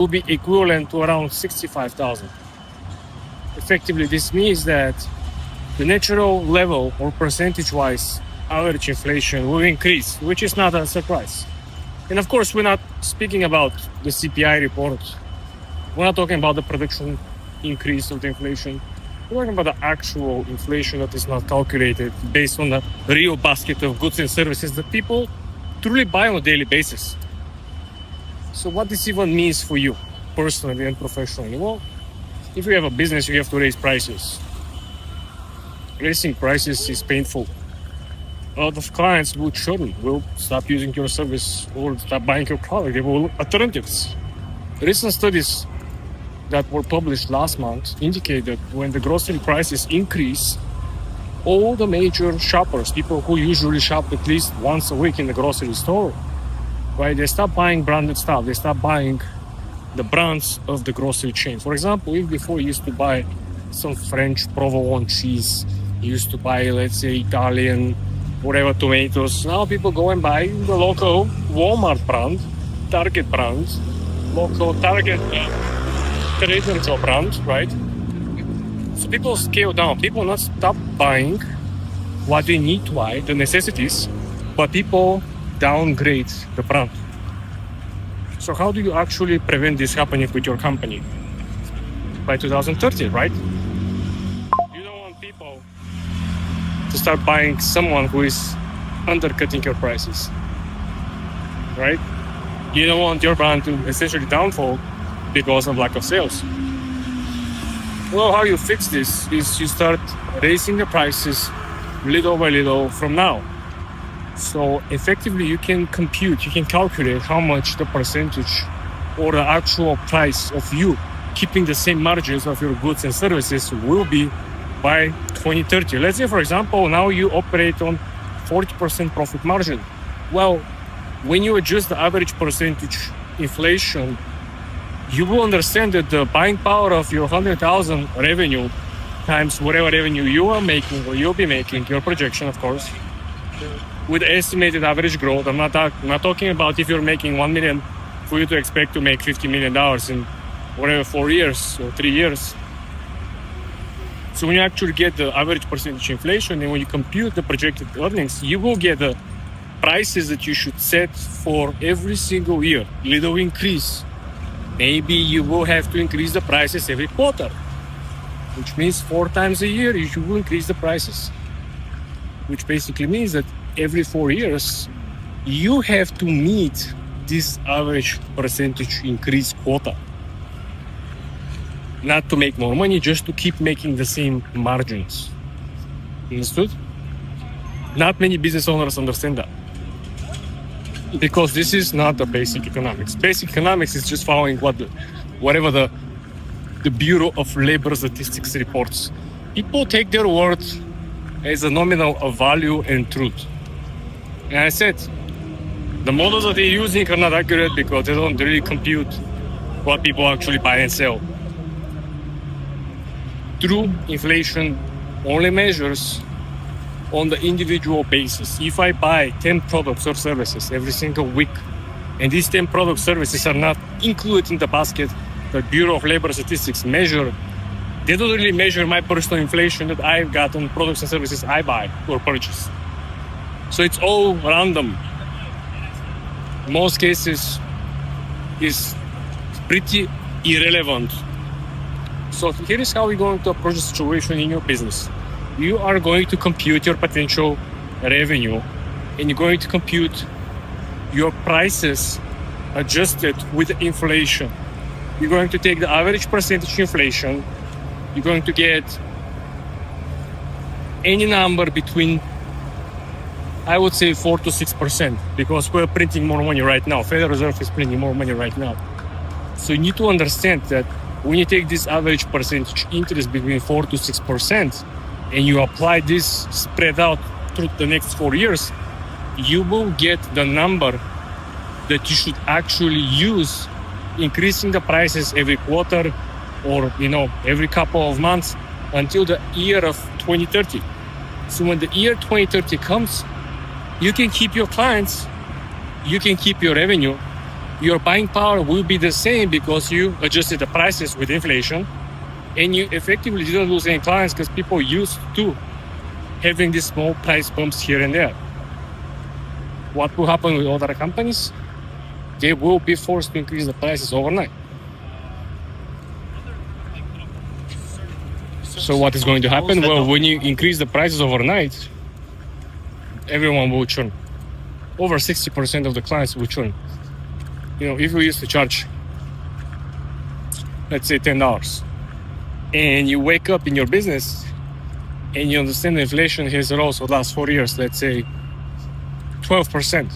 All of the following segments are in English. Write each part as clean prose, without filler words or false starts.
will be equivalent to around 65,000. Effectively, this means that the natural level or percentage-wise average inflation will increase, which is not a surprise. And of course, we're not speaking about the CPI report. We're not talking about the production increase of the inflation. We're talking about the actual inflation that is not calculated based on the real basket of goods and services that people truly buy on a daily basis. So what this even means for you, personally and professionally? Well, if you have a business, you have to raise prices. Raising prices is painful. A lot of clients will stop using your service or stop buying your product. They will look alternatives. Recent studies that were published last month indicate that when the grocery prices increase, all the major shoppers, people who usually shop at least once a week in the grocery store, right, they stop buying branded stuff. They stop buying the brands of the grocery chain. For example, if before you used to buy some French provolone cheese, you used to buy, let's say, Italian, whatever, tomatoes. Now people go and buy the local Walmart brand, Target brand, local Target Trader brand, right? So people scale down. People not stop buying what they need to buy, the necessities, but people downgrade the brand. So how do you actually prevent this happening with your company? By 2030, right? You don't want people to start buying someone who is undercutting your prices, right? You don't want your brand to essentially downfall because of lack of sales. Well, how you fix this is you start raising the prices little by little from now. So effectively you can calculate how much the percentage or the actual price of you keeping the same margins of your goods and services will be by 2030. Let's say, for example, now you operate on 40% profit margin. Well, when you adjust the average percentage inflation, you will understand that the buying power of your 100,000 revenue times whatever revenue you are making or you'll be making, your projection, of course, with estimated average growth. I'm not talking about if you're making 1 million for you to expect to make $50 million in whatever 4 years or 3 years. So when you actually get the average percentage inflation and when you compute the projected earnings, you will get the prices that you should set for every single year. Little increase. Maybe you will have to increase the prices every quarter, which means 4 times a year you will increase the prices, which basically means that every 4 years you have to meet this average percentage increase quota. Not to make more money, just to keep making the same margins. Understood? Not many business owners understand that. Because this is not the basic economics. Basic economics is just following whatever the Bureau of Labor Statistics reports. People take their word as a nominal of value and truth. And I said, the models that they're using are not accurate because they don't really compute what people actually buy and sell. True inflation only measures on the individual basis. If I buy 10 products or services every single week, and these 10 product services are not included in the basket that Bureau of Labor Statistics measure, they don't really measure my personal inflation that I've got on products and services I buy or purchase. So it's all random. In most cases, is pretty irrelevant. So here is how we're going to approach the situation in your business. You are going to compute your potential revenue and you're going to compute your prices adjusted with inflation. You're going to take the average percentage inflation. You're going to get any number between, I would say, 4 to 6%, because we're printing more money right now. Federal Reserve is printing more money right now. So you need to understand that when you take this average percentage interest between 4 to 6% and you apply this spread out through the next 4 years, you will get the number that you should actually use, increasing the prices every quarter or every couple of months until the year of 2030. So when the year 2030 comes, you can keep your clients, you can keep your revenue, your buying power will be the same because you adjusted the prices with inflation, and you effectively didn't lose any clients because people used to having these small price bumps here and there. What will happen with other companies? They will be forced to increase the prices overnight. So what is going to happen? Well, when you increase the prices overnight, everyone will churn. Over 60% of the clients will churn. If we used to charge, let's say $10, and you wake up in your business and you understand the inflation has rose for the last 4 years, let's say 12%,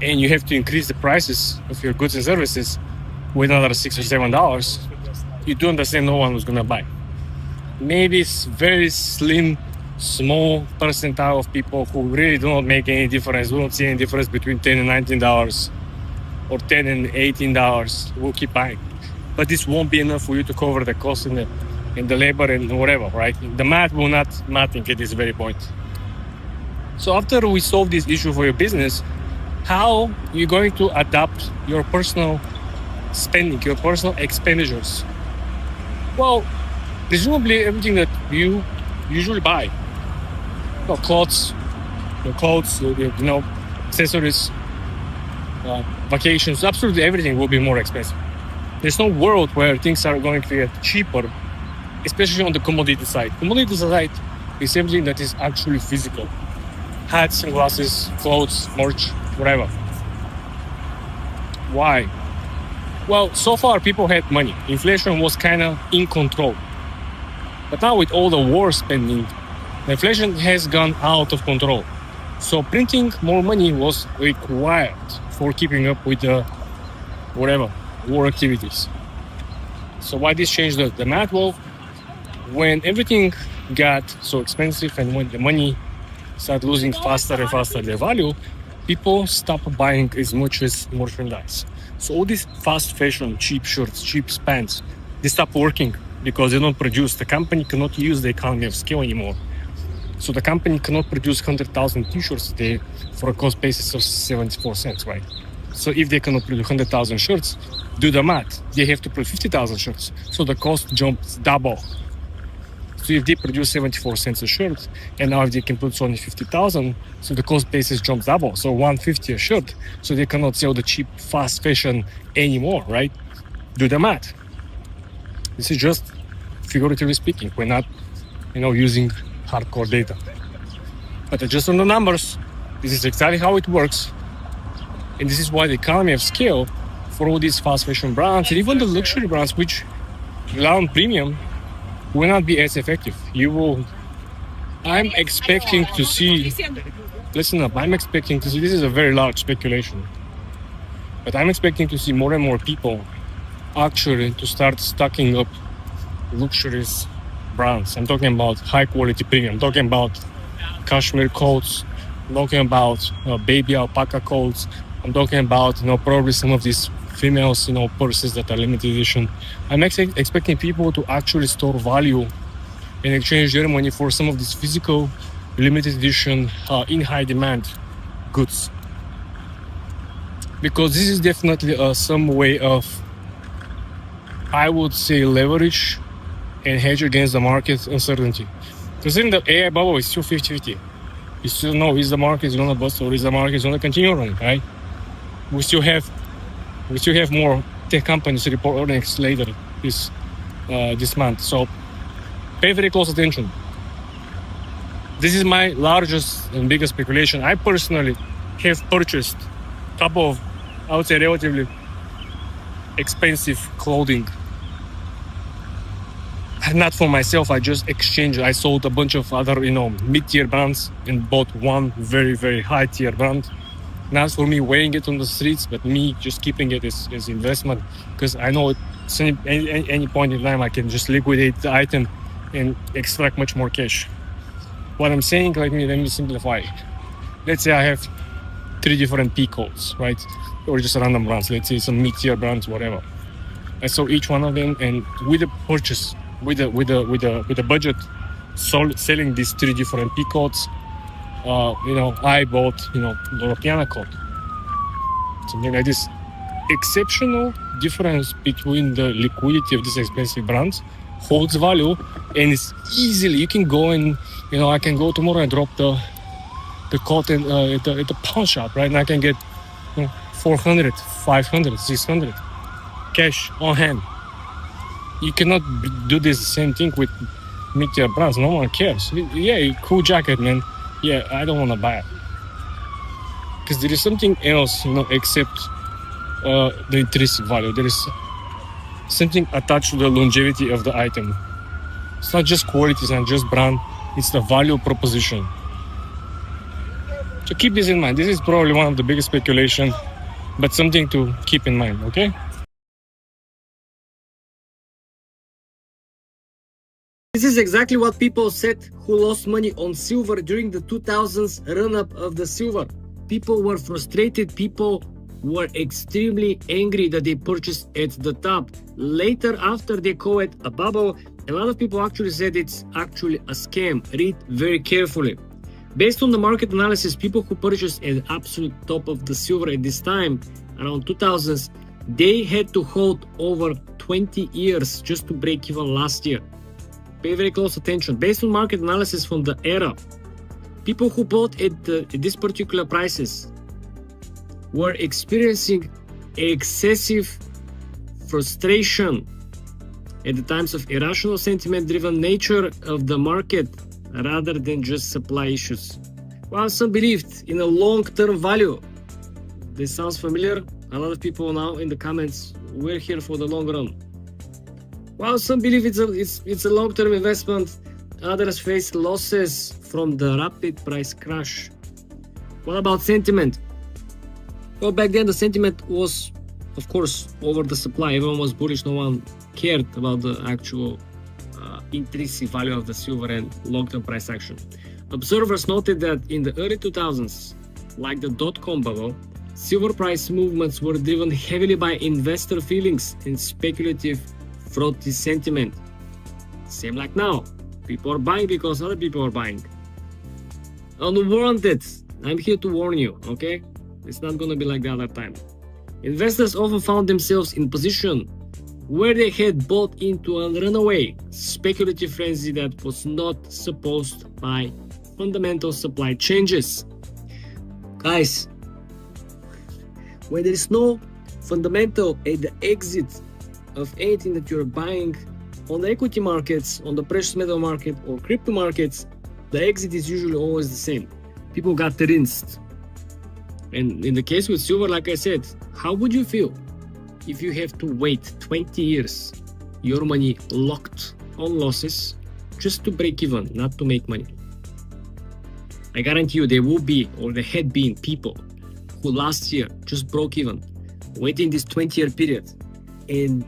and you have to increase the prices of your goods and services with another $6 or $7, you do understand no one was going to buy. Maybe it's very slim, small percentile of people who really do not make any difference, do not see any difference between $10 and $19 or $10 and $18 will keep buying. But this won't be enough for you to cover the cost and the labor and whatever, right? The math will not mathing at this very point. So after we solve this issue for your business, how you're going to adapt your personal spending, your personal expenditures? Well, presumably everything that you usually buy, clothes, accessories, vacations, absolutely everything will be more expensive. There's no world where things are going to get cheaper, especially on the commodity side. Commodity side is everything that is actually physical. Hats, sunglasses, clothes, merch, whatever. Why? Well, so far people had money. Inflation was kind of in control. But now with all the war spending, the inflation has gone out of control. So printing more money was required for keeping up with the war activities. So why this changed the math? Well, when everything got so expensive and when the money started losing faster and faster their value, people stopped buying as much as merchandise. So all these fast fashion, cheap shirts, cheap pants, they stop working because they don't produce. The company cannot use the economy of scale anymore. So the company cannot produce 100,000 t-shirts a day for a cost basis of 74 cents, right? So if they cannot produce 100,000 shirts, do the math. They have to produce 50,000 shirts. So the cost jumps double. So if they produce 74 cents a shirt, and now if they can produce only 50,000, so the cost basis jumps double. So 150 a shirt. So they cannot sell the cheap fast fashion anymore, right? Do the math. This is just figuratively speaking. We're not, using hardcore data. But just on the numbers, this is exactly how it works. And this is why the economy of scale for all these fast fashion brands and even the luxury brands which rely on premium will not be as effective. I'm expecting to see, listen up, this is a very large speculation, but I'm expecting to see more and more people actually to start stocking up luxurious brands. I'm talking about high quality premium. I'm talking about cashmere coats. I'm talking about baby alpaca coats. I'm talking about probably some of these females purses that are limited edition. I'm expecting people to actually store value and exchange their money for some of these physical limited edition in high demand goods, because this is definitely some way of, I would say, leverage and hedge against the market uncertainty. Because in the AI bubble, it's still 50-50. You still know, is the market going to bust or is the market going to continue running, right? We still have more tech companies to report earnings later this month. So pay very close attention. This is my largest and biggest speculation. I personally have purchased a couple of, I would say, relatively expensive clothing. Not for myself, I just exchanged. I sold a bunch of other, mid-tier brands and bought one very, very high-tier brand. Not for me weighing it on the streets, but me just keeping it as investment, because I know at any point in time I can just liquidate the item and extract much more cash. What I'm saying, let me simplify. Let's say I have 3 different P codes, right? Or just random brands. Let's say some mid-tier brands, whatever. I sold each one of them, and with the purchase, with the budget, selling these 3 different P codes. I bought, the European code. Something like this. Exceptional difference between the liquidity of these expensive brands holds value, and it's easily, you can go and, I can go tomorrow and drop the cotton at the pawn shop, right? And I can get 400, 500, 600 cash on hand. You cannot do this same thing with mid-tier brands. No one cares. Yeah, cool jacket, man. Yeah, I don't want to buy it. Because there is something else, except the intrinsic value. There is something attached to the longevity of the item. It's not just quality, it's not just brand, it's the value proposition. So keep this in mind. This is probably one of the biggest speculation, but something to keep in mind, okay? This is exactly what people said who lost money on silver during the 2000s run-up of the silver. People were frustrated, people were extremely angry that they purchased at the top. Later, after they call it a bubble, a lot of people actually said it's actually a scam. Read very carefully. Based on the market analysis, people who purchased at the absolute top of the silver at this time, around 2000s, they had to hold over 20 years just to break even last year. Pay very close attention. Based on market analysis from the era, people who bought at these particular prices were experiencing excessive frustration at the times of irrational sentiment-driven nature of the market rather than just supply issues. While some believed in a long-term value, this sounds familiar. A lot of people now in the comments, we're here for the long run. While some believe it's a long-term investment, others face losses from the rapid price crash. What about sentiment? Well, back then the sentiment was, of course, over the supply. Everyone was bullish. No one cared about the actual intrinsic value of the silver and long-term price action. Observers noted that in the early 2000s, like the dot-com bubble, silver price movements were driven heavily by investor feelings and speculative frothy sentiment. Same like now. People are buying because other people are buying. Unwarranted. I'm here to warn you, okay? It's not gonna be like the other time. Investors often found themselves in position where they had bought into a runaway speculative frenzy that was not supposed by fundamental supply changes. Guys, when there is no fundamental at the exit of anything that you're buying on the equity markets, on the precious metal market or crypto markets, the exit is usually always the same. People got rinsed. And in the case with silver, like I said, how would you feel if you have to wait 20 years, your money locked on losses just to break even, not to make money? I guarantee you there will be, or there had been, people who last year just broke even, waiting this 20-year period, and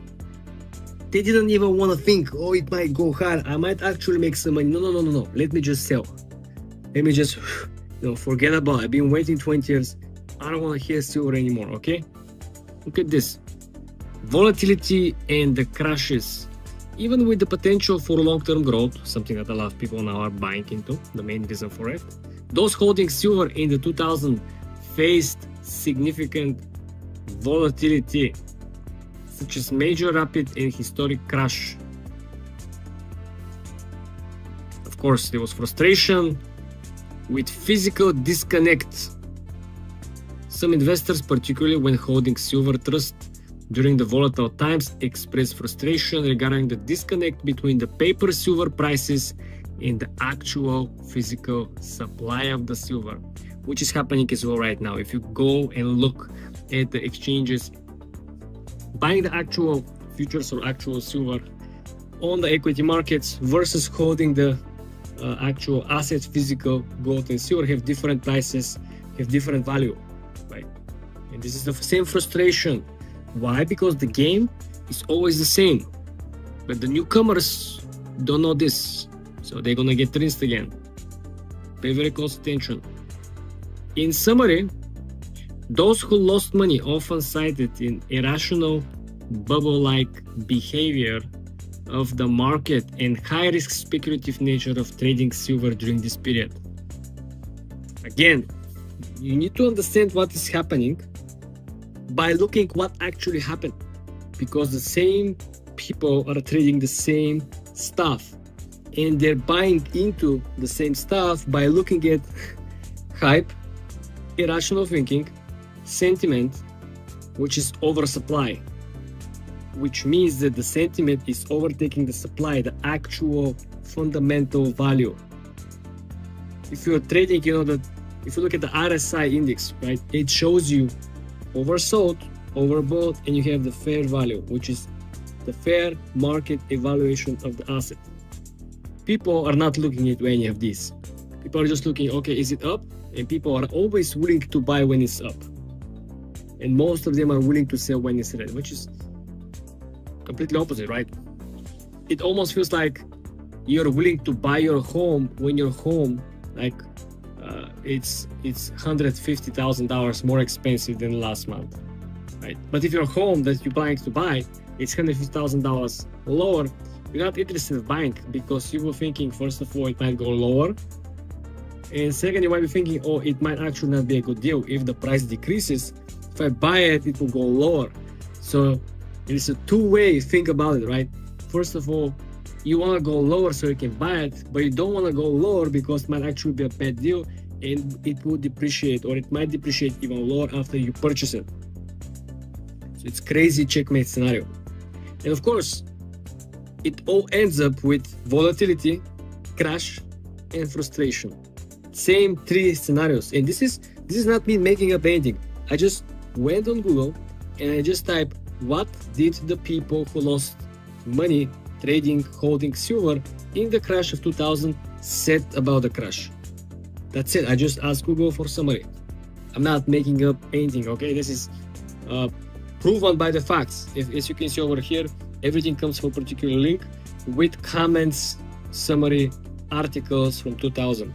they didn't even want to think, oh, it might go hard, I might actually make some money. No, let me just sell. Let me just forget about it. I've been waiting 20 years. I don't want to hear silver anymore, okay? Look at this. Volatility and the crashes. Even with the potential for long-term growth, something that a lot of people now are buying into, the main reason for it, those holding silver in the 2000s faced significant volatility, such as major, rapid, and historic crash. Of course, there was frustration with physical disconnect. Some investors, particularly when holding silver trust during the volatile times, expressed frustration regarding the disconnect between the paper silver prices and the actual physical supply of the silver, which is happening as well right now. If you go and look at the exchanges, buying the actual futures or actual silver on the equity markets versus holding the actual assets, physical gold and silver, have different prices, have different value, right? And this is the same frustration. Why? Because the game is always the same, but the newcomers don't know this, so they're gonna get rinsed again. Pay very close attention. In summary, those who lost money often cited an irrational bubble-like behavior of the market and high-risk speculative nature of trading silver during this period. Again, you need to understand what is happening by looking what actually happened, because the same people are trading the same stuff and they're buying into the same stuff by looking at hype, irrational thinking, sentiment, which is oversupply, which means that the sentiment is overtaking the supply, the actual fundamental value. If you're trading, you know that if you look at the RSI index, right, it shows you oversold, overbought, and you have the fair value, which is the fair market evaluation of the asset. People are not looking at any of these. People are just looking, okay, is it up? And people are always willing to buy when it's up. And most of them are willing to sell when it's red, which is completely opposite, right? It almost feels like you're willing to buy your home when your home, like, it's $150,000 more expensive than last month, right? But if your home that you're planning to buy, it's $150,000 lower, you're not interested in buying, because you were thinking, first of all, it might go lower, and second, you might be thinking, oh, it might actually not be a good deal. If the price decreases, if I buy it, it will go lower. So it's a two-way think about it, right? First of all, you want to go lower so you can buy it, but you don't want to go lower because it might actually be a bad deal and it will depreciate, or it might depreciate even lower after you purchase it. So it's crazy checkmate scenario. And of course, it all ends up with volatility, crash, and frustration. Same three scenarios. And this is not me making up anything. I just went on Google and I just typed, what did the people who lost money trading, holding silver in the crash of 2000 said about the crash? That's it. I just asked Google for summary. I'm not making up anything, okay? This is proven by the facts. As you can see over here, everything comes from a particular link with comments, summary, articles from 2000.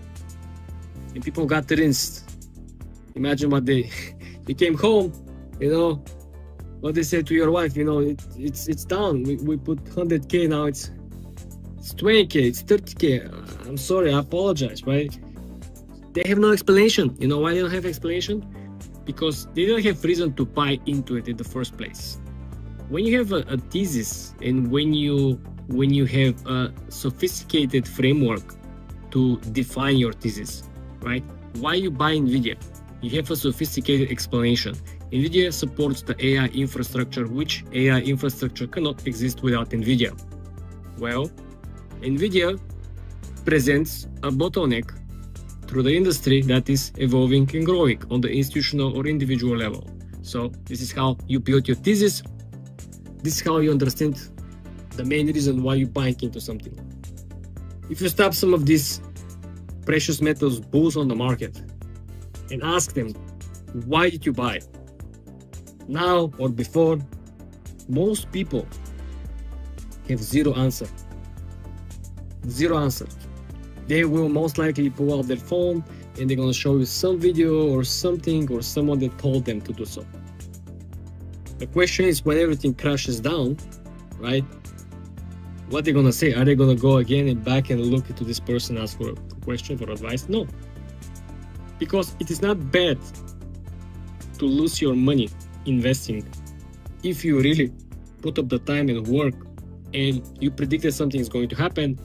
And people got rinsed. Imagine what they came home, you know, what they said to your wife, you know, it's down. We put 100K, now it's 20K, it's 30K. I'm sorry, I apologize, right? They have no explanation. You know why they don't have explanation? Because they don't have reason to buy into it in the first place. When you have a thesis and when you have a sophisticated framework to define your thesis, right? Why you buy Nvidia? You have a sophisticated explanation. Nvidia supports the AI infrastructure, which AI infrastructure cannot exist without Nvidia. Well, Nvidia presents a bottleneck through the industry that is evolving and growing on the institutional or individual level. So this is how you build your thesis. This is how you understand the main reason why you buying into something. If you stop some of these precious metals bulls on the market and ask them, why did you buy? Now or before, most people have zero answer. Zero answer. They will most likely pull out their phone and they're gonna show you some video or something or someone that told them to do so. The question is, when everything crashes down, right? What they're gonna say? Are they gonna go again and back and look into this person, ask for a question, for advice? No. Because it is not bad to lose your money investing if you really put up the time and work and you predicted something is going to happen.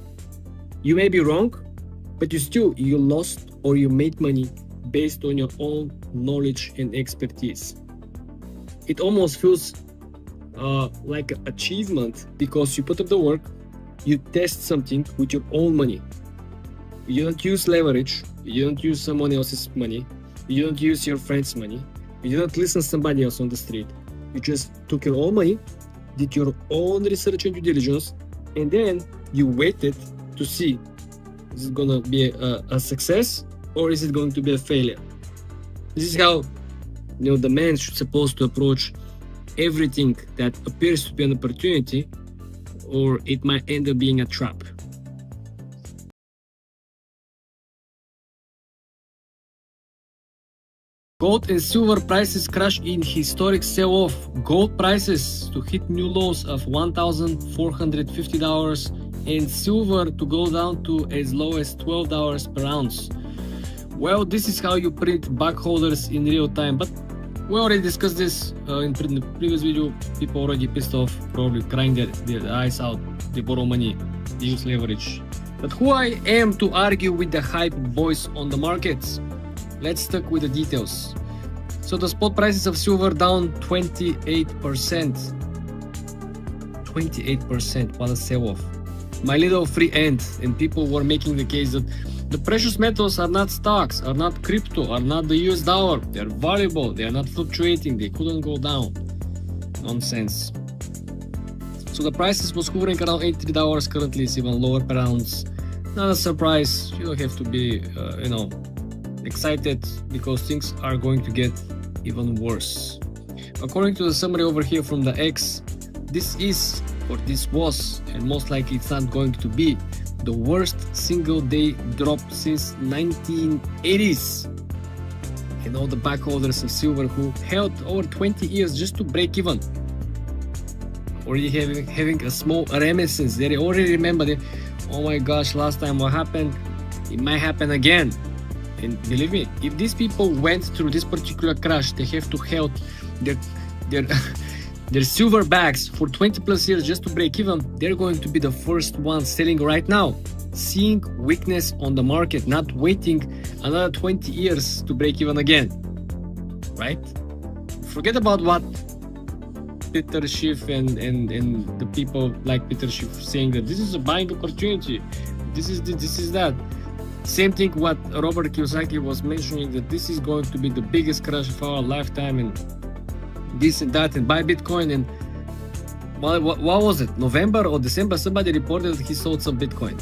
You may be wrong, but you lost or you made money based on your own knowledge and expertise. It almost feels like an achievement because you put up the work, you test something with your own money. You don't use leverage, you don't use someone else's money, you don't use your friend's money, you don't listen to somebody else on the street. You just took your own money, did your own research and due diligence, and then you waited to see, is it gonna be a success or is it going to be a failure? This is how, you know, the man should supposed to approach everything that appears to be an opportunity, or it might end up being a trap. Gold and silver prices crash in historic sell-off. Gold prices to hit new lows of $1,450 and silver to go down to as low as $12 per ounce. Well, this is how you print back holders in real time, but We already discussed this in the previous video. People already pissed off, probably crying their eyes out. They borrow money, they use leverage. But who I am to argue with the hype boys on the markets? Let's stick with the details. So the spot prices of silver down 28%. 28%, what a sell-off. My little free end, and people were making the case that the precious metals are not stocks, are not crypto, are not the US dollar. They are valuable, they are not fluctuating, they couldn't go down. Nonsense. So the prices was hovering around $83, currently it's even lower per ounce. Not a surprise, you don't have to be, excited because things are going to get even worse. According to the summary over here from the X, this is, or this was, and most likely it's not going to be, the worst single day drop since 1980s. And all the backholders of silver who held over 20 years just to break even, already having a small reminiscence. They already remember that, oh my gosh, last time what happened, it might happen again. And believe me, if these people went through this particular crash, they have to held their silver bags for 20 plus years just to break even. They're going to be the first ones selling right now, seeing weakness on the market, not waiting another 20 years to break even again, right? Forget about what Peter Schiff and the people like Peter Schiff saying that this is a buying opportunity, this is that. Same thing what Robert Kiyosaki was mentioning, that this is going to be the biggest crash of our lifetime, and this and that, and buy Bitcoin. And what was it, November or December, somebody reported that he sold some Bitcoin.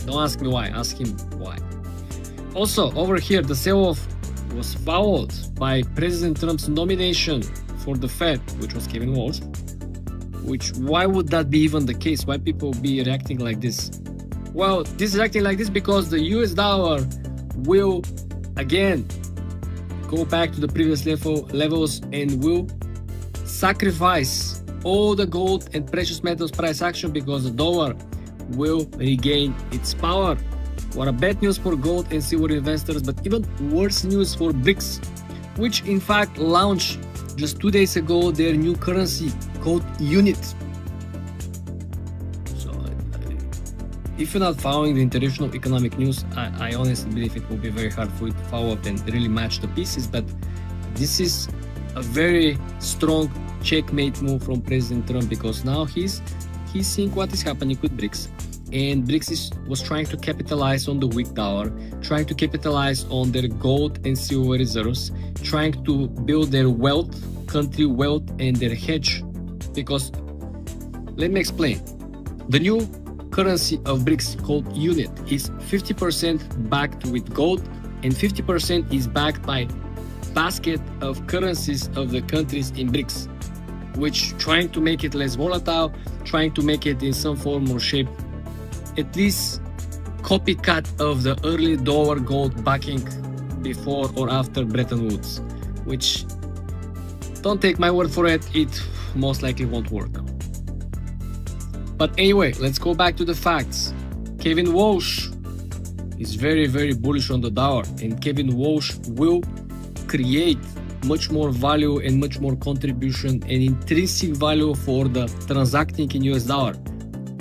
Don't ask me why, ask him why. Also over here, the sell-off was followed by President Trump's nomination for the Fed, which was Kevin Walsh. Which, why would that be even the case? Why people be reacting like this? Well, this is acting like this because the US dollar will again go back to the previous levels and will sacrifice all the gold and precious metals price action because the dollar will regain its power. What a bad news for gold and silver investors, but even worse news for BRICS, which in fact launched just 2 days ago their new currency called UNIT. If you're not following the international economic news, I honestly believe it will be very hard for you to follow up and really match the pieces, but this is a very strong checkmate move from President Trump because now he's seeing what is happening with BRICS, and BRICS was trying to capitalize on the weak dollar, trying to capitalize on their gold and silver reserves, trying to build their wealth, country wealth, and their hedge. Because, let me explain, the new currency of BRICS called UNIT is 50% backed with gold and 50% is backed by basket of currencies of the countries in BRICS, which trying to make it less volatile, trying to make it in some form or shape at least copycat of the early dollar gold backing before or after Bretton Woods, which, don't take my word for it, it most likely won't work. But anyway, let's go back to the facts. Kevin Walsh is very, very bullish on the dollar, and Kevin Walsh will create much more value and much more contribution and intrinsic value for the transacting in US dollar.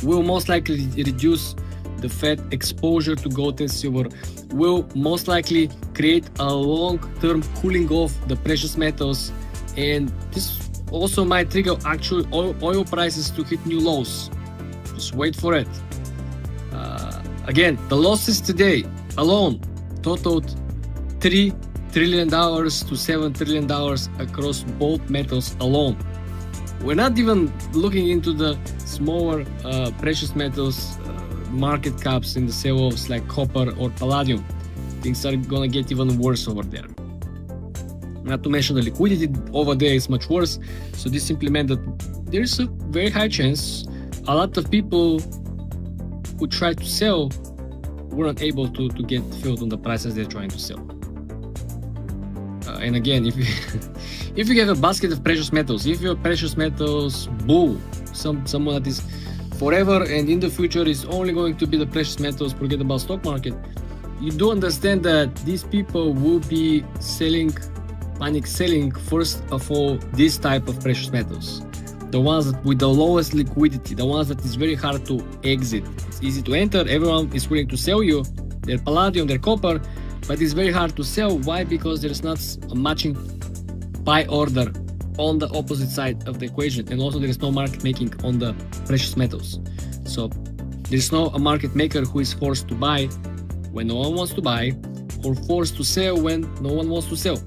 Will most likely reduce the Fed exposure to gold and silver, will most likely create a long-term cooling off the precious metals, and this also might trigger actual oil prices to hit new lows. Just wait for it. Again, the losses today alone totaled $3 trillion to $7 trillion across both metals alone. We're not even looking into the smaller precious metals market caps in the sell-offs like copper or palladium. Things are gonna get even worse over there. Not to mention the liquidity over there is much worse. So this simply meant that there is a very high chance a lot of people who tried to sell weren't able to get filled on the prices they're trying to sell. And again, if you if you have a basket of precious metals, if you're a precious metals bull, someone that is forever and in the future is only going to be the precious metals, forget about stock market, you do understand that these people will be selling panic selling, first of all, this type of precious metals. The ones that with the lowest liquidity, the ones that is very hard to exit. It's easy to enter, everyone is willing to sell you their palladium, their copper, but it's very hard to sell. Why? Because there's not a matching buy order on the opposite side of the equation, and also there is no market making on the precious metals. So there's no a market maker who is forced to buy when no one wants to buy, or forced to sell when no one wants to sell.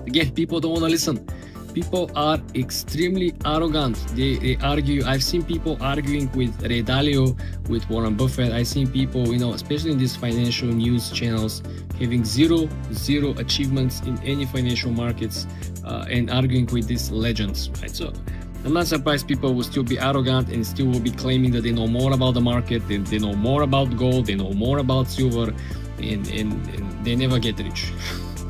Again, people don't want to listen. People are extremely arrogant. They argue. I've seen people arguing with Dalio, with Warren Buffett. I've seen people, especially in these financial news channels, having zero achievements in any financial markets, and arguing with these legends, right? So I'm not surprised people will still be arrogant and still will be claiming that they know more about the market, they know more about gold, they know more about silver, and they never get rich.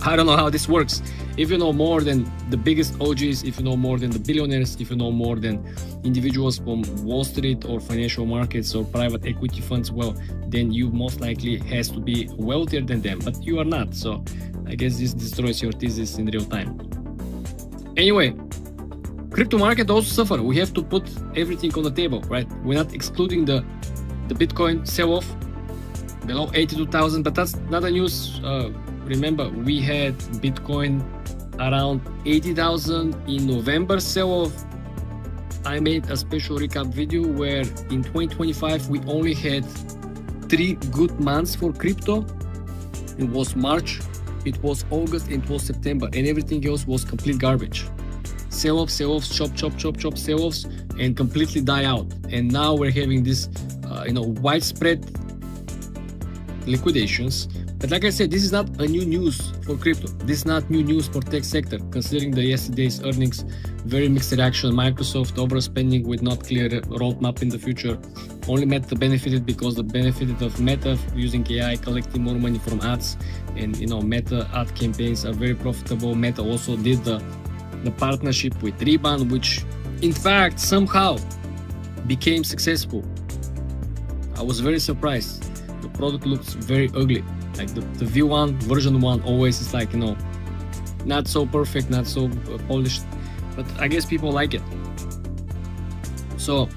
I don't know how this works. If you know more than the biggest OGs, if you know more than the billionaires, if you know more than individuals from Wall Street or financial markets or private equity funds, well, then you most likely has to be wealthier than them, but you are not. So I guess this destroys your thesis in real time. Anyway, crypto market also suffer. We have to put everything on the table, right? We're not excluding the Bitcoin sell-off below 82,000, but that's not a news. Remember, we had Bitcoin around 80,000 in November sell-off. I made a special recap video where in 2025 we only had 3 good months for crypto. It was March, it was August, and it was September, and everything else was complete garbage. Sell-offs, chop, sell-offs, and completely die out. And now we're having this, widespread liquidations. But like I said, this is not a new news for crypto. This is not new news for tech sector, considering the yesterday's earnings, very mixed reaction. Microsoft overspending with not clear roadmap in the future. Only Meta benefited because the benefit of Meta using AI, collecting more money from ads, and Meta ad campaigns are very profitable. Meta also did the partnership with Ray-Ban, which in fact somehow became successful. I was very surprised. The product looks very ugly. Like the V1 version 1 always is like, not so perfect, not so polished, but I guess people like it. So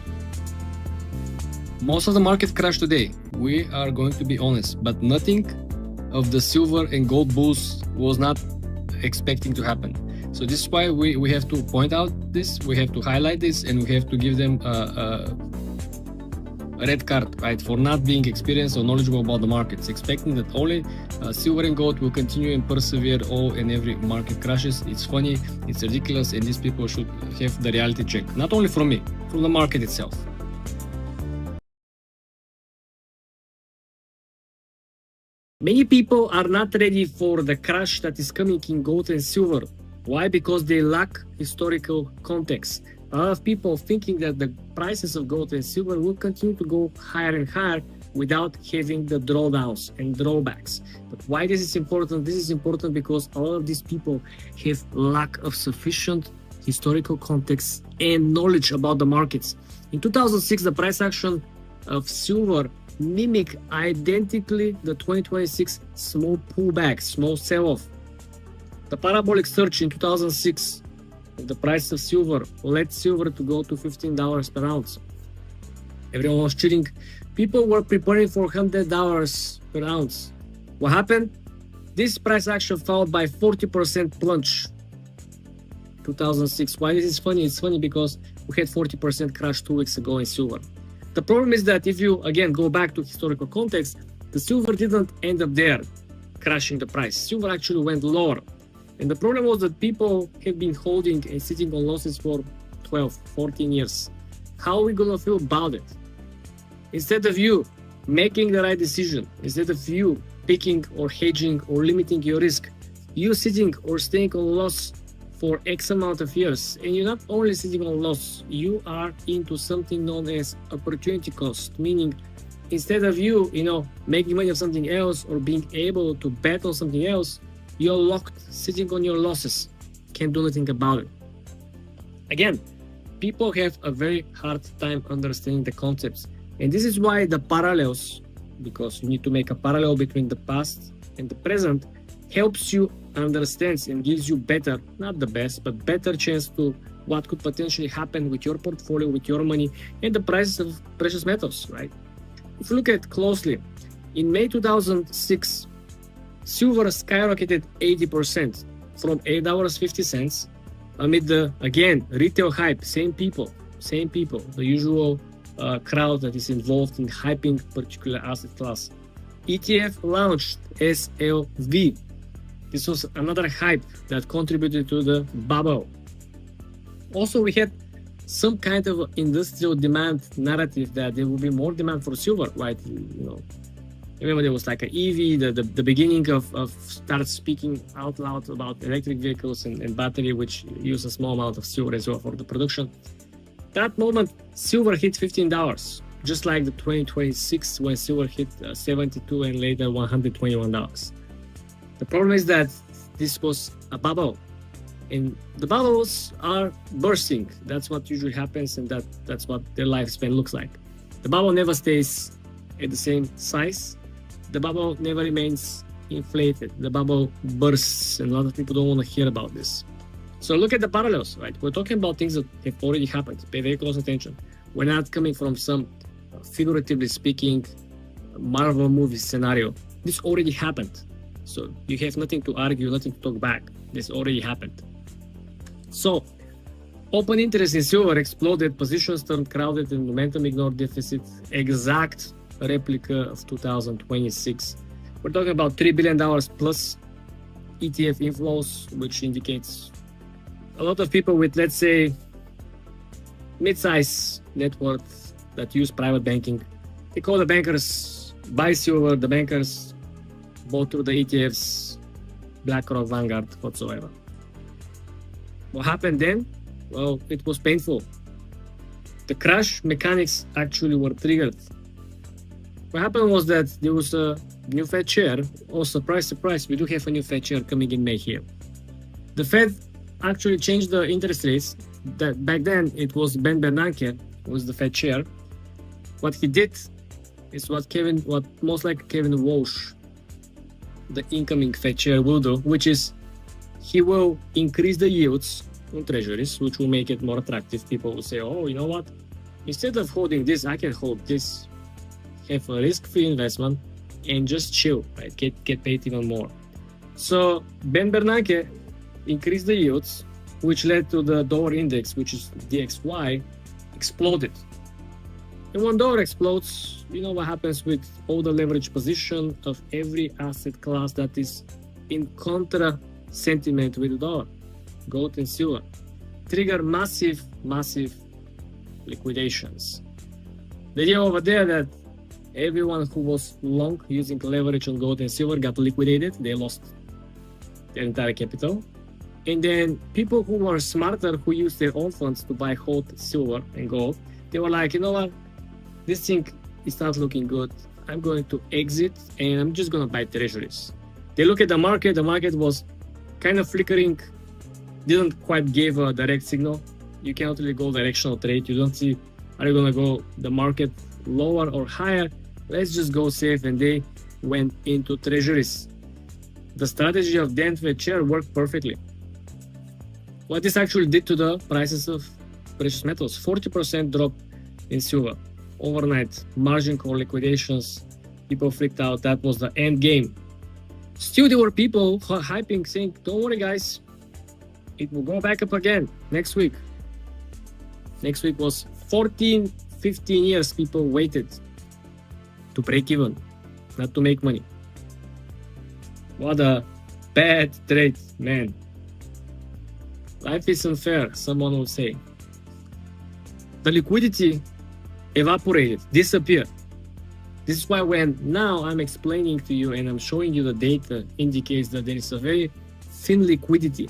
most of the market crashed today. We are going to be honest, but nothing of the silver and gold bulls was not expecting to happen. So this is why we have to point out this, we have to highlight this, and we have to give them a red card, right, for not being experienced or knowledgeable about the markets, expecting that only silver and gold will continue and persevere all and every market crashes. It's funny, it's ridiculous, and these people should have the reality check, not only from me, from the market itself. Many people are not ready for the crash that is coming in gold and silver. Why? Because they lack historical context. A lot of people thinking that the prices of gold and silver will continue to go higher and higher without having the drawdowns and drawbacks. But why this is important? This is important because a lot of these people have lack of sufficient historical context and knowledge about the markets. In 2006, the price action of silver mimic identically the 2026 small pullback, small sell-off. The parabolic surge in 2006 of the price of silver led silver to go to $15 per ounce. Everyone was cheating. People were preparing for $100 per ounce. What happened? This price action followed by 40% plunge. 2006. Why this is funny? It's funny because we had 40% crash 2 weeks ago in silver. The problem is that if you again go back to historical context, the silver didn't end up there crashing the price. Silver actually went lower. And the problem was that people have been holding and sitting on losses for 12, 14 years. How are we gonna feel about it? Instead of you making the right decision, instead of you picking or hedging or limiting your risk, you sitting or staying on loss for X amount of years, and you're not only sitting on loss, you are into something known as opportunity cost, meaning instead of you, making money of something else or being able to bet on something else, you're locked, sitting on your losses, can't do anything about it. Again, people have a very hard time understanding the concepts. And this is why the parallels, because you need to make a parallel between the past and the present, helps you understand and gives you better, not the best, but better chance to what could potentially happen with your portfolio, with your money, and the prices of precious metals, right? If you look at closely, in May 2006, silver skyrocketed 80% from $8.50 amid the, again, retail hype, same people, the usual crowd that is involved in hyping particular asset class. ETF launched SLV. This was another hype that contributed to the bubble. Also, we had some kind of industrial demand narrative that there will be more demand for silver, right? You know, remember there was like an EV, the beginning of start speaking out loud about electric vehicles and battery, which use a small amount of silver as well for the production. That moment, silver hit $15, just like the 2026 when silver hit 72 and later $121. The problem is that this was a bubble, and the bubbles are bursting. That's what usually happens, and that's what their lifespan looks like. The bubble never stays at the same size. The bubble never remains inflated. The bubble bursts, and a lot of people don't want to hear about this. So look at the parallels, right? We're talking about things that have already happened. Pay very close attention. We're not coming from some, figuratively speaking, Marvel movie scenario. This already happened. So you have nothing to argue, nothing to talk back. This already happened. So open interest in silver exploded, positions turned crowded, and momentum ignored deficit. Exact replica of 2026. We're talking about $3 billion plus ETF inflows, which indicates a lot of people with, let's say, mid-size net worth that use private banking. They call the bankers buy silver, the bankers bought through the ETFs, BlackRock, Vanguard, whatsoever. What happened then? Well, it was painful. The crash mechanics actually were triggered. What happened was that there was a new Fed chair. Oh, surprise, surprise, we do have a new Fed chair coming in May here. The Fed actually changed the interest rates. That back then it was Ben Bernanke who was the Fed chair. What he did is what most likely Kevin Walsh, the incoming Fed chair, will do, which is he will increase the yields on treasuries, which will make it more attractive. People will say, oh, you know what? Instead of holding this, I can hold this, have a risk-free investment, and just chill, right? Get paid even more. So Ben Bernanke increased the yields, which led to the dollar index, which is DXY, exploded. And when dollar explodes, you know what happens with all the leverage position of every asset class that is in contra sentiment with the dollar. Gold and silver trigger massive liquidations. The idea over there that everyone who was long using leverage on gold and silver got liquidated. They lost their entire capital. And then people who were smarter, who used their own funds to buy hold silver and gold, they were like, you know what, this thing is not looking good. I'm going to exit and I'm just going to buy treasuries. They look at the market was kind of flickering, didn't quite give a direct signal. You cannot really go directional trade. You don't see, are you going to go the market lower or higher? Let's just go safe. And they went into treasuries. The strategy of then Fed chair worked perfectly. What this actually did to the prices of precious metals, 40% drop in silver. Overnight, margin call liquidations, people freaked out. That was the end game. Still, there were people hyping, saying, don't worry guys, it will go back up again next week. Next week was 15 years people waited to break even, not to make money. What a bad trade, man. Life is unfair, someone will say. The liquidity evaporated, disappeared. This is why when now I'm explaining to you and I'm showing you the data indicates that there is a very thin liquidity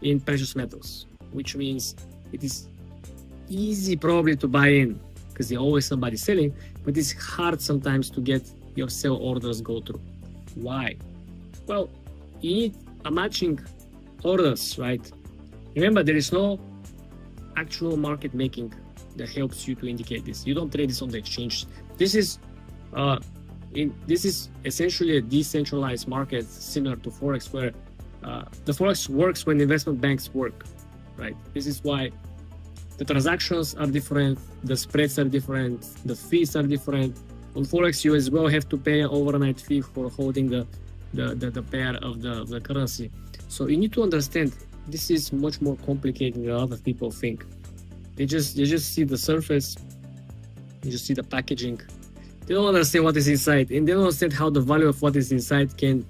in precious metals, which means it is easy probably to buy in because there's always somebody selling, but it's hard sometimes to get your sell orders go through. Why? Well, you need a matching orders, right? Remember, there is no actual market making that helps you to indicate this. You don't trade this on the exchange. This is This is essentially a decentralized market similar to Forex, where the Forex works when investment banks work, right? This is why the transactions are different, the spreads are different, the fees are different. On Forex, you as well have to pay an overnight fee for holding the pair of the currency. So you need to understand this is much more complicated than other people think. They just see the surface, you just see the packaging. They don't understand what is inside, and they don't understand how the value of what is inside can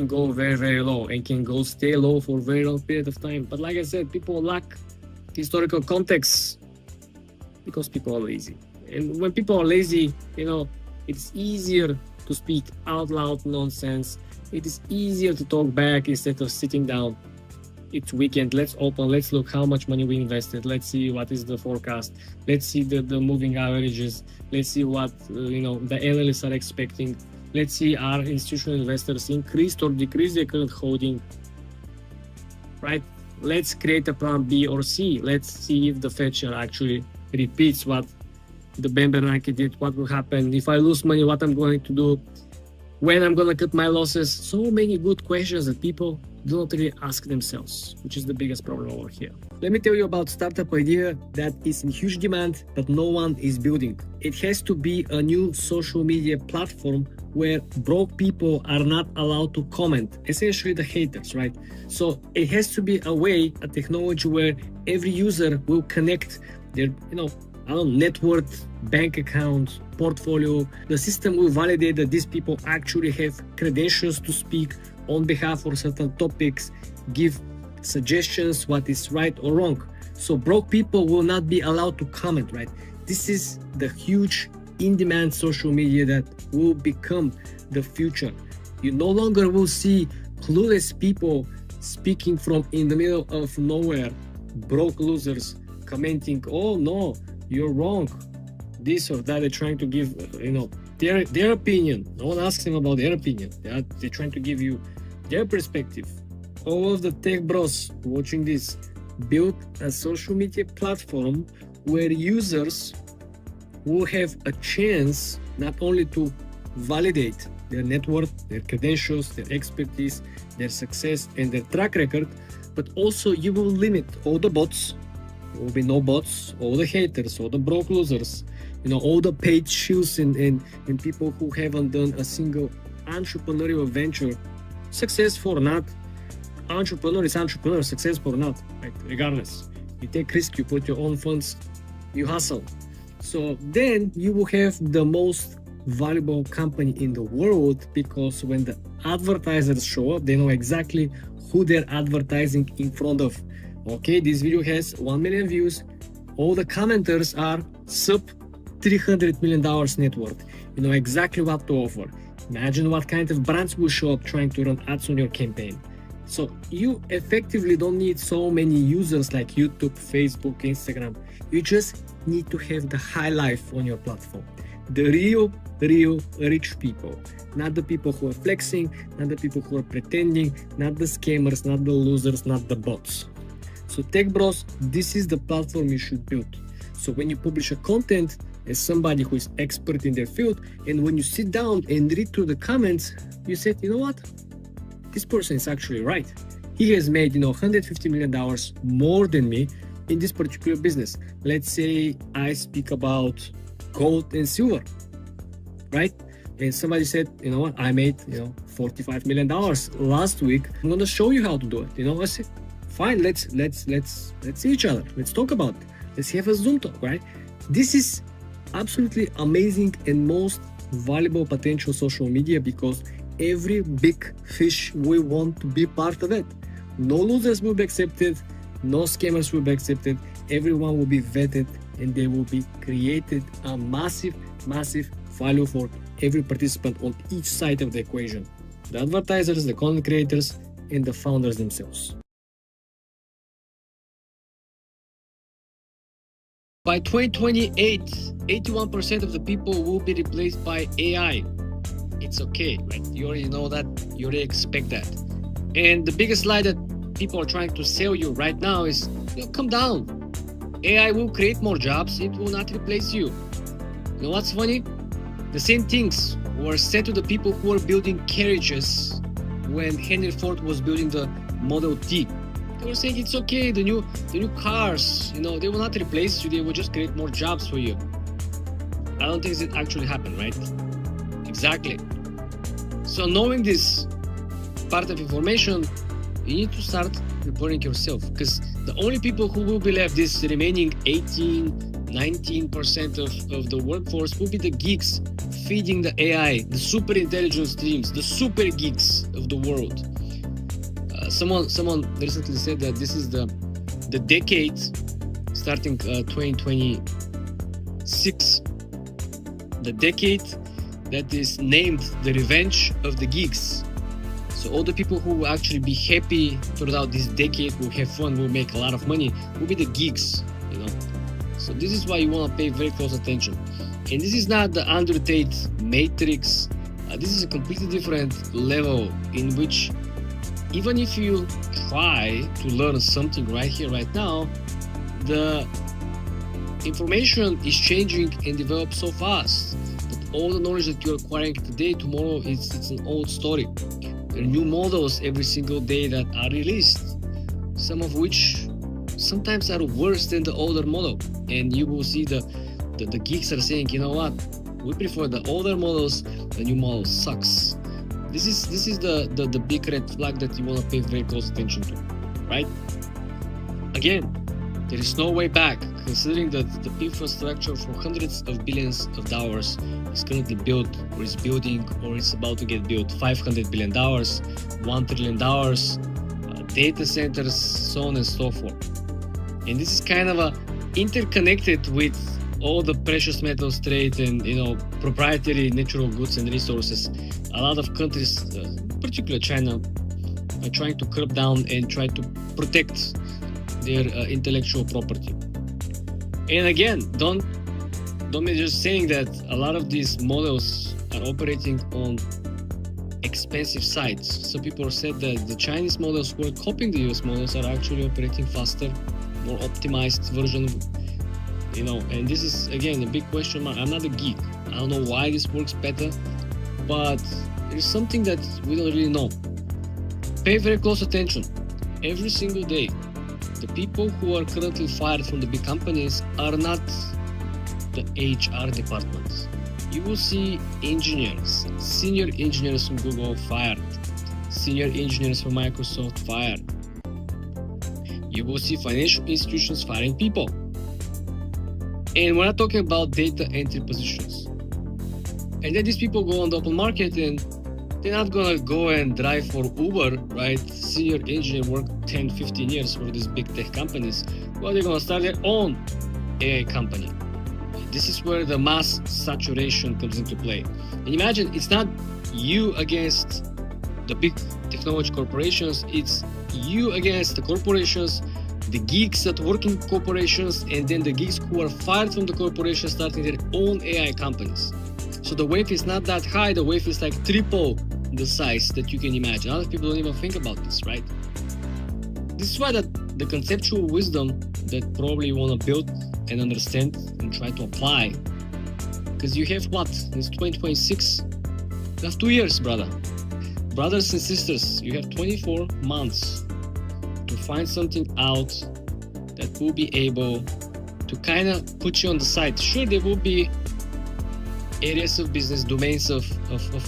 go very, very low and can stay low for a very long period of time. But like I said, people lack historical context because people are lazy. And when people are lazy, it's easier to speak out loud nonsense. It is easier to talk back instead of sitting down. It's weekend, let's open, let's look how much money we invested, let's see what is the forecast, let's see the moving averages, let's see what the analysts are expecting, let's see are institutional investors increased or decreased their current holding, right? Let's create a plan B or C. Let's see if the Fed chair actually repeats what the Ben Bernanke did, what will happen if I lose money, what I'm going to do, when I'm going to cut my losses. So many good questions that people do not really ask themselves, which is the biggest problem over here. Let me tell you about startup idea that is in huge demand, but no one is building. It has to be a new social media platform where broke people are not allowed to comment, essentially the haters, right? So it has to be a technology where every user will connect their, net worth, bank account, portfolio. The system will validate that these people actually have credentials to speak on behalf of certain topics, give suggestions what is right or wrong. So broke people will not be allowed to comment, right? This is the huge in-demand social media that will become the future. You no longer will see clueless people speaking from in the middle of nowhere, broke losers commenting, oh no, you're wrong, this or that. They're trying to give their opinion. No one asks them about their opinion. They're trying to give you their perspective. All of the tech bros watching this build a social media platform where users will have a chance not only to validate their net worth, their credentials, their expertise, their success, and their track record, but also you will limit all the bots. There will be no bots, all the haters, all the broke losers, all the paid shills and people who haven't done a single entrepreneurial venture, successful or not. Entrepreneur is entrepreneur, successful or not, right? Regardless. You take risk, you put your own funds, you hustle. So then you will have the most valuable company in the world, because when the advertisers show up, they know exactly who they're advertising in front of. Okay, this video has 1 million views. All the commenters are sub $300 million net worth. You know exactly what to offer. Imagine what kind of brands will show up trying to run ads on your campaign. So you effectively don't need so many users like YouTube, Facebook, Instagram. You just need to have the high life on your platform. The real rich people, not the people who are flexing, not the people who are pretending, not the scammers, not the losers, not the bots. So Tech Bros, this is the platform you should build. So when you publish a content as somebody who is expert in their field, and when you sit down and read through the comments, you said, you know what? This person is actually right. He has made, $150 million more than me in this particular business. Let's say I speak about gold and silver, right? And somebody said, you know what? I made, $45 million last week. I'm gonna show you how to do it. I said, fine. Let's see each other. Let's talk about it. Let's have a Zoom talk, right? This is absolutely amazing and most valuable potential social media, because every big fish will want to be part of it. No losers will be accepted, no scammers will be accepted. Everyone will be vetted, and they will be created a massive value for every participant on each side of the equation. The advertisers, the content creators, and the founders themselves. By 2028, 81% of the people will be replaced by AI. It's okay, right? You already know that, you already expect that. And the biggest lie that people are trying to sell you right now is, calm down. AI will create more jobs, it will not replace you. You know what's funny? The same things were said to the people who were building carriages when Henry Ford was building the Model T. They were saying it's okay, the new cars, they will not replace you, they will just create more jobs for you. I don't think it actually happened, right? Exactly. So knowing this part of information, you need to start preparing yourself, because the only people who will be left, this remaining 19% of the workforce, will be the geeks feeding the AI, the super intelligent streams, the super geeks of the world. Someone recently said that this is the decade starting 2026, the decade that is named the revenge of the geeks. So all the people who will actually be happy throughout this decade, will have fun, will make a lot of money, will be the geeks, So this is why you want to pay very close attention. And this is not the Andrew Tate matrix. This is a completely different level in which even if you try to learn something right here, right now, the information is changing and develop so fast that all the knowledge that you're acquiring today, tomorrow, it's an old story. There are new models every single day that are released, some of which sometimes are worse than the older model. And you will see the geeks are saying, you know what, we prefer the older models, the new model sucks. This is the big red flag that you want to pay very close attention to, right? Again, there is no way back, considering that the infrastructure for hundreds of billions of dollars is currently built, or is building, or is about to get built. $500 billion, $1 trillion, data centers, so on and so forth. And this is kind of interconnected with all the precious metals trade and proprietary natural goods and resources. A lot of countries, particularly China, are trying to curb down and try to protect their intellectual property. And again, don't be just saying that a lot of these models are operating on expensive sites. So people said that the Chinese models who are copying the US models are actually operating faster, more optimized version, and this is again a big question mark. I'm not a geek. I don't know why this works better, but there's something that we don't really know. Pay very close attention. Every single day, the people who are currently fired from the big companies are not the HR departments. You will see engineers, senior engineers from Google fired, senior engineers from Microsoft fired. You will see financial institutions firing people. And we're not talking about data entry positions. And then these people go on the open market and they're not gonna go and drive for Uber, right? Senior engineer work 10, 15 years for these big tech companies. Well, they're gonna start their own AI company. This is where the mass saturation comes into play. And imagine, it's not you against the big technology corporations, it's you against the corporations, the geeks that work in corporations, and then the geeks who are fired from the corporations starting their own AI companies. So the wave is not that high, the wave is like triple the size that you can imagine. A lot of people don't even think about this, right? This is why the conceptual wisdom that probably you want to build and understand and try to apply, because you have what? It's 2026. You have 2 years, brothers and sisters. You have 24 months to find something out that will be able to kind of put you on the side. Sure, there will be areas of business, domains of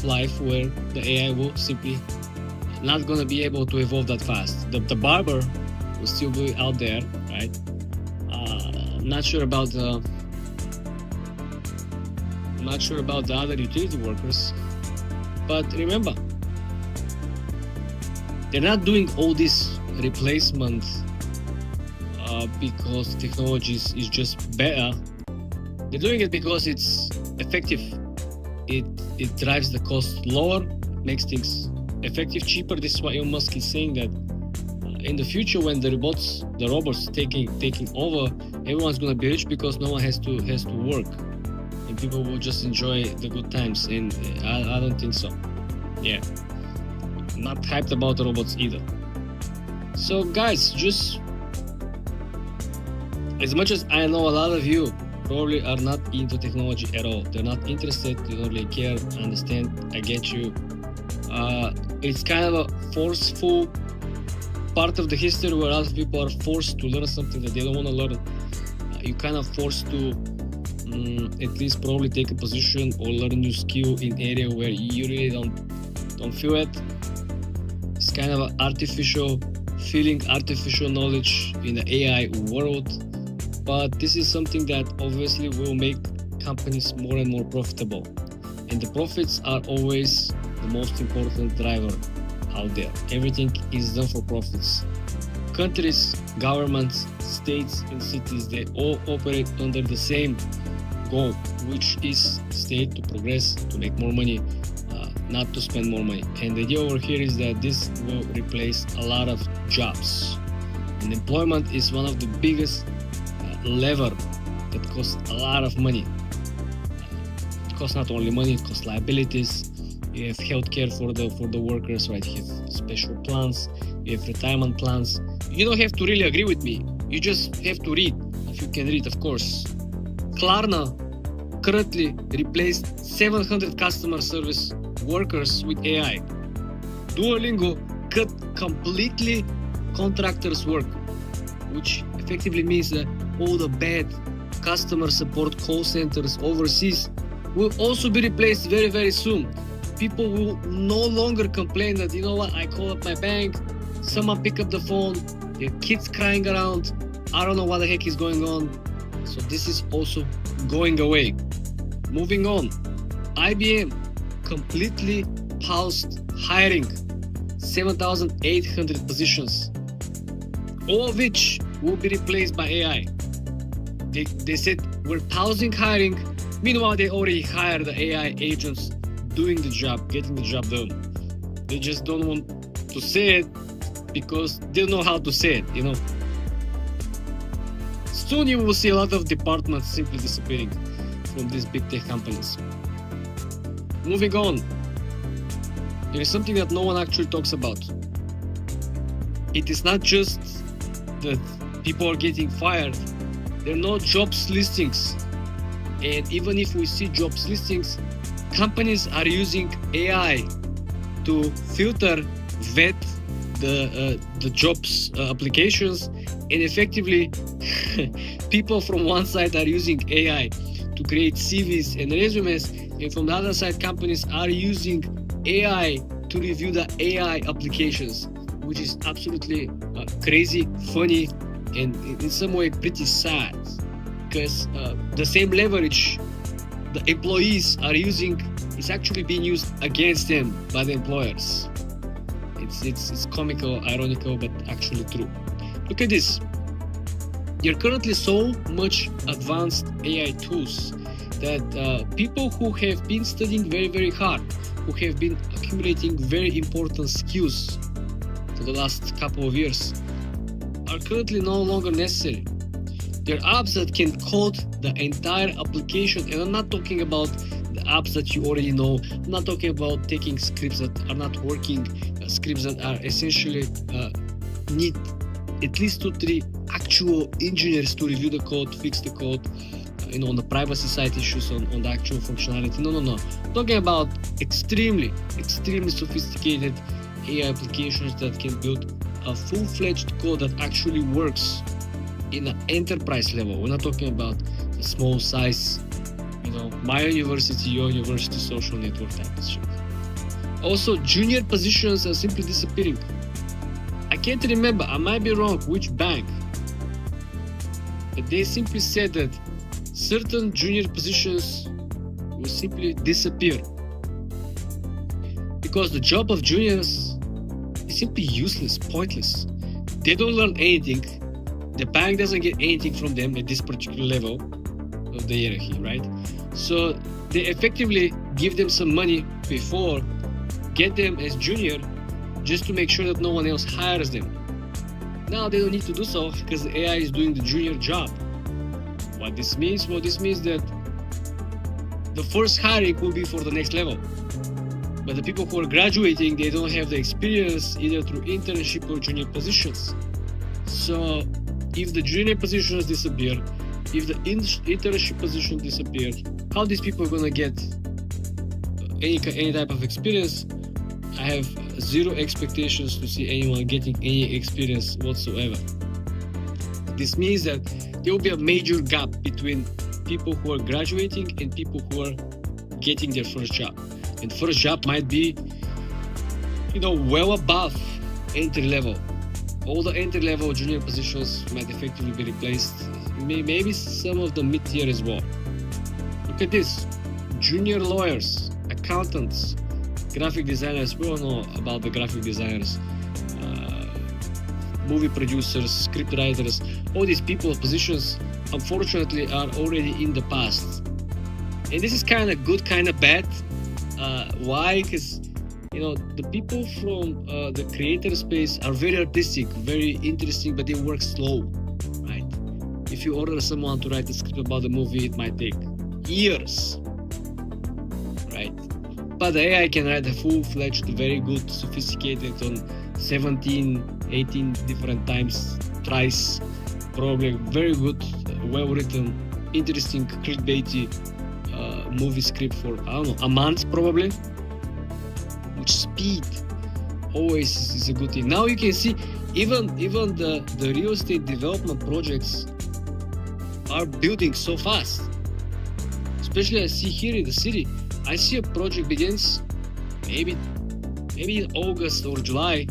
life where the AI will simply not going to be able to evolve that fast. The barber will still be out there, right? Not sure about the other utility workers, but remember, they're not doing all this replacement because technology is just better. They're doing it because it's effective. It drives the cost lower, makes things effective, cheaper. This is why Elon Musk is saying that in the future, when the robots taking over, everyone's gonna be rich because no one has to work, and people will just enjoy the good times. And I don't think so. Yeah, I'm not hyped about the robots either. So guys, just as much as I know a lot of you probably are not into technology at all. They're not interested, they don't really care, understand, I get you. It's kind of a forceful part of the history where other people are forced to learn something that they don't want to learn. You kind of forced to at least probably take a position or learn a new skill in area where you really don't feel it. It's kind of an artificial feeling, artificial knowledge in the AI world. But this is something that obviously will make companies more and more profitable. And the profits are always the most important driver out there. Everything is done for profits. Countries, governments, states, and cities, they all operate under the same goal, which is state to progress, to make more money, not to spend more money. And the idea over here is that this will replace a lot of jobs. And employment is one of the biggest lever that costs a lot of money. It costs not only money, it costs liabilities. You have healthcare for the workers, right? You have special plans, you have retirement plans. You don't have to really agree with me. You just have to read, if you can read, of course. Klarna currently replaced 700 customer service workers with AI. Duolingo cut completely contractors' work, which effectively means that all the bad customer support call centers overseas will also be replaced very, very soon. People will no longer complain that, you know what, I call up my bank, someone pick up the phone, their kids crying around, I don't know what the heck is going on. So this is also going away. Moving on, IBM completely paused hiring 7,800 positions, all of which will be replaced by AI. They said we're pausing hiring. Meanwhile, they already hired the AI agents doing the job, getting the job done. They just don't want to say it because they don't know how to say it, you know. Soon you will see a lot of departments simply disappearing from these big tech companies. Moving on, there is something that no one actually talks about. It is not just that people are getting fired, there are no jobs listings. And even if we see jobs listings, companies are using AI to filter, vet the jobs applications, and effectively people from one side are using AI to create CVs and resumes, and from the other side companies are using AI to review the AI applications, which is absolutely crazy, funny, and in some way pretty sad, because the same leverage the employees are using is actually being used against them by the employers. It's comical, ironical, but actually true. Look at this. There are currently so much advanced AI tools that people who have been studying very, very hard, who have been accumulating very important skills for the last couple of years, are currently no longer necessary. There are apps that can code the entire application, and I'm not talking about the apps that you already know. I'm not talking about taking scripts that are not working, scripts that are essentially need at least 2-3 actual engineers to review the code, fix the code, on the privacy side issues, on the actual functionality. No. I'm talking about extremely sophisticated AI applications that can build a full-fledged code that actually works in an enterprise level. We're not talking about the small size, my university, your university, social network type of shit. Also, junior positions are simply disappearing. I can't remember, I might be wrong, which bank, but they simply said that certain junior positions will simply disappear because the job of juniors is simply useless, pointless. They don't learn anything. The bank doesn't get anything from them at this particular level of the hierarchy, right? So they effectively give them some money before, get them as junior, just to make sure that no one else hires them. Now they don't need to do so because the AI is doing the junior job. What this means? Well, this means that the first hiring will be for the next level. But the people who are graduating, they don't have the experience either through internship or junior positions. So if the junior positions disappear, if the internship position disappeared, how these people are gonna get any type of experience? I have zero expectations to see anyone getting any experience whatsoever. This means that there will be a major gap between people who are graduating and people who are getting their first job. And first job might be, well above entry level. All the entry level junior positions might effectively be replaced. Maybe some of the mid-tier as well. Look at this. Junior lawyers, accountants, graphic designers. We all know about the graphic designers. Movie producers, script writers. All these people positions, unfortunately, are already in the past. And this is kind of good, kind of bad. Why? Because the people from the creator space are very artistic, very interesting, but they work slow, right? If you order someone to write a script about the movie, it might take years, right? But the AI can write a full-fledged, very good, sophisticated on 17, 18 different tries, probably very good, well-written, interesting, clickbaity movie script for, a month probably. Which speed always is a good thing. Now you can see even the real estate development projects are building so fast. Especially I see here in the city, I see a project begins maybe in August or July.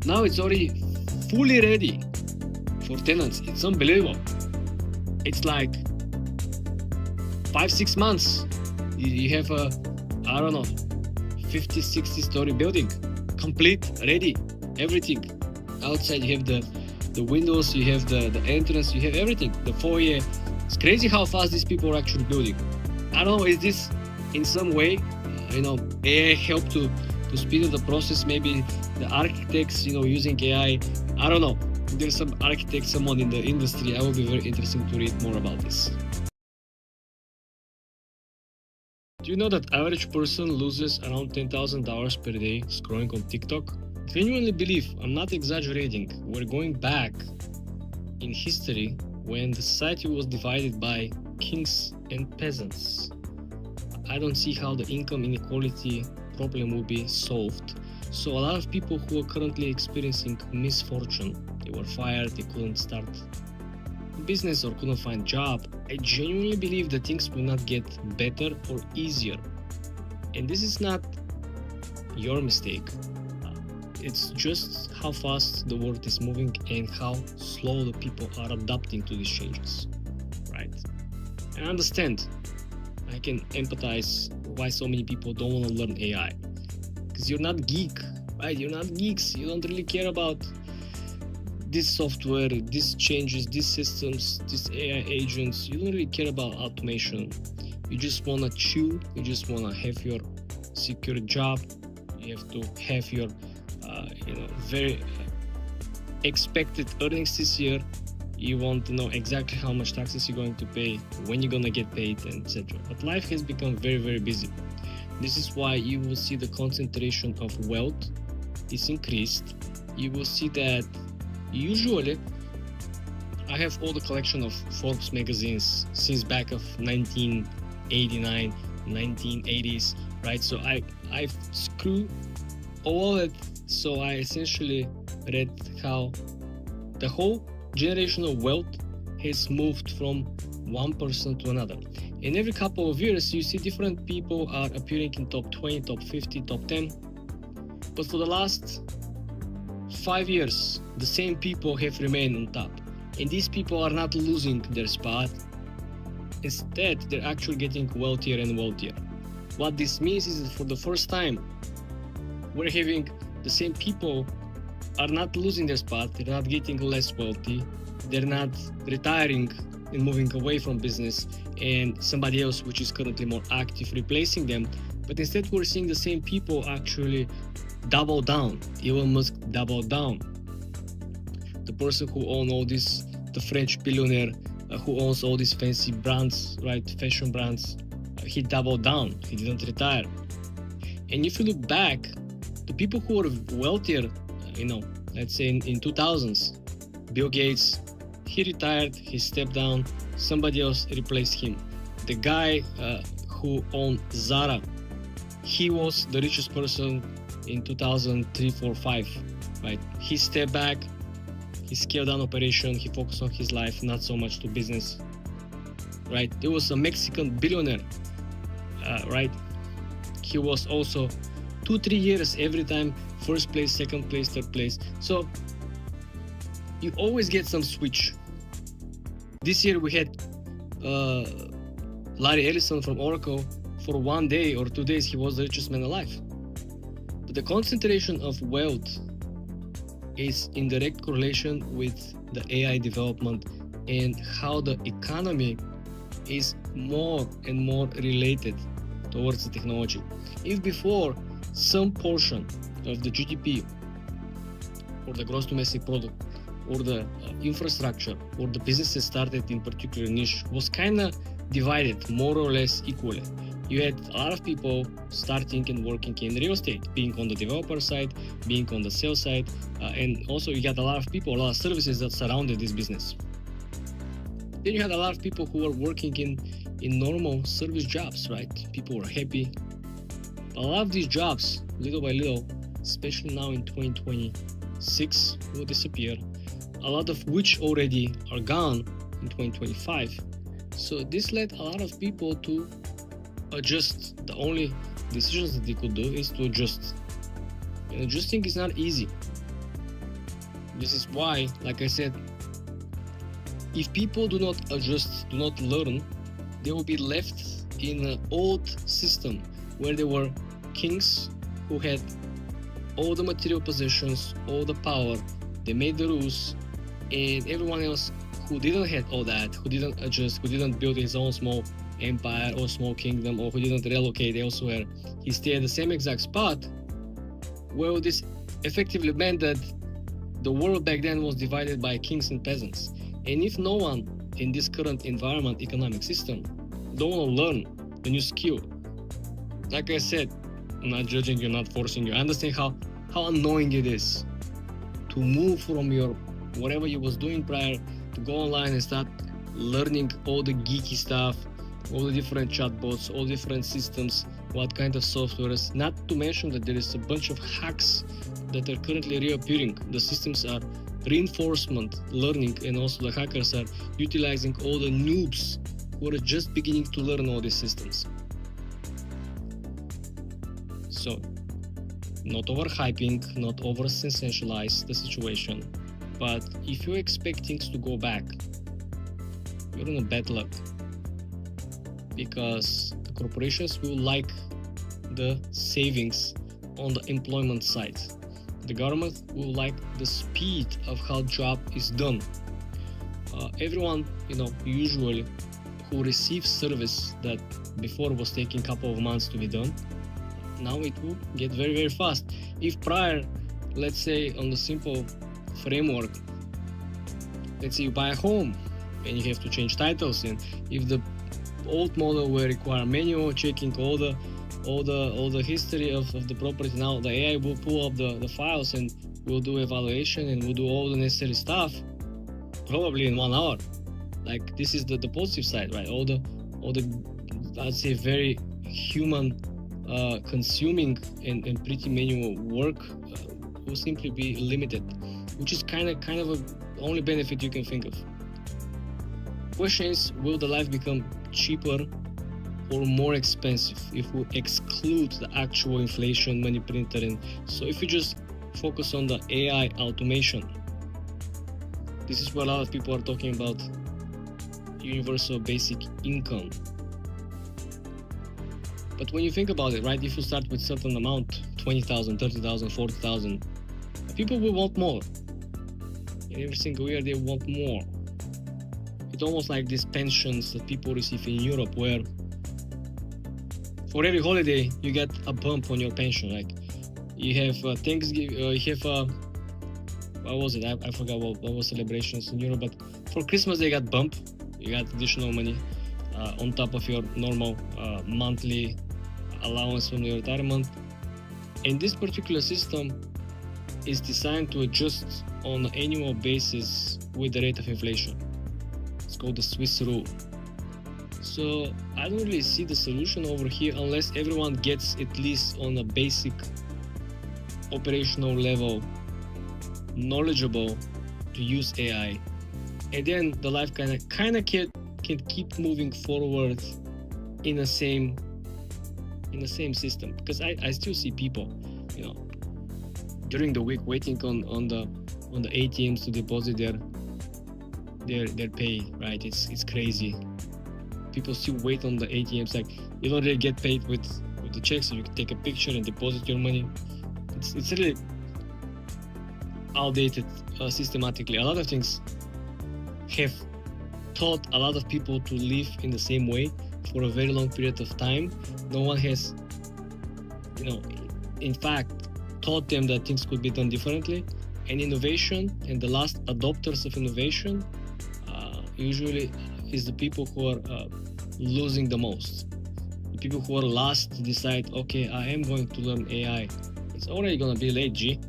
Now it's already fully ready for tenants. It's unbelievable. It's like 5-6 months. You have a 50-60 story building, complete, ready, everything. Outside you have the windows, you have the entrance, you have everything, the foyer. It's crazy how fast these people are actually building. I don't know, is this in some way, AI help to speed up the process? Maybe the architects, using AI. I don't know. There's some architect, someone in the industry. I will be very interested to read more about this. Do you know that average person loses around $10,000 per day scrolling on TikTok? I genuinely believe, I'm not exaggerating, we're going back in history when the society was divided by kings and peasants. I don't see how the income inequality problem will be solved. So a lot of people who are currently experiencing misfortune, they were fired, they couldn't start business or couldn't find job. I genuinely believe that things will not get better or easier. And this is not your mistake. It's just how fast the world is moving and how slow the people are adapting to these changes, right? And I understand. I can empathize why so many people don't want to learn AI. Because you're not geek, right? You're not geeks. You don't really care about this software, these changes, these systems, these AI agents. You don't really care about automation. You just want to chill. You just want to have your secure job. You have to have your very expected earnings this year. You want to know exactly how much taxes you're going to pay, when you're going to get paid, etc. But life has become very, very busy. This is why you will see the concentration of wealth is increased. You will see that usually, I have all the collection of Forbes magazines since back of 1989, 1980s, right? So I screw all of it. So I essentially read how the whole generational wealth has moved from one person to another. And every couple of years, you see different people are appearing in top 20, top 50, top 10. But for the last 5 years, the same people have remained on top. And these people are not losing their spot. Instead, they're actually getting wealthier and wealthier. What this means is that for the first time, we're having the same people are not losing their spot, they're not getting less wealthy, they're not retiring and moving away from business and somebody else which is currently more active replacing them. But instead we're seeing the same people actually double down. Elon Musk doubled down. The person who owns all this, the French billionaire who owns all these fancy brands, right, fashion brands, he doubled down, he didn't retire. And if you look back, the people who are wealthier, let's say in 2000s, Bill Gates, he retired, he stepped down, somebody else replaced him. The guy who owned Zara, he was the richest person in 2003, 4, 5, right? He stepped back, he scaled down operation, he focused on his life, not so much to business, right? There was a Mexican billionaire, right? He was also 2-3 years every time, first place, second place, third place. So you always get some switch. This year we had Larry Ellison from Oracle. For 1 day or 2 days, he was the richest man alive. But the concentration of wealth is in direct correlation with the AI development and how the economy is more and more related towards the technology. If before some portion of the GDP or the gross domestic product or the infrastructure or the businesses started in particular niche was kind of divided more or less equally. You had a lot of people starting and working in real estate, being on the developer side, being on the sales side, and also you got a lot of people, a lot of services that surrounded this business. Then you had a lot of people who were working in normal service jobs, right? People were happy. A lot of these jobs, little by little, especially now in 2026, will disappear. A lot of which already are gone in 2025. So this led a lot of people to adjust. The only decisions that they could do is to adjust. And adjusting is not easy. This is why, like I said, if people do not adjust, do not learn, they will be left in an old system where there were kings who had all the material possessions, all the power, they made the rules, and everyone else who didn't have all that, who didn't adjust, who didn't build his own small empire or small kingdom, or who didn't relocate elsewhere, he stayed at the same exact spot. Well, this effectively meant that the world back then was divided by kings and peasants. And if no one in this current environment, economic system, don't want to learn a new skill, like I said, I'm not judging you, not forcing you. I understand how annoying it is to move from your whatever you was doing prior to go online and start learning all the geeky stuff, all the different chatbots, all different systems, what kind of softwares. Not to mention that there is a bunch of hacks that are currently reappearing. The systems are reinforcement learning, and also the hackers are utilizing all the noobs who are just beginning to learn all these systems. So, not overhyping, not over sensationalize the situation, but if you expect things to go back, you're in a bad luck, because the corporations will like the savings on the employment side. The government will like the speed of how job is done. Everyone, usually who receives service that before was taking a couple of months to be done, now it will get very, very fast. If prior, let's say on the simple framework, let's say you buy a home and you have to change titles, and if the old model will require manual checking all the history of the property, now the AI will pull up the files and will do evaluation and will do all the necessary stuff probably in 1 hour. Like, this is the positive side, right? All the I'd say very human consuming and pretty manual work will simply be limited, which is kind of a only benefit you can think of. Question is, will the life become cheaper or more expensive if we exclude the actual inflation, money printer? And so if you just focus on the AI automation, this is what a lot of people are talking about, universal basic income. But when you think about it, right, if you start with certain amount, 20,000, 30,000, 40,000, people will want more. And every single year they want more. It's almost like these pensions that people receive in Europe, where for every holiday you get a bump on your pension. Like, you have Thanksgiving, you have what was it? I forgot what was celebrations in Europe, but for Christmas they got bump. You got additional money on top of your normal monthly allowance from your retirement. And this particular system is designed to adjust on an annual basis with the rate of inflation. It's called the Swiss rule. So I don't really see the solution over here unless everyone gets at least on a basic operational level knowledgeable to use AI, and then the life kind of can keep moving forward in the same system. Because I still see people, you know, during the week waiting on the ATMs to deposit their pay, right? It's crazy. People still wait on the ATMs. Like, you don't really get paid with the check, so you can take a picture and deposit your money. It's really outdated systematically. A lot of things have taught a lot of people to live in the same way for a very long period of time. No one has, in fact, taught them that things could be done differently. And innovation, and the last adopters of innovation usually is the people who are losing the most. The people who are last to decide, okay, I am going to learn AI. It's already gonna be late, G.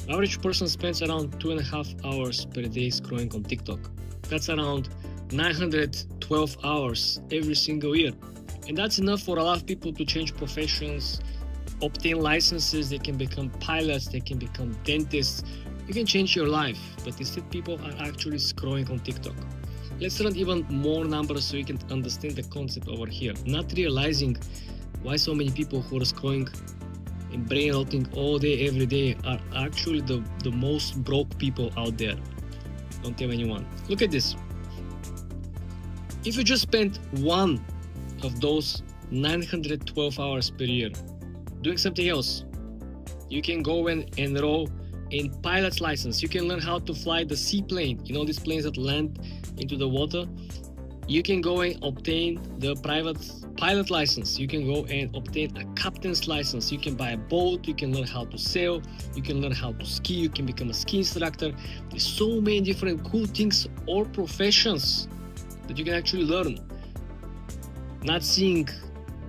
Average person spends around 2.5 hours per day scrolling on TikTok. That's around 912 hours every single year. And that's enough for a lot of people to change professions, obtain licenses. They can become pilots, they can become dentists. You can change your life, but instead people are actually scrolling on TikTok. Let's run even more numbers so you can understand the concept over here. Not realizing why so many people who are scrolling and brain rotting all day, every day are actually the most broke people out there. Don't tell anyone. Look at this. If you just spend one of those 912 hours per year doing something else, you can go and enroll in pilot's license. You can learn how to fly the seaplane, these planes that land into the water. You can go and obtain the private pilot license. You can go and obtain a captain's license. You can buy a boat. You can learn how to sail. You can learn how to ski. You can become a ski instructor. There's so many different cool things or professions that you can actually learn. Not seeing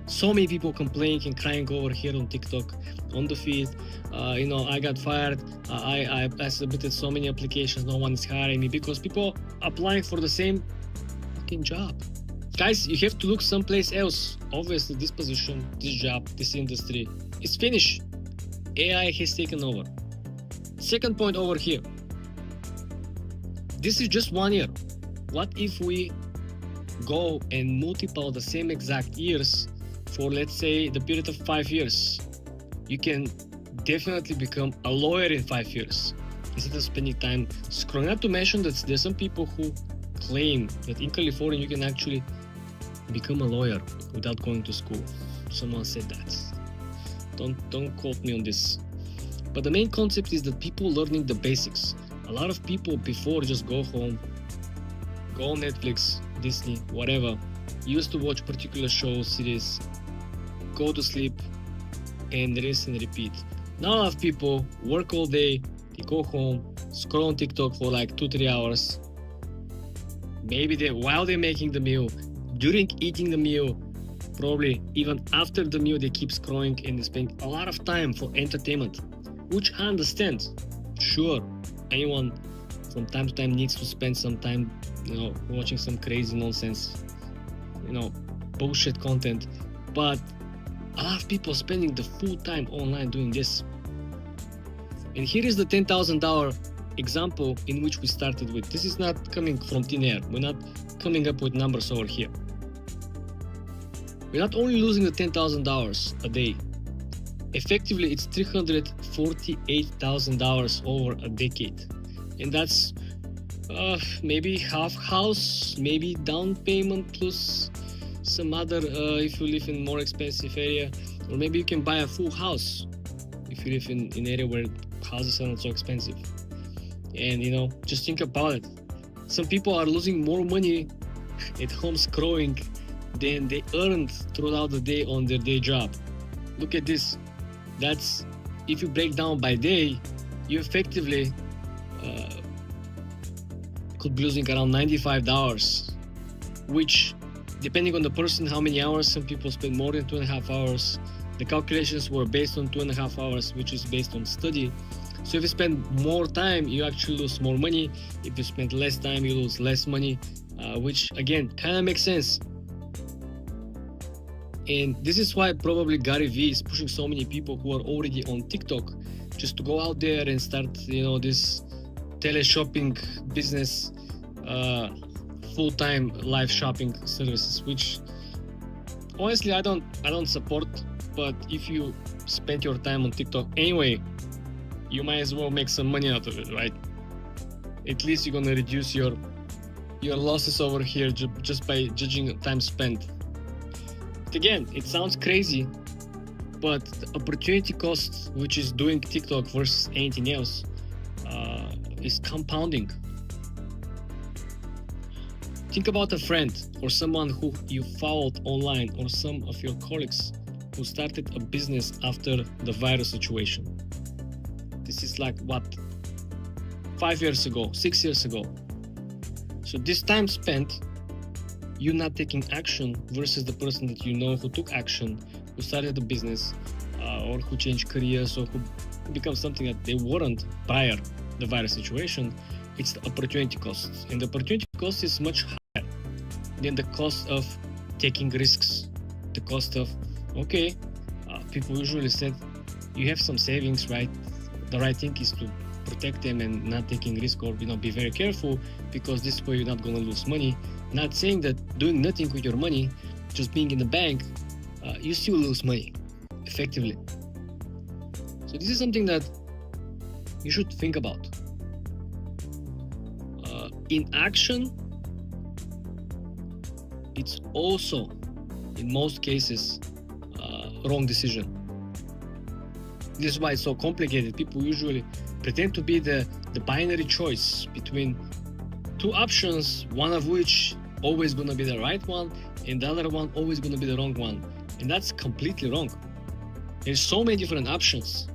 so many people complaining and crying over here on TikTok, on the feed. I got fired. I submitted so many applications. No one is hiring me because people applying for the same fucking job. Guys, you have to look someplace else. Obviously, this position, this job, this industry is finished. AI has taken over. Second point over here. This is just 1 year. What if we go and multiply the same exact years for, let's say, the period of 5 years? You can definitely become a lawyer in 5 years instead of spending time scrolling. Not to mention that there's some people who claim that in California you can actually become a lawyer without going to school. Someone said that. Don't quote me on this. But the main concept is that people learning the basics. A lot of people before just go home, go on Netflix, Disney, whatever, used to watch particular shows, series, go to sleep, and rinse and repeat. Now a lot of people work all day, they go home, scroll on TikTok for like 2-3 hours. Maybe while they're making the meal, during eating the meal, probably even after the meal, they keep scrolling and they spend a lot of time for entertainment, which I understand. Sure, anyone from time to time needs to spend some time, watching some crazy nonsense, bullshit content, but a lot of people spending the full time online doing this. And here is the $10,000 example in which we started with. This is not coming from thin air. We're not coming up with numbers over here. We're not only losing the $10,000 a day. Effectively, it's $348,000 over a decade. And that's maybe half house, maybe down payment plus some other if you live in more expensive area, or maybe you can buy a full house if you live in an area where houses are not so expensive. And just think about it. Some people are losing more money at home scrolling than they earned throughout the day on their day job. Look at this. That's, if you break down by day, you effectively could be losing around $95, which, depending on the person, how many hours, some people spend more than 2.5 hours. The calculations were based on 2.5 hours, which is based on study. So if you spend more time, you actually lose more money. If you spend less time, you lose less money, which again kind of makes sense. And this is why probably Gary Vee is pushing so many people who are already on TikTok just to go out there and start, this tele-shopping business, full-time live shopping services, which honestly I don't support. But if you spend your time on TikTok anyway, you might as well make some money out of it, right? At least you're gonna reduce your losses over here just by judging time spent. Again, it sounds crazy, but the opportunity cost, which is doing TikTok versus anything else, is compounding. Think about a friend or someone who you followed online, or some of your colleagues who started a business after the virus situation. This is like what, 5 years ago, 6 years ago. So this time spent you not taking action versus the person that you know who took action, who started a business, or who changed careers, or who become something that they weren't prior the virus situation. It's the opportunity cost, and the opportunity cost is much higher than the cost of taking risks. The cost of, people usually said you have some savings, right? The right thing is to protect them and not taking risk, or be very careful, because this way you're not going to lose money. Not saying that doing nothing with your money, just being in the bank, you still lose money effectively. So this is something that you should think about. In action, it's also in most cases wrong decision. This is why it's so complicated. People usually pretend to be the binary choice between two options, one of which always going to be the right one, and the other one always going to be the wrong one. And that's completely wrong. There's so many different options,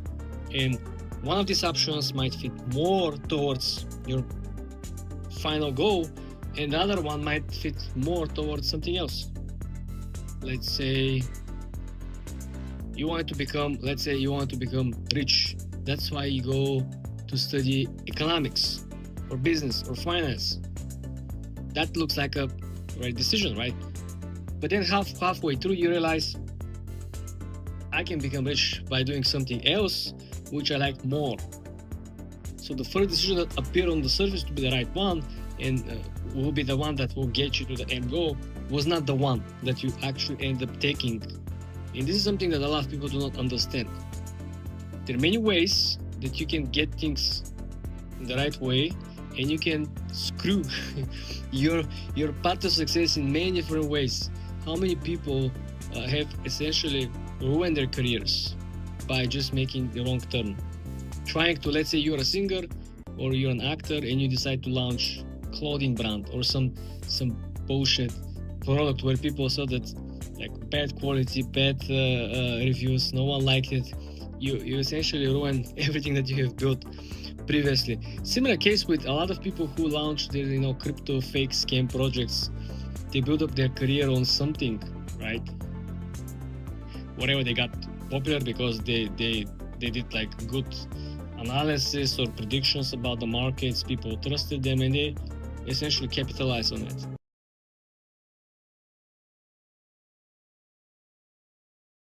and one of these options might fit more towards your final goal, and the other one might fit more towards something else. Let's say you want to become rich. That's why you go to study economics or business or finance. That looks like a right decision, right? But then halfway through you realize, I can become rich by doing something else which I like more. So the first decision that appeared on the surface to be the right one, and will be the one that will get you to the end goal, was not the one that you actually end up taking. And this is something that a lot of people do not understand. There are many ways that you can get things the right way, and you can screw your path to success in many different ways. How many people have essentially ruined their careers by just making the wrong turn? Trying to, let's say you're a singer or you're an actor and you decide to launch clothing brand or some bullshit product where people saw that like bad quality, bad reviews, no one liked it. You essentially ruin everything that you have built previously. Similar case with a lot of people who launched their crypto fake scam projects. They build up their career on something, right? Whatever, they got popular because they did like good analysis or predictions about the markets. People trusted them and they essentially capitalized on it.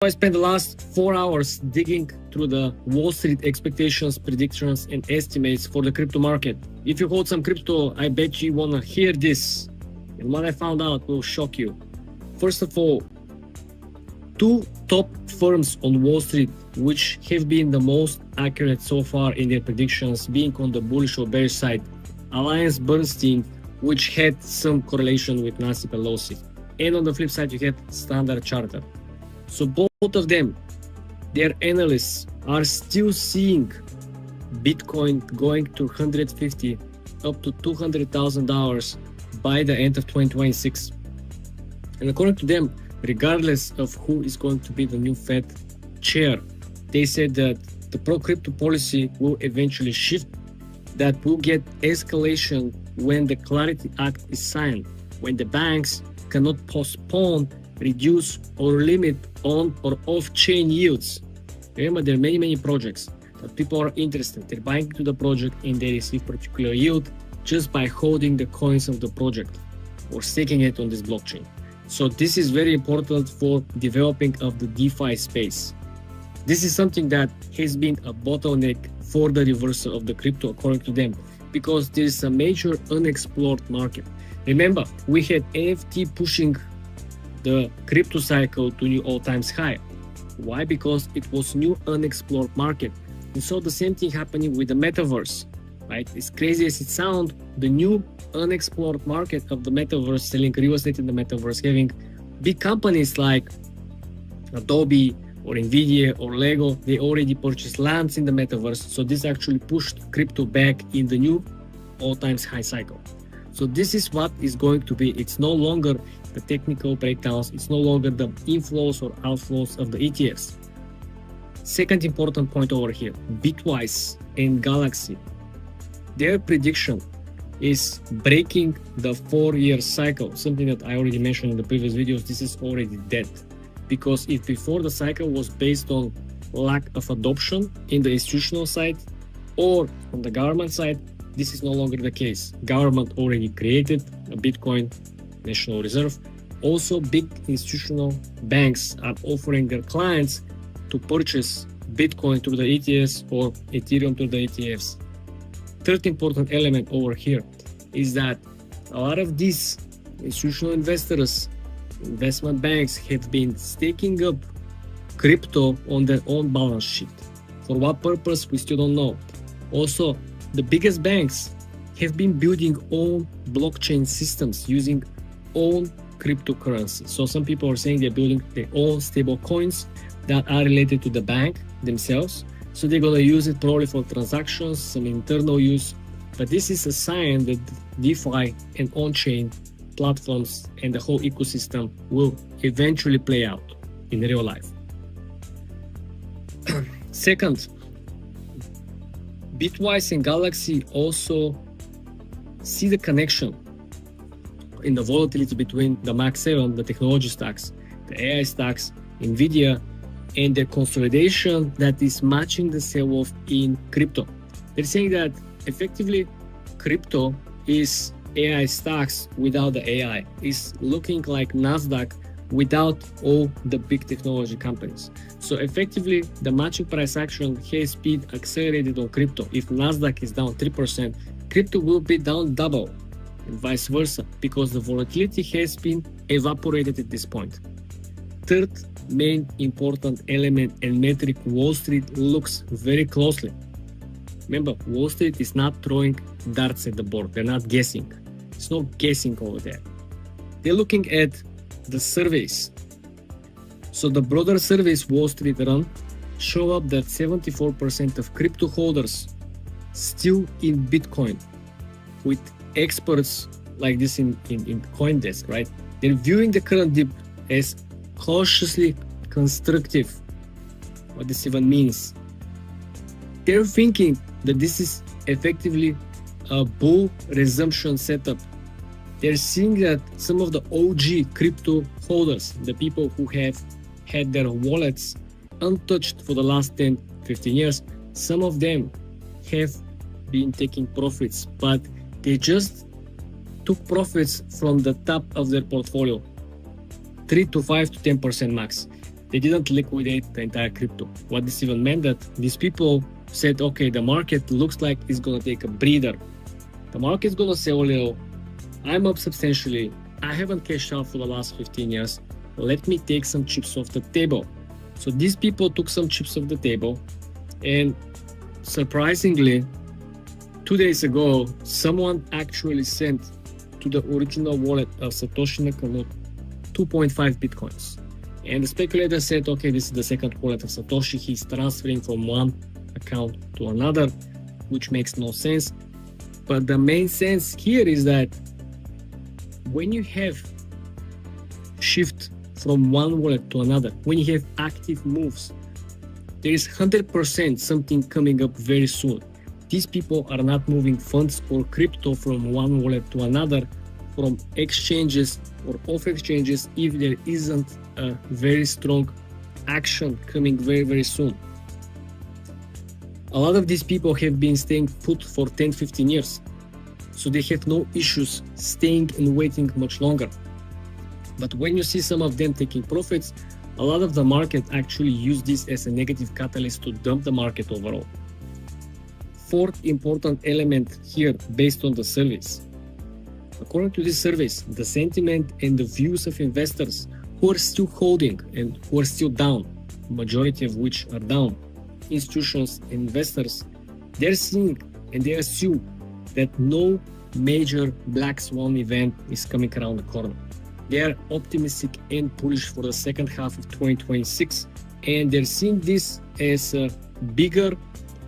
I spent the last 4 hours digging through the Wall Street expectations, predictions, and estimates for the crypto market. If you hold some crypto, I bet you want to hear this. And what I found out will shock you. First of all, two top firms on Wall Street, which have been the most accurate so far in their predictions, being on the bullish or bearish side. AllianceBernstein, which had some correlation with Nancy Pelosi. And on the flip side, you had Standard Chartered. So both of them, their analysts are still seeing Bitcoin going to 150 up to $200,000 by the end of 2026. And according to them, regardless of who is going to be the new Fed chair, they said that the pro-crypto policy will eventually shift, that will get escalation when the Clarity Act is signed, when the banks cannot postpone, reduce, or limit on or off-chain yields. Remember, there are many projects. that people are interested. They're buying into the project and they receive particular yield just by holding the coins of the project or staking it on this blockchain. So this is very important for developing of the DeFi space. This is something that has been a bottleneck for the reversal of the crypto, according to them, because there is a major unexplored market. Remember, we had NFT pushing the crypto cycle to new all-time high. Why? Because it was new unexplored market. We saw the same thing happening with the metaverse, right? As crazy as it sounds, the new unexplored market of the metaverse, selling real estate in the metaverse, having big companies like Adobe or Nvidia or Lego, they already purchased lands in the metaverse. So this actually pushed crypto back in the new all-time high cycle. So this is what is going to be. It's no longer the technical breakdowns. It's no longer the inflows or outflows of the ETFs. Second important point over here, Bitwise and Galaxy. Their prediction is breaking the 4-year cycle, something that I already mentioned in the previous videos. This is already dead, because if before the cycle was based on lack of adoption in the institutional side or on the government side, this is no longer the case. Government already created a Bitcoin National Reserve. Also, big institutional banks are offering their clients to purchase Bitcoin through the ETFs or Ethereum through the ETFs. Third important element over here is that a lot of these institutional investors, investment banks, have been staking up crypto on their own balance sheet. For what purpose, we still don't know. Also, the biggest banks have been building own blockchain systems using own cryptocurrency. So some people are saying they're building their own stable coins that are related to the bank themselves. So they're going to use it probably for transactions, some internal use. But this is a sign that DeFi and on-chain platforms and the whole ecosystem will eventually play out in real life. Second, Bitwise and Galaxy also see the connection in the volatility between the Max 7, the technology stocks, the AI stocks, Nvidia, and the consolidation that is matching the sell-off in crypto. They're saying that effectively crypto is AI stocks without the AI. It's looking like Nasdaq without all the big technology companies. So effectively, the matching price action has been accelerated on crypto. If Nasdaq is down 3%, crypto will be down double, and vice versa, because the volatility has been evaporated at this point. Third main important element and metric Wall Street looks very closely. Remember, Wall Street is not throwing darts at the board. They're not guessing. It's no guessing over there. They're looking at the surveys. So the broader surveys Wall Street run show up that 74% of crypto holders still in Bitcoin, with experts like this in CoinDesk, right? They're viewing the current dip as cautiously constructive. What this even means? They're thinking that this is effectively a bull resumption setup. They're seeing that some of the OG crypto holders, the people who have had their wallets untouched for the last 10-15 years, some of them have been taking profits, but they just took profits from the top of their portfolio, 3 to 5 to 10% max. They didn't liquidate the entire crypto. What this even meant that these people said, okay, the market looks like it's gonna take a breather. The market's gonna sell a little. I'm up substantially. I haven't cashed out for the last 15 years. Let me take some chips off the table. So these people took some chips off the table, and surprisingly, 2 days ago, someone actually sent to the original wallet of Satoshi Nakamoto 2.5 Bitcoins. And the speculator said, okay, this is the second wallet of Satoshi. He's transferring from one account to another, which makes no sense. But the main sense here is that when you have shift from one wallet to another, when you have active moves, there is 100% something coming up very soon. These people are not moving funds or crypto from one wallet to another, from exchanges or off exchanges, if there isn't a very strong action coming very, very soon. A lot of these people have been staying put for 10-15 years, so they have no issues staying and waiting much longer. But when you see some of them taking profits, a lot of the market actually use this as a negative catalyst to dump the market overall. Fourth important element here based on the surveys. According to this surveys, the sentiment and the views of investors who are still holding and who are still down, majority of which are down, institutions and investors, they're seeing and they assume that no major black swan event is coming around the corner. They are optimistic and bullish for the second half of 2026, and they're seeing this as a bigger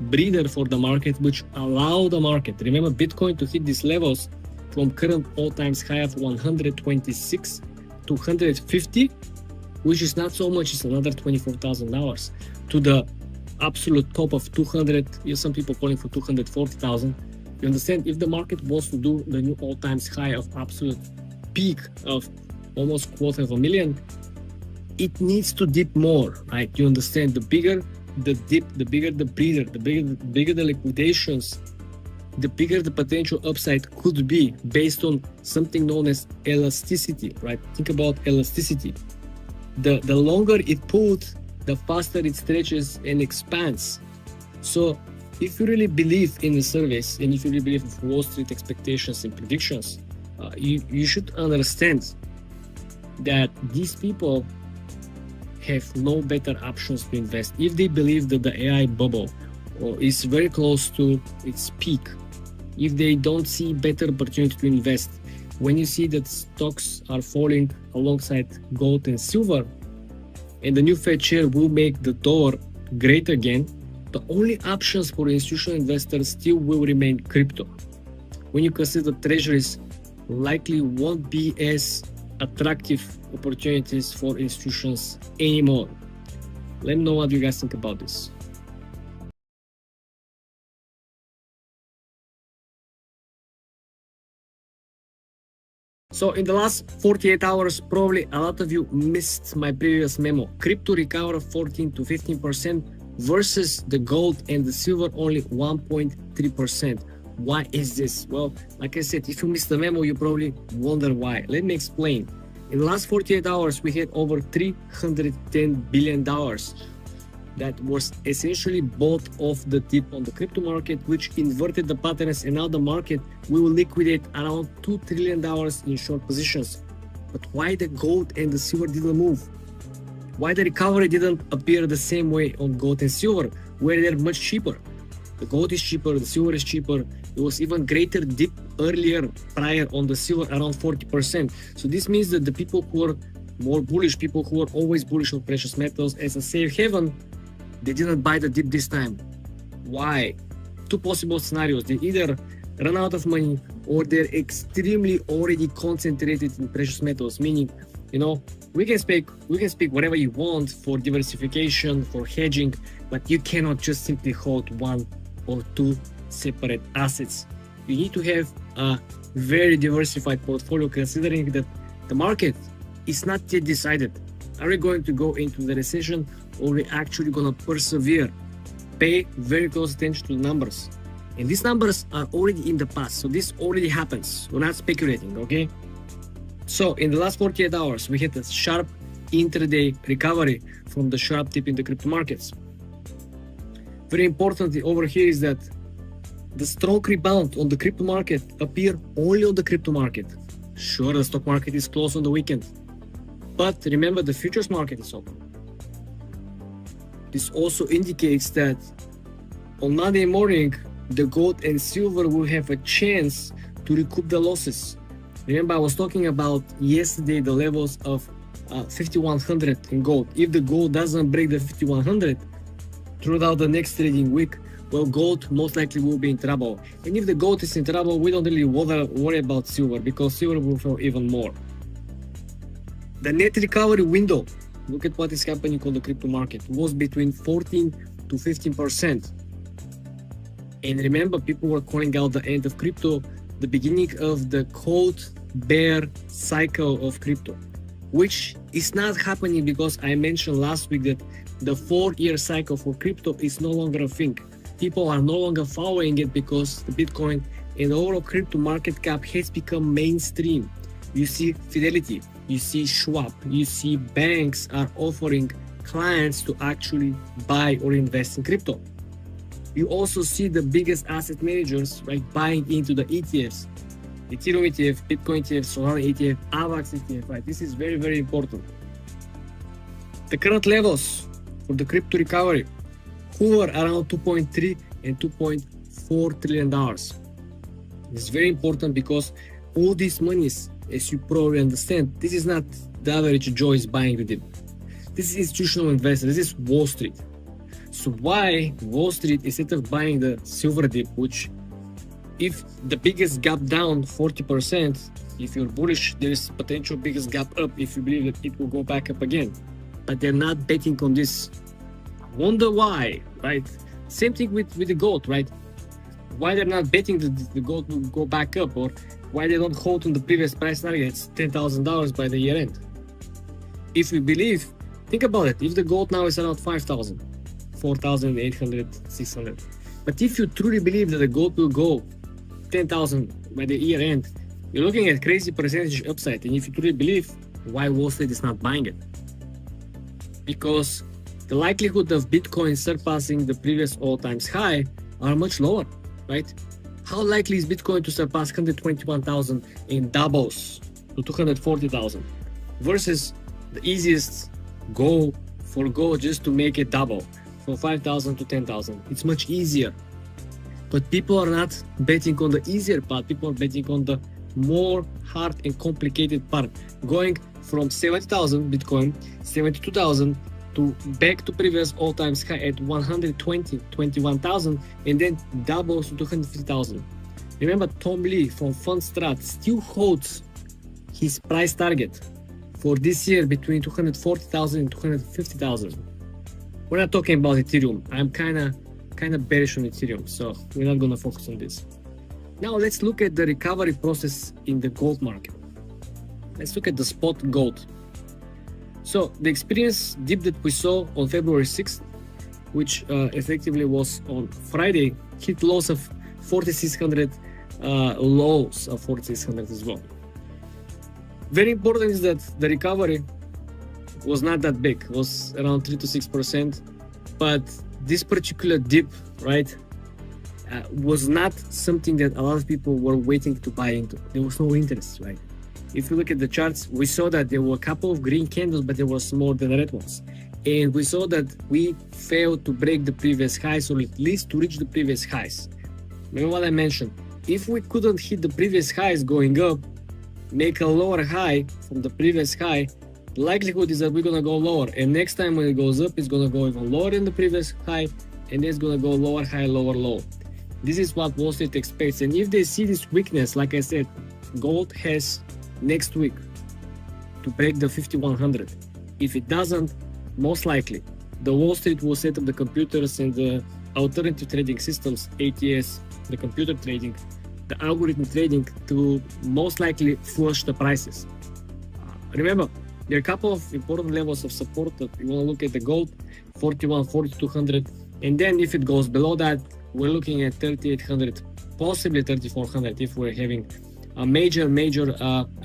breather for the market, which allow the market, remember Bitcoin, to hit these levels from current all-time high of 126 to 150, which is not so much, it's another $24,000, to the absolute top of 200, some people calling for 240,000. You understand, if the market wants to do the new all-time high of absolute peak of almost $250,000, it needs to dip more, right? You understand, the bigger the dip, the bigger the breather, the bigger the liquidations, the bigger the potential upside could be based on something known as elasticity, right? Think about elasticity. The longer it pulls, the faster it stretches and expands. So if you really believe in the surveys and if you really believe in Wall Street expectations and predictions, you should understand that these people have no better options to invest. If they believe that the AI bubble is very close to its peak, if they don't see better opportunity to invest, when you see that stocks are falling alongside gold and silver, and the new Fed chair will make the dollar great again, the only options for institutional investors still will remain crypto. When you consider treasuries likely won't be as attractive opportunities for institutions anymore. Let me know what you guys think about this. So in the last 48 hours, probably a lot of you missed my previous memo. Crypto recovered 14 to 15% versus the gold and the silver only 1.3%. Why is this? Well, like I said, if you missed the memo, you probably wonder why. Let me explain. In the last 48 hours, we had over $310 billion that was essentially bought off the dip on the crypto market, which inverted the patterns, and now the market will liquidate around $2 trillion in short positions. But why the gold and the silver didn't move? Why the recovery didn't appear the same way on gold and silver, where they're much cheaper? The gold is cheaper, the silver is cheaper. It was even greater dip earlier, prior on the silver, around 40%. So this means that the people who are more bullish, people who are always bullish on precious metals as a safe haven, they didn't buy the dip this time. Why? Two possible scenarios. They either run out of money or they're extremely already concentrated in precious metals, meaning, we can speak whatever you want for diversification, for hedging, but you cannot just simply hold one or two separate assets. You need to have a very diversified portfolio, considering that the market is not yet decided. Are we going to go into the recession, or are we actually going to persevere? Pay very close attention to the numbers. And these numbers are already in the past, so this already happens. We're not speculating, okay? So in the last 48 hours, we had a sharp intraday recovery from the sharp dip in the crypto markets. Very importantly over here is that the strong rebound on the crypto market appear only on the crypto market. Sure, the stock market is closed on the weekend, but remember, the futures market is open. This also indicates that on Monday morning, the gold and silver will have a chance to recoup the losses. Remember, I was talking about yesterday the levels of 5100 in gold. If the gold doesn't break the 5100 throughout the next trading week, well, gold most likely will be in trouble. And if the gold is in trouble, we don't really worry about silver, because silver will fall even more. The net recovery window, look at what is happening on the crypto market, was between 14 to 15%. And remember, people were calling out the end of crypto, the beginning of the cold bear cycle of crypto, which is not happening because I mentioned last week that the 4-year cycle for crypto is no longer a thing. people are no longer following it because the Bitcoin and overall crypto market cap has become mainstream. You see Fidelity, you see Schwab, you see banks are offering clients to actually buy or invest in crypto. You also see the biggest asset managers, right, buying into the ETFs, Ethereum ETF, Bitcoin ETF, Solana ETF, AVAX ETF, right? This is very, very important. The current levels for the crypto recovery hover around 2.3 and 2.4 trillion dollars. It's very important because all these monies, as you probably understand, this is not the average Joe is buying the dip. This is institutional investors. This is Wall Street. So why Wall Street, instead of buying the silver dip, which if the biggest gap down 40%, if you're bullish, there is potential biggest gap up if you believe that it will go back up again. But they're not betting on this. Wonder why, right? Same thing with the gold, right? Why they're not betting that the gold will go back up, or why they don't hold on the previous price target, it's $10,000 by the year end. If we believe, think about it, if the gold now is around 5,000, 4,800, 600. But if you truly believe that the gold will go 10,000 by the year end, you're looking at crazy percentage upside. And if you truly believe, why Wall Street is not buying it? Because the likelihood of Bitcoin surpassing the previous all-time high are much lower, right? How likely is Bitcoin to surpass 121,000 in doubles to 240,000 versus the easiest goal for gold just to make it double from 5,000 to 10,000? It's much easier. But people are not betting on the easier part. People are betting on the more hard and complicated part, going from 70,000 Bitcoin, 72,000 to back to previous all-time high at 121,000, and then doubles to 250,000. Remember, Tom Lee from Fundstrat still holds his price target for this year between 240,000 and 250,000. We're not talking about Ethereum. I'm kind of bearish on Ethereum, so we're not going to focus on this. Now let's look at the recovery process in the gold market. Let's look at the spot gold. So the experience dip that we saw on February 6th, which effectively was on Friday, hit lows of 4,600, lows of 4,600 as well. Very important is that the recovery was not that big, it was around 3 to 6%, but this particular dip, right, was not something that a lot of people were waiting to buy into. There was no interest, right? If you look at the charts, we saw that there were a couple of green candles, but there was more than the red ones. And we saw that we failed to break the previous highs, or at least to reach the previous highs. Remember what I mentioned? If we couldn't hit the previous highs going up, make a lower high from the previous high, the likelihood is that we're gonna go lower. And next time when it goes up, it's gonna go even lower than the previous high, and it's gonna go lower high, lower low. This is what Wall Street expects. And if they see this weakness, like I said, gold has next week to break the 5,100. If it doesn't, most likely the Wall Street will set up the computers and the alternative trading systems, ATS, the computer trading, the algorithm trading, to most likely flush the prices. Remember, there are a couple of important levels of support that you want to look at the gold, 41, 4200, and then if it goes below that, we're looking at 3,800, possibly 3,400 if we're having a major,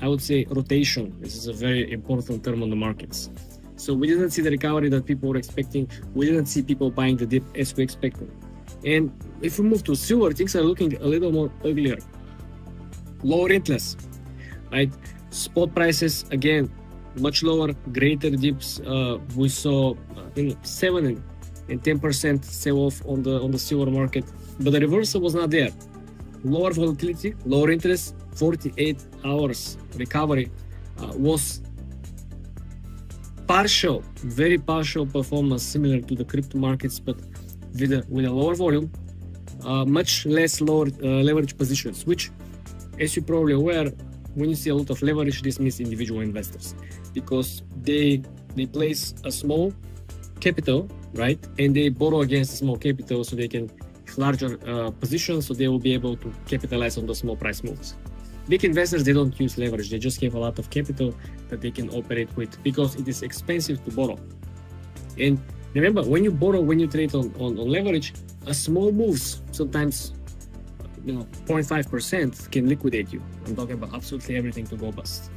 I would say, rotation. This is a very important term on the markets. So we didn't see the recovery that people were expecting. We didn't see people buying the dip as we expected. And if we move to silver, things are looking a little more uglier. Lower interest, right? Spot prices, again, much lower, greater dips. We saw 7 and 10% sell off on the silver market, but the reversal was not there. Lower volatility, lower interest, 48 hours recovery was partial, very partial performance, similar to the crypto markets, but with a lower volume, much less lower leverage positions, which, as you're probably aware, when you see a lot of leverage, this means individual investors, because they place a small capital, right, and they borrow against a small capital so they can have larger positions, so they will be able to capitalize on the small price moves. Big investors, they don't use leverage, they just have a lot of capital that they can operate with because it is expensive to borrow. And remember, when you borrow, when you trade on leverage, a small moves, sometimes 0.5% can liquidate you. I'm talking about absolutely everything to go bust.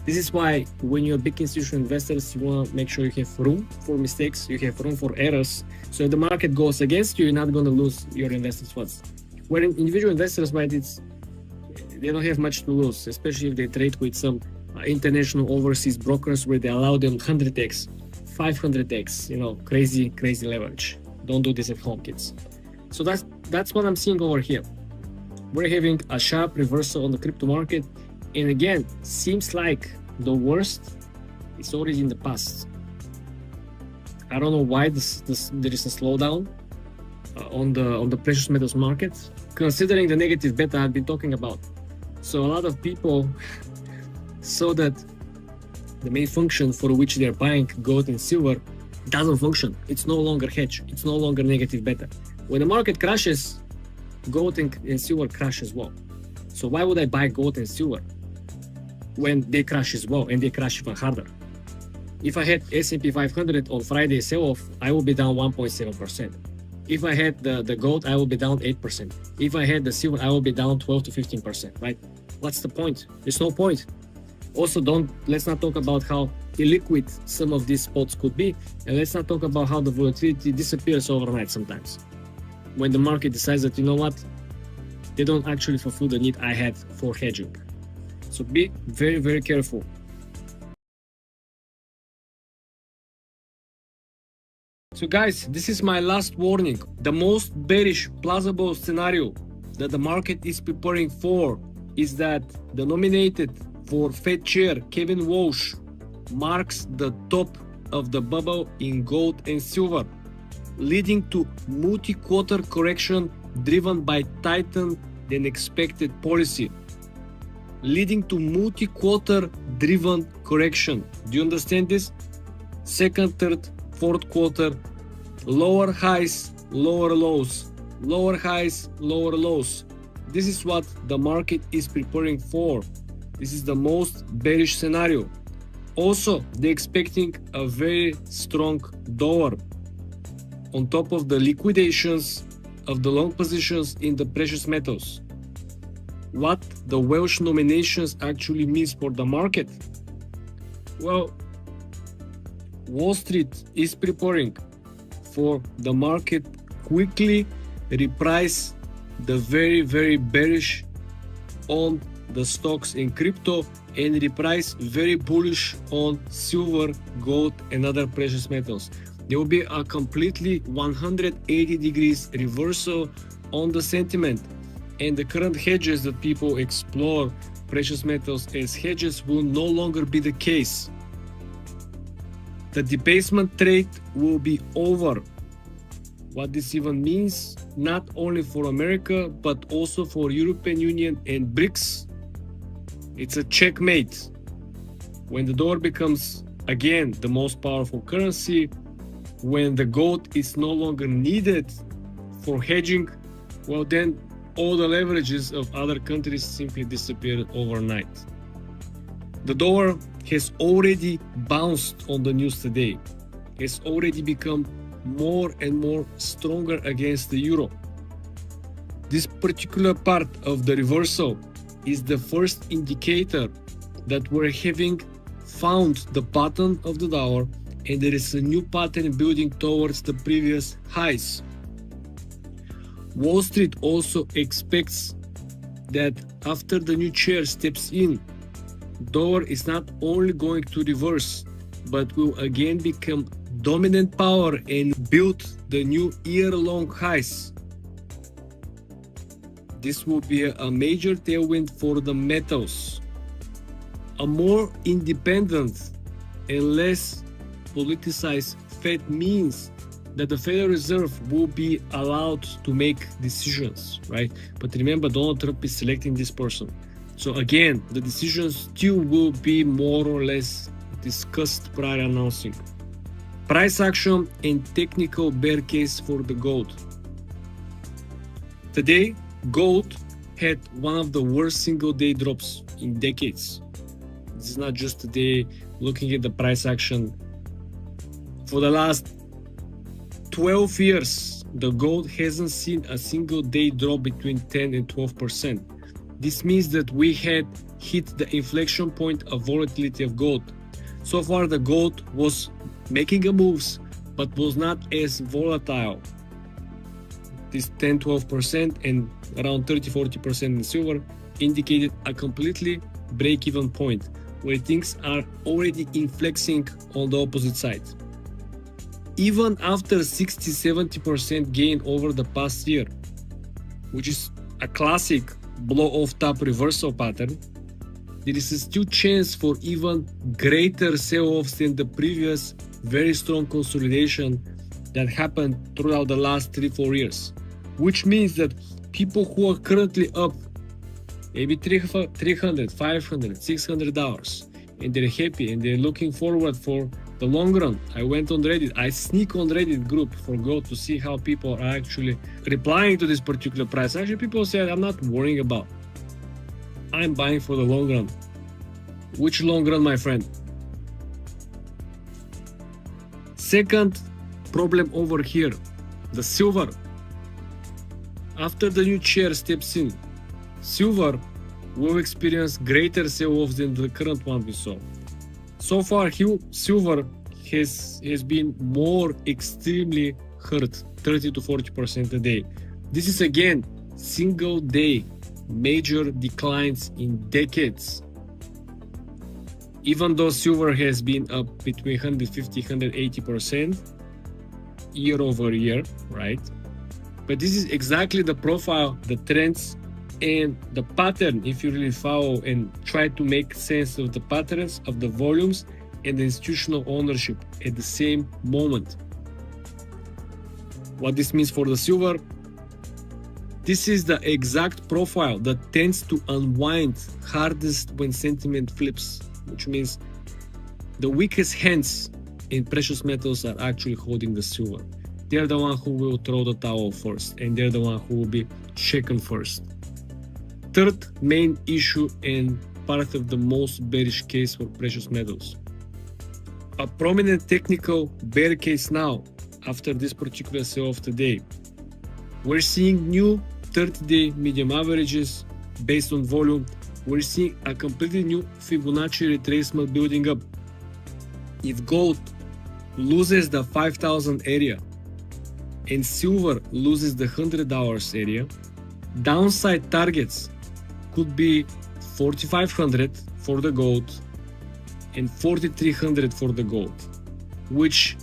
This is why when you're big institutional investors, you want to make sure you have room for mistakes, you have room for errors. So if the market goes against you, you're not going to lose your investors' funds. Where individual investors, right, they don't have much to lose, especially if they trade with some international overseas brokers where they allow them 100x, 500x, crazy leverage. Don't do this at home, kids. So that's what I'm seeing over here. We're having a sharp reversal on the crypto market. And again, seems like the worst is already in the past. I don't know why there is a slowdown on the precious metals market, considering the negative beta I've been talking about. So a lot of people saw that the main function for which they're buying gold and silver doesn't function. It's no longer hedge. It's no longer negative beta. When the market crashes, gold and silver crash as well. So why would I buy gold and silver when they crash as well, and they crash even harder? If I had S&P 500 on Friday sell-off, I will be down 1.7%. If I had the gold, I will be down 8%. If I had the silver, I will be down 12 to 15%, right? What's the point? There's no point. Also, let's not talk about how illiquid some of these spots could be, and let's not talk about how the volatility disappears overnight sometimes. When the market decides that, you know what, they don't actually fulfill the need I had for hedging. So be very, very careful. So guys, this is my last warning. The most bearish plausible scenario that the market is preparing for is that the nominated for Fed Chair Kevin Walsh marks the top of the bubble in gold and silver, leading to multi-quarter correction driven by tighter than expected policy. Leading to multi-quarter driven correction. Do you understand this? Second, third, fourth quarter, lower highs, lower lows, lower highs, lower lows. This is what the market is preparing for. This is the most bearish scenario. Also, they're expecting a very strong dollar on top of the liquidations of the long positions in the precious metals. What the Welsh nominations actually means for the market? Well, Wall Street is preparing for the market quickly reprice the very, very bearish on the stocks in crypto and reprice very bullish on silver, gold and other precious metals. There will be a completely 180 degrees reversal on the sentiment, and the current hedges that people explore precious metals as hedges will no longer be the case. The debasement trade will be over. What this even means, not only for America, but also for European Union and BRICS, it's a checkmate. When the dollar becomes again the most powerful currency, when the gold is no longer needed for hedging, well then all the leverages of other countries simply disappeared overnight. The dollar has already bounced on the news today, has already become more and more stronger against the euro. This particular part of the reversal is the first indicator that we're having found the pattern of the dollar and there is a new pattern building towards the previous highs. Wall Street also expects that after the new chair steps in, dollar is not only going to reverse, but will again become dominant power and build the new year-long highs. This will be a major tailwind for the metals. A more independent and less politicized Fed means that the Federal Reserve will be allowed to make decisions, right? But remember, Donald Trump is selecting this person. So again, the decisions still will be more or less discussed prior announcing. Price action and technical bear case for the gold. Today, gold had one of the worst single day drops in decades. This is not just today. Looking at the price action, for the last 12 years, the gold hasn't seen a single day drop between 10 and 12%. This means that we had hit the inflection point of volatility of gold. So far the gold was making a moves, but was not as volatile. This 10-12% and around 30-40% in silver indicated a completely break-even point where things are already inflexing on the opposite side. Even after 60-70% gain over the past year, which is a classic blow-off top reversal pattern, there is still chance for even greater sell-offs than the previous very strong consolidation that happened throughout the last 3-4 years. Which means that people who are currently up maybe $300, $500, $600 and they're happy and they're looking forward for the long run. I went on Reddit, I sneak on Reddit group for gold to see how people are actually replying to this particular price. Actually, people said, I'm not worrying about. I'm buying for the long run. Which long run, my friend? Second problem over here, the silver. After the new chair steps in, silver will experience greater sell-offs than the current one we saw. So far, silver has been more extremely hurt, 30-40% a day. This is again single day major declines in decades. Even though silver has been up between 150-180% year over year, right? But this is exactly the profile, the trends, and the pattern, if you really follow and try to make sense of the patterns of the volumes and the institutional ownership at the same moment. What this means for the silver, this is the exact profile that tends to unwind hardest when sentiment flips, which means the weakest hands in precious metals are actually holding the silver. They're the one who will throw the towel first, and they're the one who will be shaken first. Third main issue and part of the most bearish case for precious metals. A prominent technical bear case now after this particular sell-off today. We're seeing new 30-day medium averages based on volume. We're seeing a completely new Fibonacci retracement building up. If gold loses the 5,000 area and silver loses the $100 area, downside targets could be 4,500 for the gold and 4,300 for the gold, which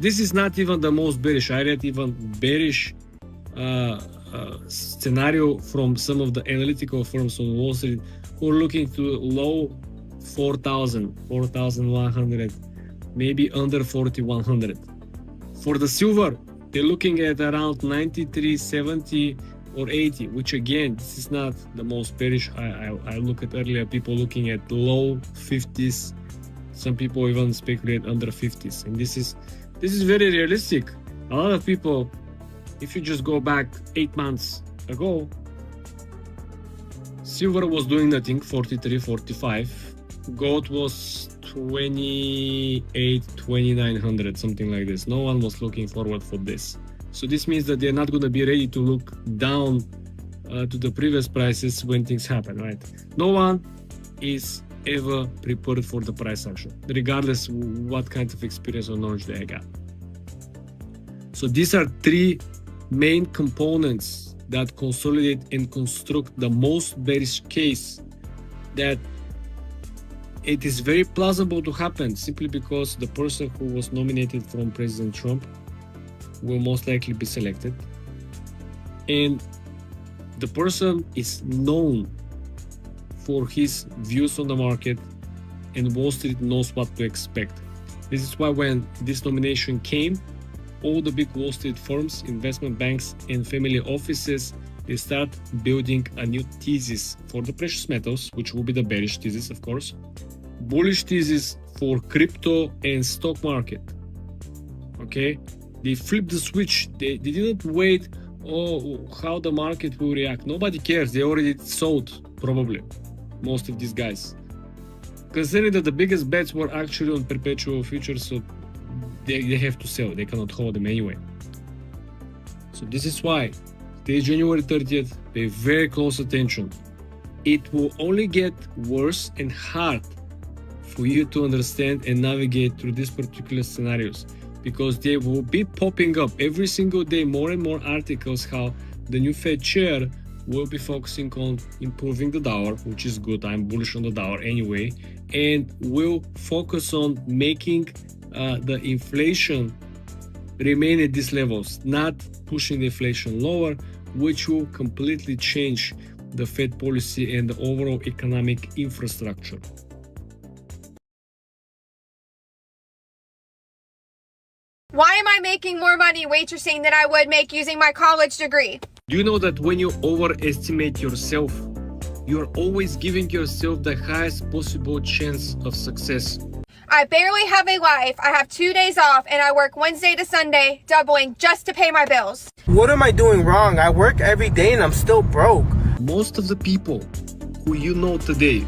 this is not even the most bearish. I read even bearish scenario from some of the analytical firms on Wall Street who are looking to low 4,000, 4,100, maybe under 4,100. For the silver, they're looking at around 93.70 or 80, which again, this is not the most bearish. I look at earlier people looking at low 50s. Some people even speculate under 50s, and this is very realistic. A lot of people, if you just go back 8 months ago, silver was doing nothing, 43, 45. Gold was 28, 2,900, something like this. No one was looking forward for this. So this means that they're not going to be ready to look down to the previous prices when things happen, right? No one is ever prepared for the price action, regardless what kind of experience or knowledge they got. So these are three main components that consolidate and construct the most bearish case that it is very plausible to happen, simply because the person who was nominated from President Trump will most likely be selected, and the person is known for his views on the market, and Wall Street knows what to expect. This is why when this nomination came, all the big Wall Street firms, investment banks, and family offices, they start building a new thesis for the precious metals, which will be the bearish thesis, of course, bullish thesis for crypto and stock market. Okay, they flipped the switch. They didn't wait, how the market will react. Nobody cares. They already sold, probably, most of these guys. Considering that the biggest bets were actually on perpetual futures, so they have to sell. They cannot hold them anyway. So this is why today, January 30th, pay very close attention. It will only get worse and hard for you to understand and navigate through these particular scenarios, because they will be popping up every single day, more and more articles how the new Fed chair will be focusing on improving the dollar, which is good. I'm bullish on the dollar anyway, and will focus on making the inflation remain at these levels, not pushing the inflation lower, which will completely change the Fed policy and the overall economic infrastructure. Why am I making more money waitressing than I would make using my college degree? Do you know that when you overestimate yourself, you're always giving yourself the highest possible chance of success? I barely have a life. I have 2 days off and I work Wednesday to Sunday, doubling just to pay my bills. What am I doing wrong? I work every day and I'm still broke. Most of the people who you know today,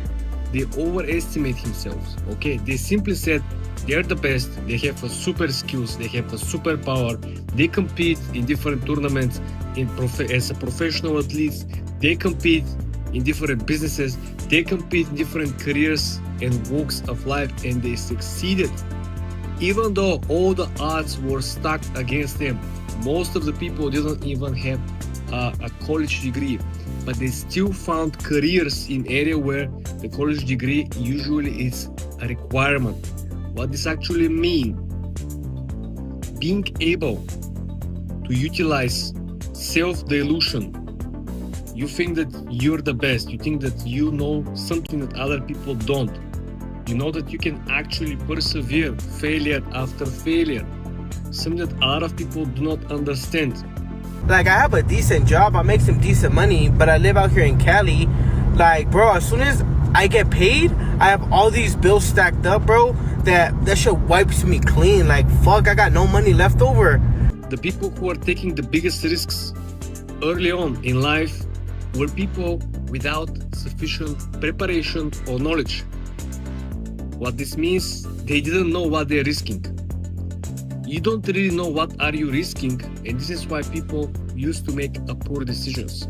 they overestimate themselves, okay? They simply said they're the best, they have a super skills, they have a super power, they compete in different tournaments as a professional athletes, they compete in different businesses, they compete in different careers and walks of life, and they succeeded. Even though all the odds were stacked against them, most of the people didn't even have a college degree, but they still found careers in area where the college degree usually is a requirement. What this actually means? Being able to utilize self-delusion. You think that you're the best. You think that you know something that other people don't. You know that you can actually persevere failure after failure. Something that a lot of people do not understand. Like, I have a decent job, I make some decent money, but I live out here in Cali. Like, bro, as soon as I get paid, I have all these bills stacked up, bro, that shit wipes me clean. Like, fuck, I got no money left over. The people who are taking the biggest risks early on in life were people without sufficient preparation or knowledge. What this means, they didn't know what they're risking. You don't really know what are you risking, and this is why people used to make poor decisions.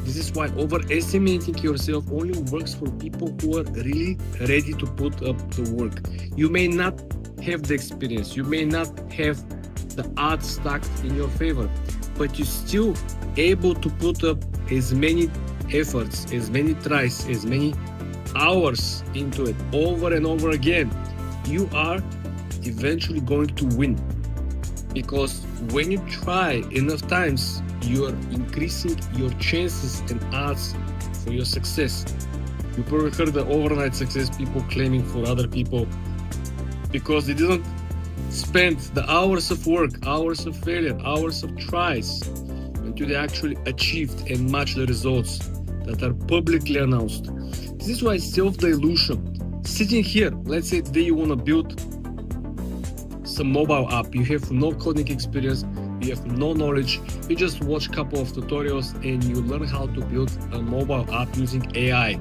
This is why overestimating yourself only works for people who are really ready to put up the work. You may not have the experience, you may not have the odds stacked in your favor, but you're still able to put up as many efforts, as many tries, as many hours into it over and over again. You are eventually going to win, because when you try enough times, you are increasing your chances and odds for your success. You probably heard the overnight success people claiming for other people because they didn't spend the hours of work, hours of failure, hours of tries until they actually achieved and matched the results that are publicly announced. This is why self-delusion. Sitting here, let's say today you want to build some mobile app, you have no coding experience, you have no knowledge, you just watch a couple of tutorials and you learn how to build a mobile app using AI.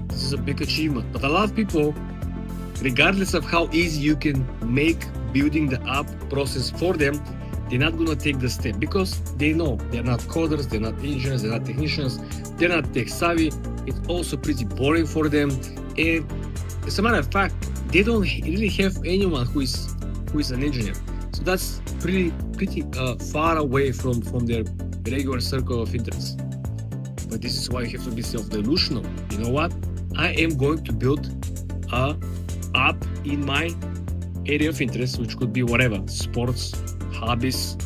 This is a big achievement. But a lot of people, regardless of how easy you can make building the app process for them, they're not gonna take the step because they know they're not coders, they're not engineers, they're not technicians, they're not tech savvy. It's also pretty boring for them, and as a matter of fact, they don't really have anyone who is an engineer. So that's pretty far away from their regular circle of interest. But this is why you have to be self-delusional. You know what? I am going to build a app in my area of interest, which could be whatever, sports, hobbies,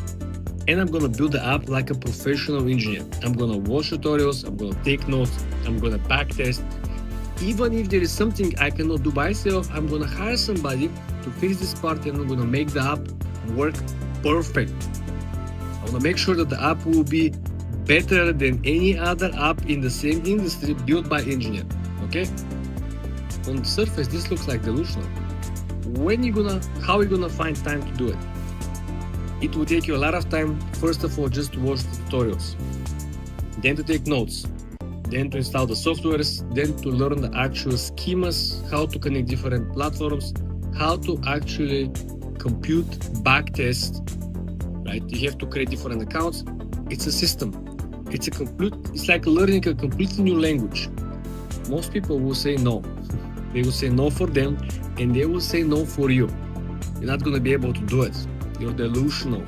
and I'm gonna build the app like a professional engineer. I'm gonna watch tutorials, I'm gonna take notes, I'm gonna backtest. Even if there is something I cannot do by myself, I'm gonna hire somebody to fix this part, and I'm gonna make the app work perfect. I wanna make sure that the app will be better than any other app in the same industry built by engineer. Okay? On the surface, this looks like delusional. How are you gonna find time to do it? It will take you a lot of time, first of all, just to watch the tutorials, then to take notes, then to install the softwares, then to learn the actual schemas, how to connect different platforms, how to actually compute backtest, right? You have to create different accounts, it's a system. It's like learning a completely new language. Most people will say no. They will say no for them, and they will say no for you. You're not going to be able to do it. You're delusional.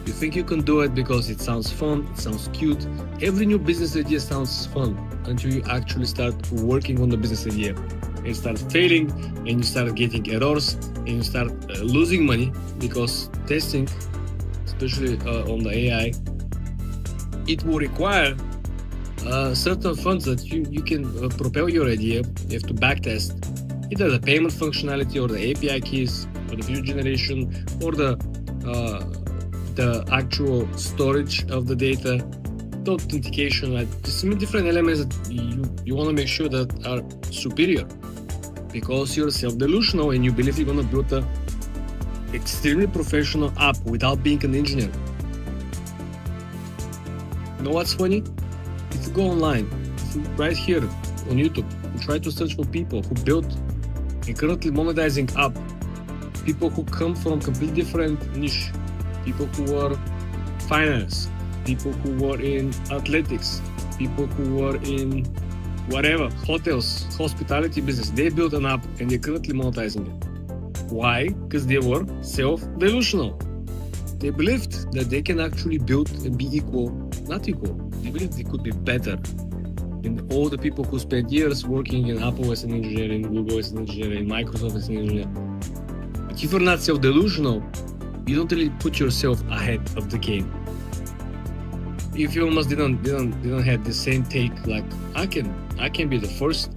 You think you can do it because it sounds fun, it sounds cute. Every new business idea sounds fun until you actually start working on the business idea. And start failing, and you start getting errors, and you start losing money because testing, especially on the AI, it will require certain funds that you can propel your idea. You have to backtest either the payment functionality or the API keys or the view generation or the actual storage of the data, the authentication, like so many different elements that you want to make sure that are superior, because you're self-delusional and you believe you're going to build a extremely professional app without being an engineer. You know what's funny? If you go online, right here on YouTube, and try to search for people who built a currently monetizing app, people who come from completely different niche, people who are finance, people who were in athletics, people who were in whatever, hotels, hospitality business, they built an app and they're currently monetizing it. Why? Because they were self-delusional. They believed that they can actually build and be not equal. They believed they could be better than all the people who spent years working in Apple as an engineer, in Google as an engineer, in Microsoft as an engineer. But if you're not self-delusional, you don't really put yourself ahead of the game. If you almost didn't have the same take, like I can be the first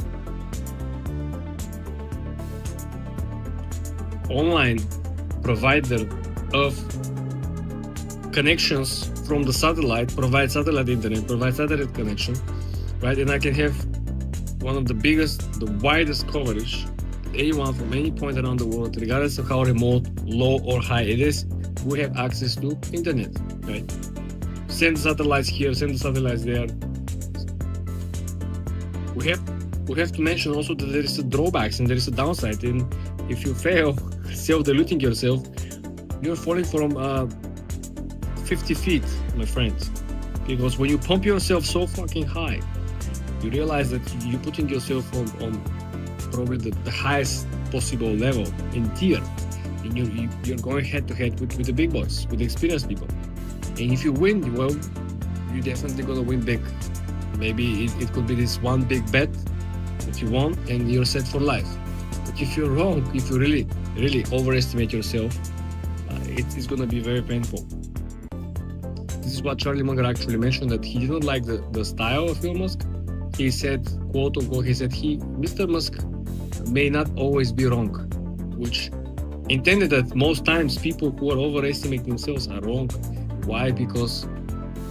online provider of connections from the satellite, provide satellite internet, provide satellite connection, right? And I can have one of the biggest, the widest coverage, anyone from any point around the world, regardless of how remote, low or high it is, we have access to internet, right? Send satellites here, send the satellites there. We have to mention also that there is a drawbacks and there is a downside. And if you fail self-diluting yourself, you're falling from 50 feet, my friend. Because when you pump yourself so fucking high, you realize that you're putting yourself on probably the highest possible level in tier. And you're going head to head with the big boys, with the experienced people. And if you win, well, you're definitely gonna win big. Maybe it could be this one big bet that you won and you're set for life. But if you're wrong, if you really overestimate yourself, it's gonna be very painful. This is what Charlie Munger actually mentioned, that he didn't like the style of Elon Musk. He said, quote unquote, Mr. Musk may not always be wrong, which intended that most times people who are overestimating themselves are wrong. Why? Because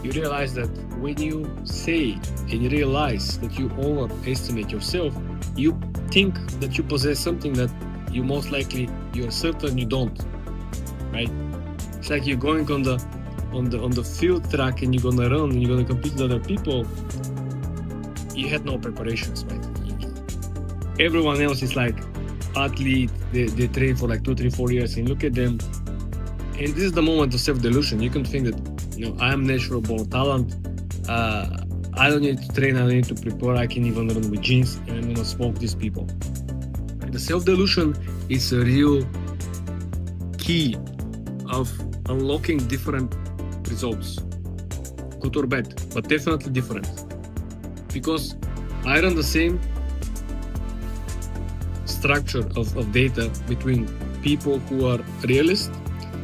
you realize that when you say and you realize that you overestimate yourself, you think that you possess something that you're certain you don't, right? It's like you're going on the field track and you're gonna run and you're gonna compete with other people. You had no preparations, right? Everyone else is like athlete, they train for like 2, 3, 4 years, and look at them. And this is the moment of self-delusion. You can think that, I'm natural born talent. I don't need to train, I don't need to prepare. I can even run with jeans and I'm gonna smoke these people. The self-delusion is a real key of unlocking different results, good or bad, but definitely different. Because I run the same structure of data between people who are realists,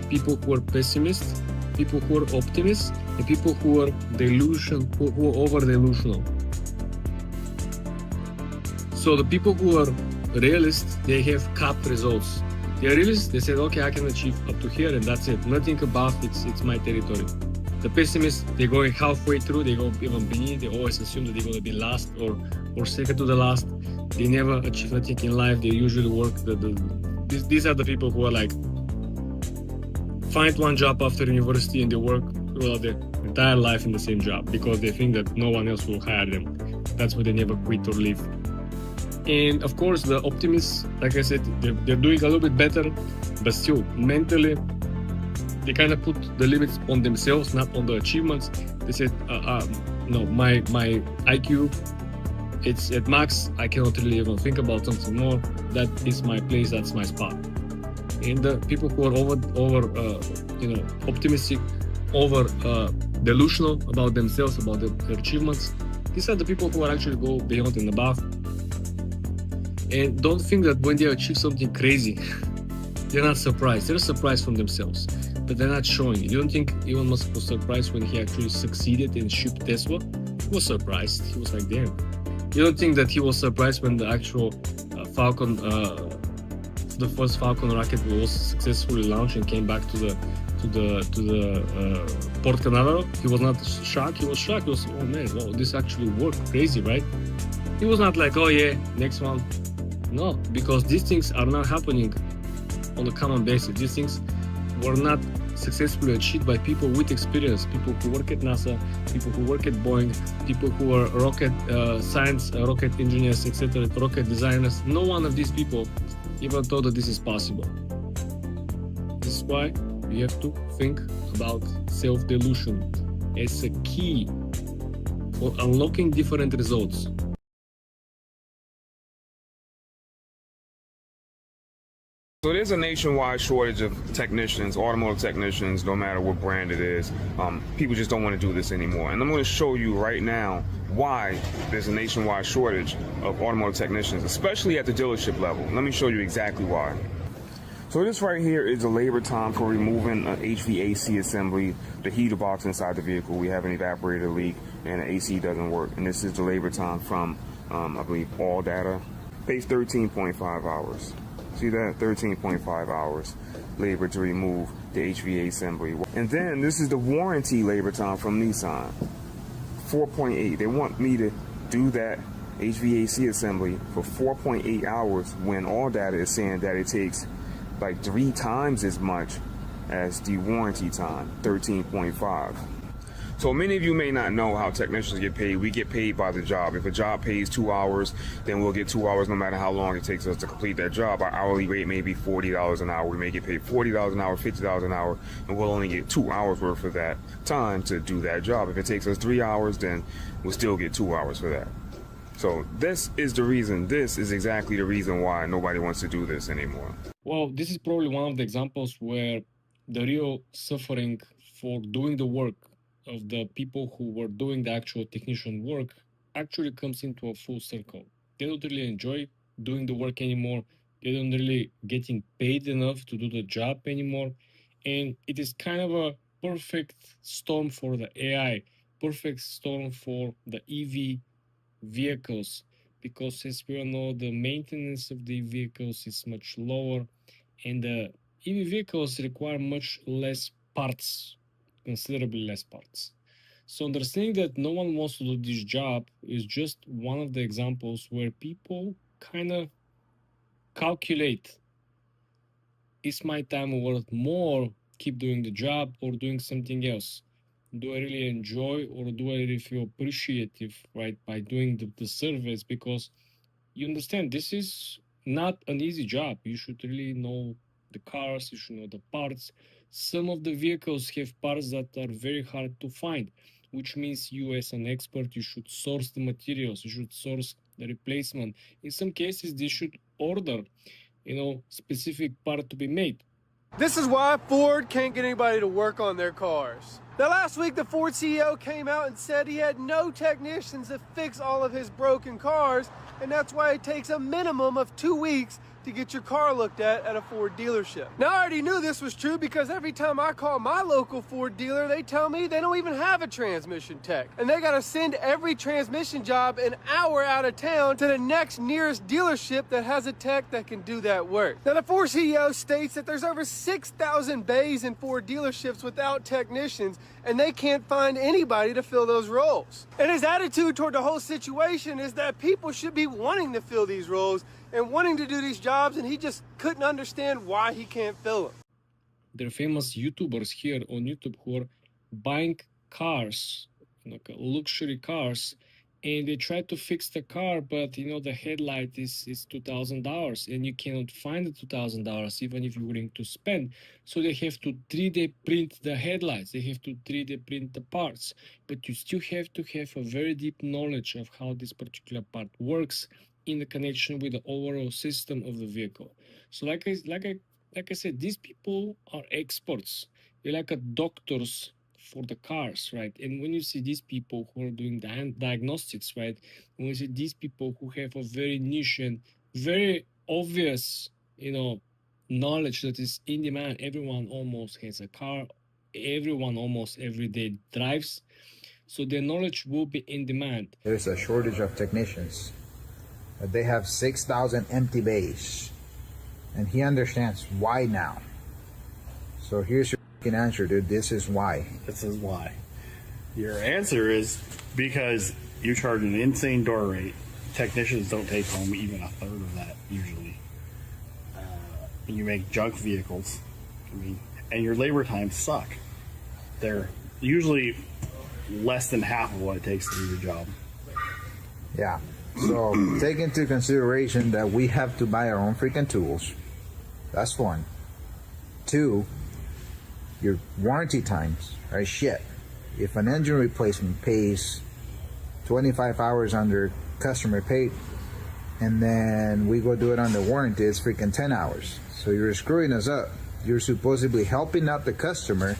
people who are pessimists, people who are optimists, and people who are who are over-delusional. So the people who are realists, they have capped results. They are realists, they said, okay, I can achieve up to here and that's it. Nothing above, it's my territory. The pessimists, they're going halfway through, they go even beneath, they always assume that they're going to be last or second to the last. They never achieve anything in life, they usually work, these are the people who are like, find one job after university and they work throughout their entire life in the same job because they think that no one else will hire them. That's why they never quit or leave. And of course, the optimists, like I said, they're doing a little bit better, but still mentally, they kind of put the limits on themselves, not on the achievements. They said, no, my IQ, it's at max. I cannot really even think about something more. That is my place. That's my spot. And the people who are over optimistic, over delusional about themselves, about their achievements, these are the people who are actually go beyond and above. And don't think that when they achieve something crazy, they're not surprised. They're surprised from themselves, but they're not showing it. You don't think Elon Musk was surprised when he actually succeeded and shipped Tesla? He was surprised. He was like, damn. You don't think that he was surprised when the actual Falcon, the first Falcon rocket was successfully launched and came back to the Port Canaveral? He was not shocked. He was shocked. He was, oh man, wow, this actually worked. Crazy, right? He was not like, oh yeah, next one. No, because these things are not happening on a common basis. These things were not successfully achieved by people with experience, people who work at NASA, people who work at Boeing, people who are rocket science, rocket engineers, etc., rocket designers. No one of these people even thought that this is possible. This is why we have to think about self-delusion as a key for unlocking different results. So there's a nationwide shortage of technicians, automotive technicians, no matter what brand it is. People just don't want to do this anymore. And I'm going to show you right now why there's a nationwide shortage of automotive technicians, especially at the dealership level. Let me show you exactly why. So this right here is the labor time for removing an HVAC assembly, the heater box inside the vehicle. We have an evaporator leak and the AC doesn't work. And this is the labor time from, I believe, All Data. Pays 13.5 hours. See that? 13.5 hours labor to remove the HVAC assembly. And then this is the warranty labor time from Nissan. 4.8. They want me to do that HVAC assembly for 4.8 hours when All Data is saying that it takes like 3 times as much as the warranty time, 13.5. So many of you may not know how technicians get paid. We get paid by the job. If a job pays 2 hours, then we'll get 2 hours no matter how long it takes us to complete that job. Our hourly rate may be $40 an hour. We may get paid $40 an hour, $50 an hour, and we'll only get 2 hours worth of that time to do that job. If it takes us 3 hours, then we'll still get 2 hours for that. So this is the reason, this is exactly the reason why nobody wants to do this anymore. Well, this is probably one of the examples where the real suffering for doing the work of the people who were doing the actual technician work actually comes into a full circle. They don't really enjoy doing the work anymore. They don't really getting paid enough to do the job anymore. And it is kind of a perfect storm for the AI, perfect storm for the EV vehicles, because as we all know, the maintenance of the vehicles is much lower and the EV vehicles require much less parts, considerably less parts. So understanding that no one wants to do this job is just one of the examples where people kind of calculate, is my time worth more keep doing the job or doing something else? Do I really enjoy or do I really feel appreciative, right, by doing the service? Because you understand this is not an easy job. You should really know the cars, you should know the parts. Some of the vehicles have parts that are very hard to find, which means you as an expert, you should source the materials, you should source the replacement. In some cases, they should order, specific part to be made. This is why Ford can't get anybody to work on their cars. Now last week the Ford CEO came out and said he had no technicians to fix all of his broken cars, and that's why it takes a minimum of 2 weeks to get your car looked at a Ford dealership. Now I already knew this was true because every time I call my local Ford dealer, they tell me they don't even have a transmission tech. And they gotta send every transmission job an hour out of town to the next nearest dealership that has a tech that can do that work. Now the Ford CEO states that there's over 6,000 bays in Ford dealerships without technicians, and they can't find anybody to fill those roles. And his attitude toward the whole situation is that people should be wanting to fill these roles and wanting to do these jobs, and he just couldn't understand why he can't fill them. There are famous YouTubers here on YouTube who are buying cars, like luxury cars, and they try to fix the car, but the headlight is $2,000, and you cannot find the $2,000 even if you're willing to spend. So they have to 3D print the headlights, they have to 3D print the parts, but you still have to have a very deep knowledge of how this particular part works in the connection with the overall system of the vehicle. So like I said, these people are experts. They're like doctors for the cars, right? And when you see these people who are doing diagnostics, right? When you see these people who have a very niche and very obvious, knowledge that is in demand. Everyone almost has a car. Everyone almost every day drives. So their knowledge will be in demand. There's a shortage of technicians. They have 6,000 empty bays. And he understands why now. So here's your answer, dude. This is why. This is why. Your answer is because you charge an insane door rate. Technicians don't take home even a third of that usually. You make junk vehicles. And your labor times suck. They're usually less than half of what it takes to do your job. Yeah. So take into consideration that we have to buy our own freaking tools. That's one. Two, your warranty times are shit. If an engine replacement pays 25 hours under customer pay, and then we go do it under warranty, it's freaking 10 hours. So you're screwing us up. You're supposedly helping out the customer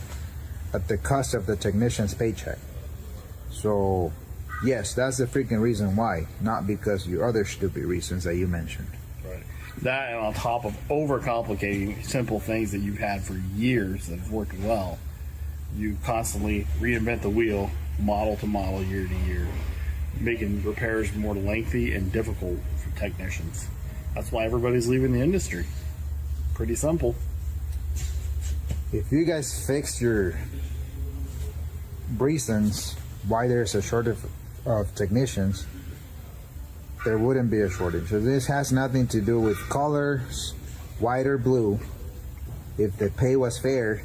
at the cost of the technician's paycheck. So yes, that's the freaking reason why, not because your other stupid reasons that you mentioned. Right. That, and on top of overcomplicating simple things that you've had for years that have worked well, you constantly reinvent the wheel, model to model, year to year, making repairs more lengthy and difficult for technicians. That's why everybody's leaving the industry. Pretty simple. If you guys fix your reasons why there's a shortage of technicians, there wouldn't be a shortage. So this has nothing to do with colors, white or blue. If the pay was fair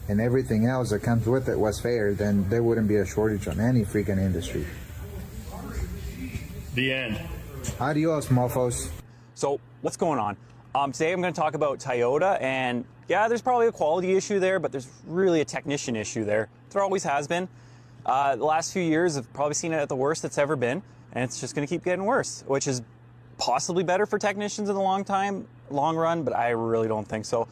and everything else that comes with it was fair, then there wouldn't be a shortage on any freaking industry. The end. Adios, mofos. So what's going on? Today I'm going to talk about Toyota, and yeah, there's probably a quality issue there, but there's really a technician issue there. There always has been. The last few years have probably seen it at the worst it's ever been, and it's just going to keep getting worse, which is possibly better for technicians in the long run, but I really don't think so.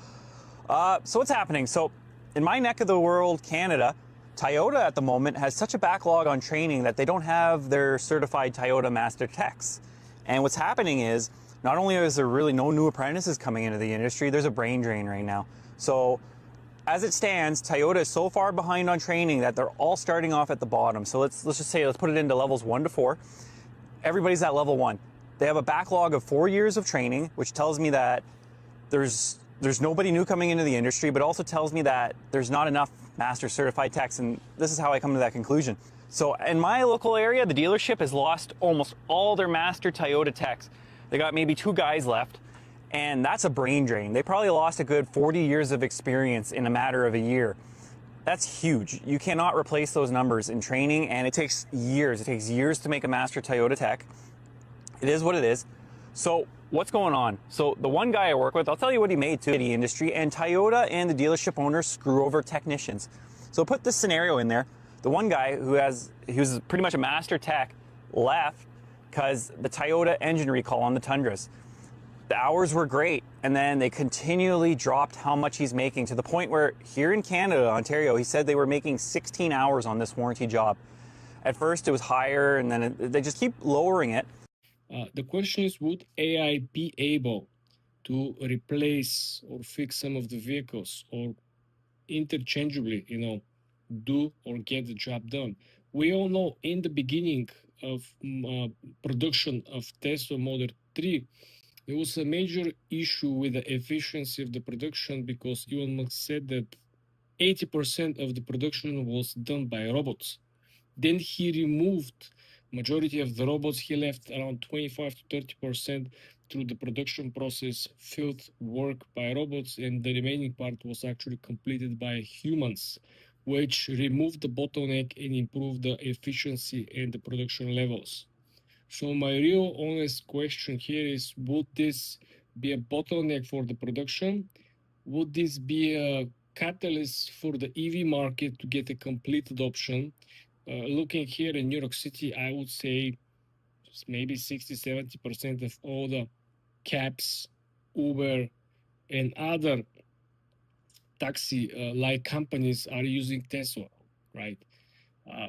So what's happening? So in my neck of the world, Canada, Toyota at the moment has such a backlog on training that they don't have their certified Toyota master techs. And what's happening is, not only is there really no new apprentices coming into the industry, there's a brain drain right now. So as it stands, Toyota is so far behind on training that they're all starting off at the bottom. So let's put it into levels 1 to 4. Everybody's at level 1. They have a backlog of 4 years of training, which tells me that there's nobody new coming into the industry, but also tells me that there's not enough master certified techs, and this is how I come to that conclusion. So in my local area, the dealership has lost almost all their master Toyota techs. They got maybe 2 guys left, and that's a brain drain. They probably lost a good 40 years of experience in a matter of a year. That's huge. You cannot replace those numbers in training, and it takes years. It takes years to make a master Toyota tech. It is what it is. So what's going on? So the one guy I work with, I'll tell you what he made to the industry, and Toyota and the dealership owners screw over technicians. So put this scenario in there. The one guy he was pretty much a master tech, left because the Toyota engine recall on the Tundras. The hours were great, and then they continually dropped how much he's making, to the point where here in Canada, Ontario, he said they were making 16 hours on this warranty job. At first it was higher, and then they just keep lowering it. The question is, would AI be able to replace or fix some of the vehicles, or interchangeably, do or get the job done? We all know in the beginning of production of Tesla Model 3, there was a major issue with the efficiency of the production, because Elon Musk said that 80% of the production was done by robots. Then he removed majority of the robots. He left around 25 to 30% through the production process, field work by robots, and the remaining part was actually completed by humans. which removed the bottleneck and improved the efficiency and the production levels. So my real honest question here is, would this be a bottleneck for the production? Would this be a catalyst for the EV market to get a complete adoption? Looking here in New York City, I would say maybe 60-70% of all the cabs, Uber, and other taxi-like companies are using Tesla, right?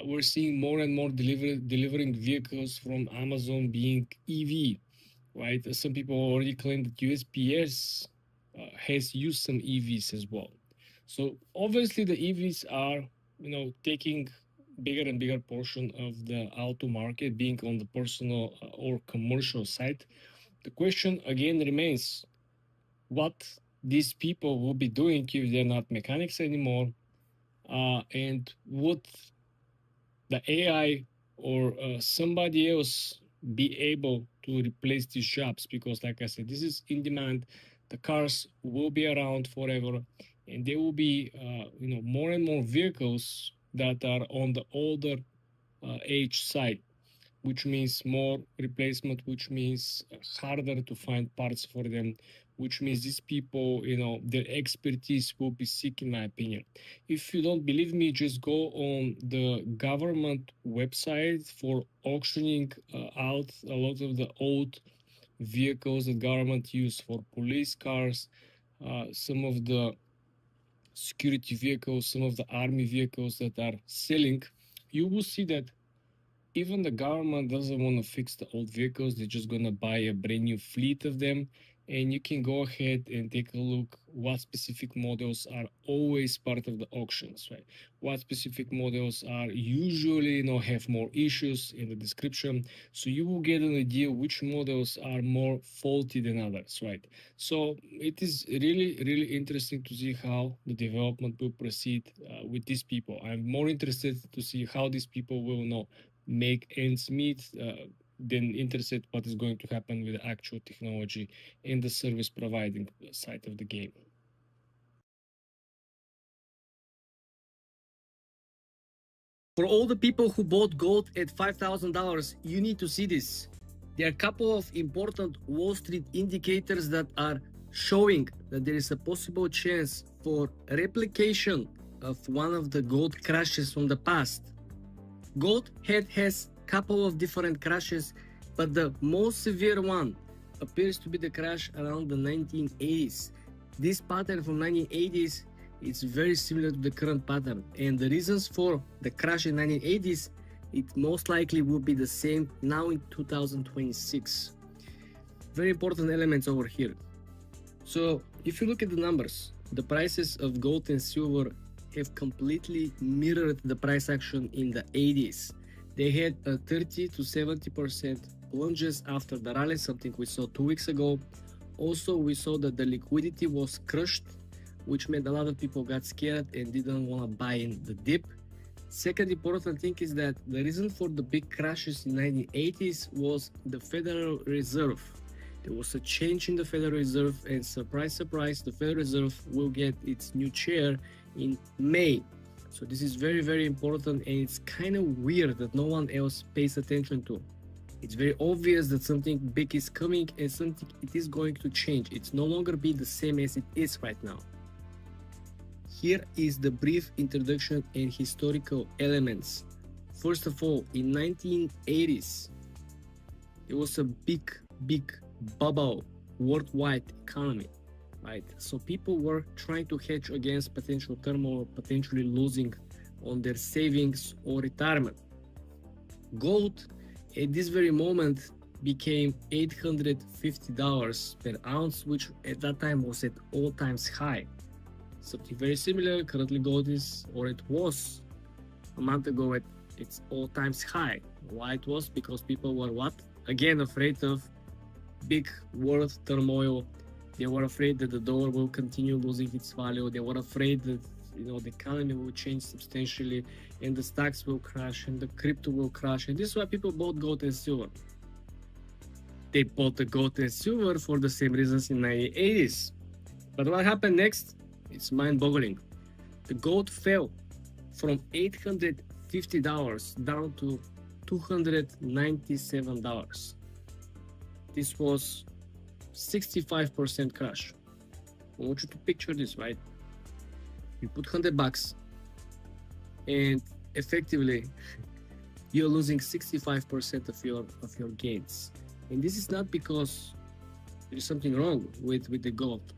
We're seeing more and more delivering vehicles from Amazon being EV, right? Some people already claim that USPS has used some EVs as well. So obviously the EVs are, taking bigger and bigger portion of the auto market, being on the personal or commercial side. The question again remains, what these people will be doing if they're not mechanics anymore, and would the AI or somebody else be able to replace these jobs? Because like I said, this is in demand. The cars will be around forever, and there will be more and more vehicles that are on the older age side, which means more replacement, which means harder to find parts for them, which means these people, their expertise will be sick, in my opinion. If you don't believe me, just go on the government website for auctioning out a lot of the old vehicles that government use for police cars, some of the security vehicles, some of the army vehicles that are selling. You will see that even the government doesn't want to fix the old vehicles. They're just going to buy a brand new fleet of them. And you can go ahead and take a look what specific models are always part of the auctions, right? What specific models are usually, have more issues in the description. So you will get an idea which models are more faulty than others, right? So it is really, really interesting to see how the development will proceed with these people. I'm more interested to see how these people will make ends meet than interested what is going to happen with the actual technology and the service providing side of the game. For all the people who bought gold at $5,000, you need to see this. There are a couple of important Wall Street indicators that are showing that there is a possible chance for replication of one of the gold crashes from the past. Gold has a couple of different crashes, but the most severe one appears to be the crash around the 1980s. This pattern from 1980s is very similar to the current pattern, and the reasons for the crash in 1980s, it most likely will be the same now in 2026. Very important elements over here. So if you look at the numbers, the prices of gold and silver have completely mirrored the price action in the 80s. They had a 30 to 70% plunges after the rally, something we saw 2 weeks ago. Also, we saw that the liquidity was crushed, which meant a lot of people got scared and didn't want to buy in the dip. Second important thing is that the reason for the big crashes in 1980s was the Federal Reserve. There was a change in the Federal Reserve, and surprise, surprise, the Federal Reserve will get its new chair in May. So this is very, very important, and it's kind of weird that no one else pays attention to. It's very obvious that something big is coming and something it is going to change. It's no longer be the same as it is right now. Here is the brief introduction and historical elements. First of all, in 1980s, there was a big bubble worldwide economy, right? So people were trying to hedge against potential turmoil, potentially losing on their savings or retirement. Gold at this very moment became $850 per ounce, which at that time was at all times high. Something very similar, currently gold is, or it was a month ago at its all times high. Why it was? Because people were what? Again, afraid of big world turmoil. They were afraid that the dollar will continue losing its value. They were afraid that the economy will change substantially and the stocks will crash and the crypto will crash. And this is why people bought gold and silver. They bought the gold and silver for the same reasons in the 1980s. But what happened next? It's mind-boggling. The gold fell from $850 down to $297. This was 65% crash. I want you to picture this, right? You put $100 and effectively you're losing 65% of your gains. And this is not because there is something wrong with the gold.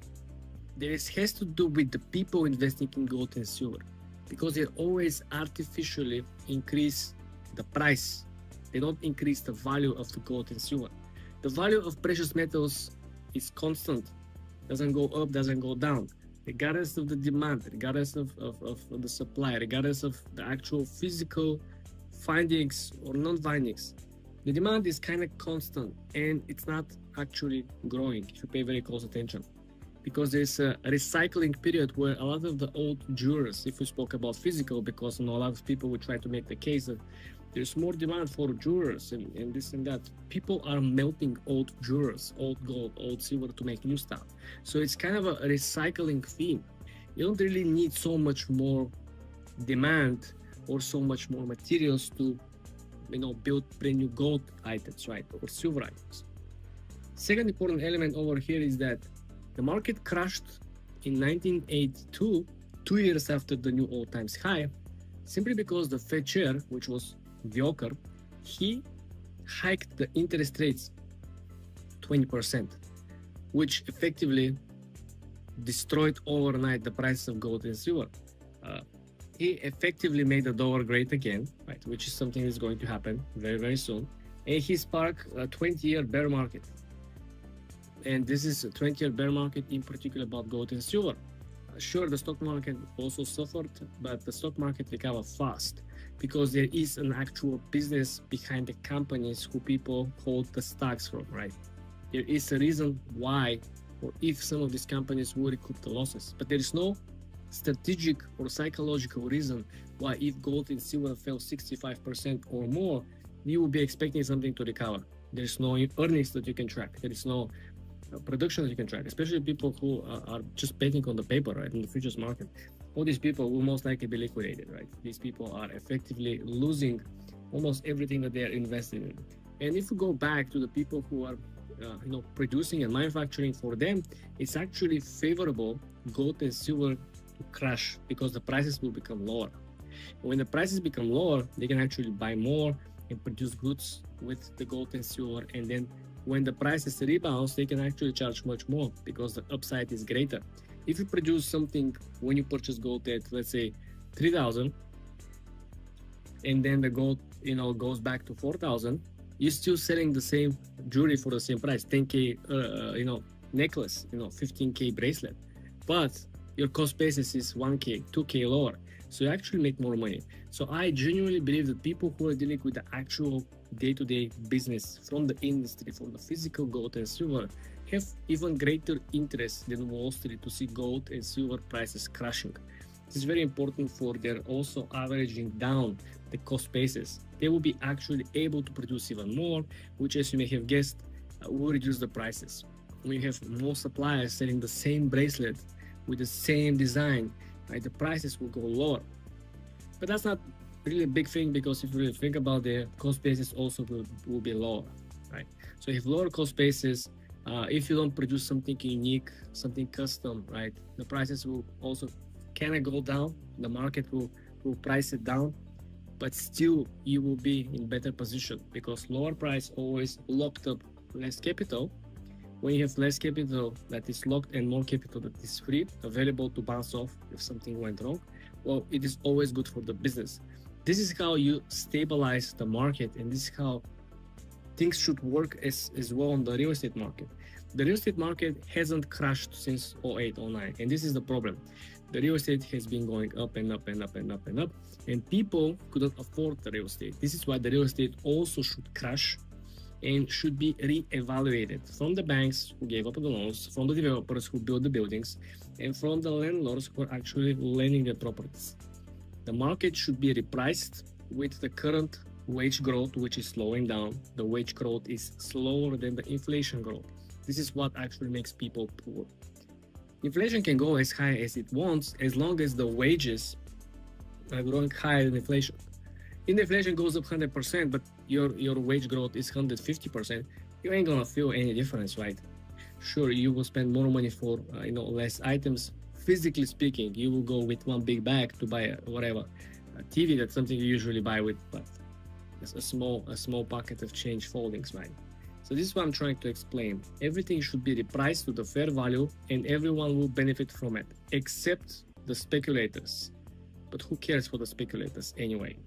This has to do with the people investing in gold and silver, because they always artificially increase the price. They don't increase the value of the gold and silver. The value of precious metals is constant, doesn't go up, doesn't go down, regardless of the demand, regardless of the supply, regardless of the actual physical findings or non-findings. The demand is kind of constant and it's not actually growing if you pay very close attention, because there's a recycling period where a lot of the old jewelers, if we spoke about physical, because a lot of people would try to make the case that there's more demand for jewelers and this and that. People are melting old jewelers, old gold, old silver to make new stuff. So it's kind of a recycling theme. You don't really need so much more demand or so much more materials to build brand new gold items, right, or silver items. Second important element over here is that the market crashed in 1982, 2 years after the new all-times high, simply because the Fed chair, which was Volcker, he hiked the interest rates 20%, which effectively destroyed overnight the prices of gold and silver. He effectively made the dollar great again, right, which is something that's going to happen very, very soon. And he sparked a 20-year bear market. And this is a 20-year bear market in particular about gold and silver. Sure, the stock market also suffered, but the stock market recovered fast because there is an actual business behind the companies who people hold the stocks from, right? There is a reason why or if some of these companies will recoup the losses, but there is no strategic or psychological reason why if gold and silver fell 65% or more, you will be expecting something to recover. There is no earnings that you can track. There is no production that you can track, especially people who are just betting on the paper, right, in the futures market. All these people will most likely be liquidated, right? These people are effectively losing almost everything that they are investing in. And if we go back to the people who are producing and manufacturing, for them, it's actually favorable gold and silver to crash because the prices will become lower. When the prices become lower, they can actually buy more and produce goods with the gold and silver, and then when the prices rebounds, they can actually charge much more because the upside is greater. If you produce something when you purchase gold at, let's say, 3,000, and then the gold, goes back to 4,000, you're still selling the same jewelry for the same price, 10K, necklace, 15K bracelet, but your cost basis is 1K, 2K lower. So you actually make more money. So I genuinely believe that people who are dealing with the actual day-to-day business from the industry, from the physical gold and silver, have even greater interest than Wall Street to see gold and silver prices crashing. This is very important for their also averaging down the cost basis. They will be actually able to produce even more, which, as you may have guessed, will reduce the prices. When you have more suppliers selling the same bracelet with the same design, right, the prices will go lower. But that's not really a big thing, because if you really think about the cost basis also will be lower, right? So if lower cost basis, if you don't produce something unique, something custom, right, the prices will also kind of go down. The market will price it down, but still you will be in better position because lower price always locked up less capital. When you have less capital that is locked and more capital that is free, available to bounce off if something went wrong, well, it is always good for the business. This is how you stabilize the market, and this is how things should work as well on the real estate market. The real estate market hasn't crashed since 08, 09, and this is the problem. The real estate has been going up and up and up and up and up, and people couldn't afford the real estate. This is why the real estate also should crash and should be re-evaluated from the banks who gave up the loans, from the developers who built the buildings, and from the landlords who are actually lending their properties. The market should be repriced with the current wage growth, which is slowing down. The wage growth is slower than the inflation growth. This is what actually makes people poor. Inflation can go as high as it wants as long as the wages growing higher than inflation. If inflation goes up 100%, but your wage growth is 150%, you ain't gonna feel any difference, right? Sure, you will spend more money for less items. Physically speaking, you will go with one big bag to buy a TV. That's something you usually buy with, but it's a small pocket of change foldings, right? So this is what I'm trying to explain. Everything should be repriced to the fair value, and everyone will benefit from it, except the speculators. But who cares for the speculators anyway?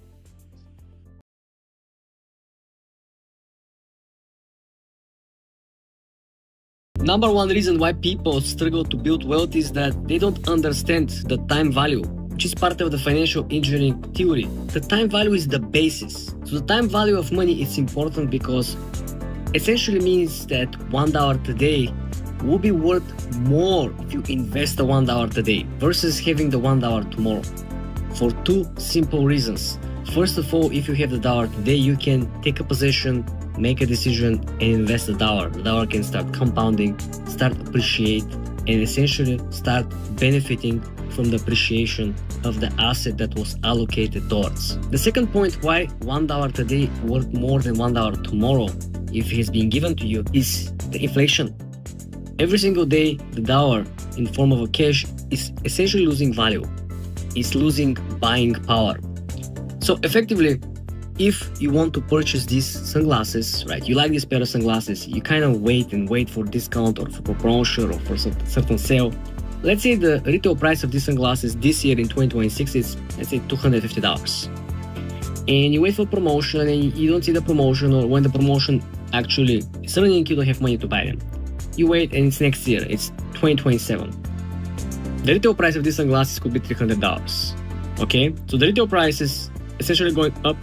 Number one reason why people struggle to build wealth is that they don't understand the time value, which is part of the financial engineering theory. The time value is the basis. So the time value of money is important because essentially means that $1 today will be worth more if you invest the $1 today versus having the $1 tomorrow. For two simple reasons. First of all, if you have the dollar today, you can take a position, make a decision, and invest the dollar. The dollar can start compounding, start appreciate, and essentially start benefiting from the appreciation of the asset that was allocated towards. The second point why $1 today worth more than $1 tomorrow, if it has been given to you, is the inflation. Every single day, the dollar in form of a cash is essentially losing value. It's losing buying power. So effectively, if you want to purchase these sunglasses, right, you like this pair of sunglasses, you kind of wait for discount or for promotion or for some certain sale. Let's say the retail price of these sunglasses this year in 2026 is, let's say, $250. And you wait for promotion and you don't see the promotion, or when the promotion actually is running, you don't have money to buy them. You wait and it's next year, it's 2027. The retail price of these sunglasses could be $300. Okay, so the retail price is essentially going up,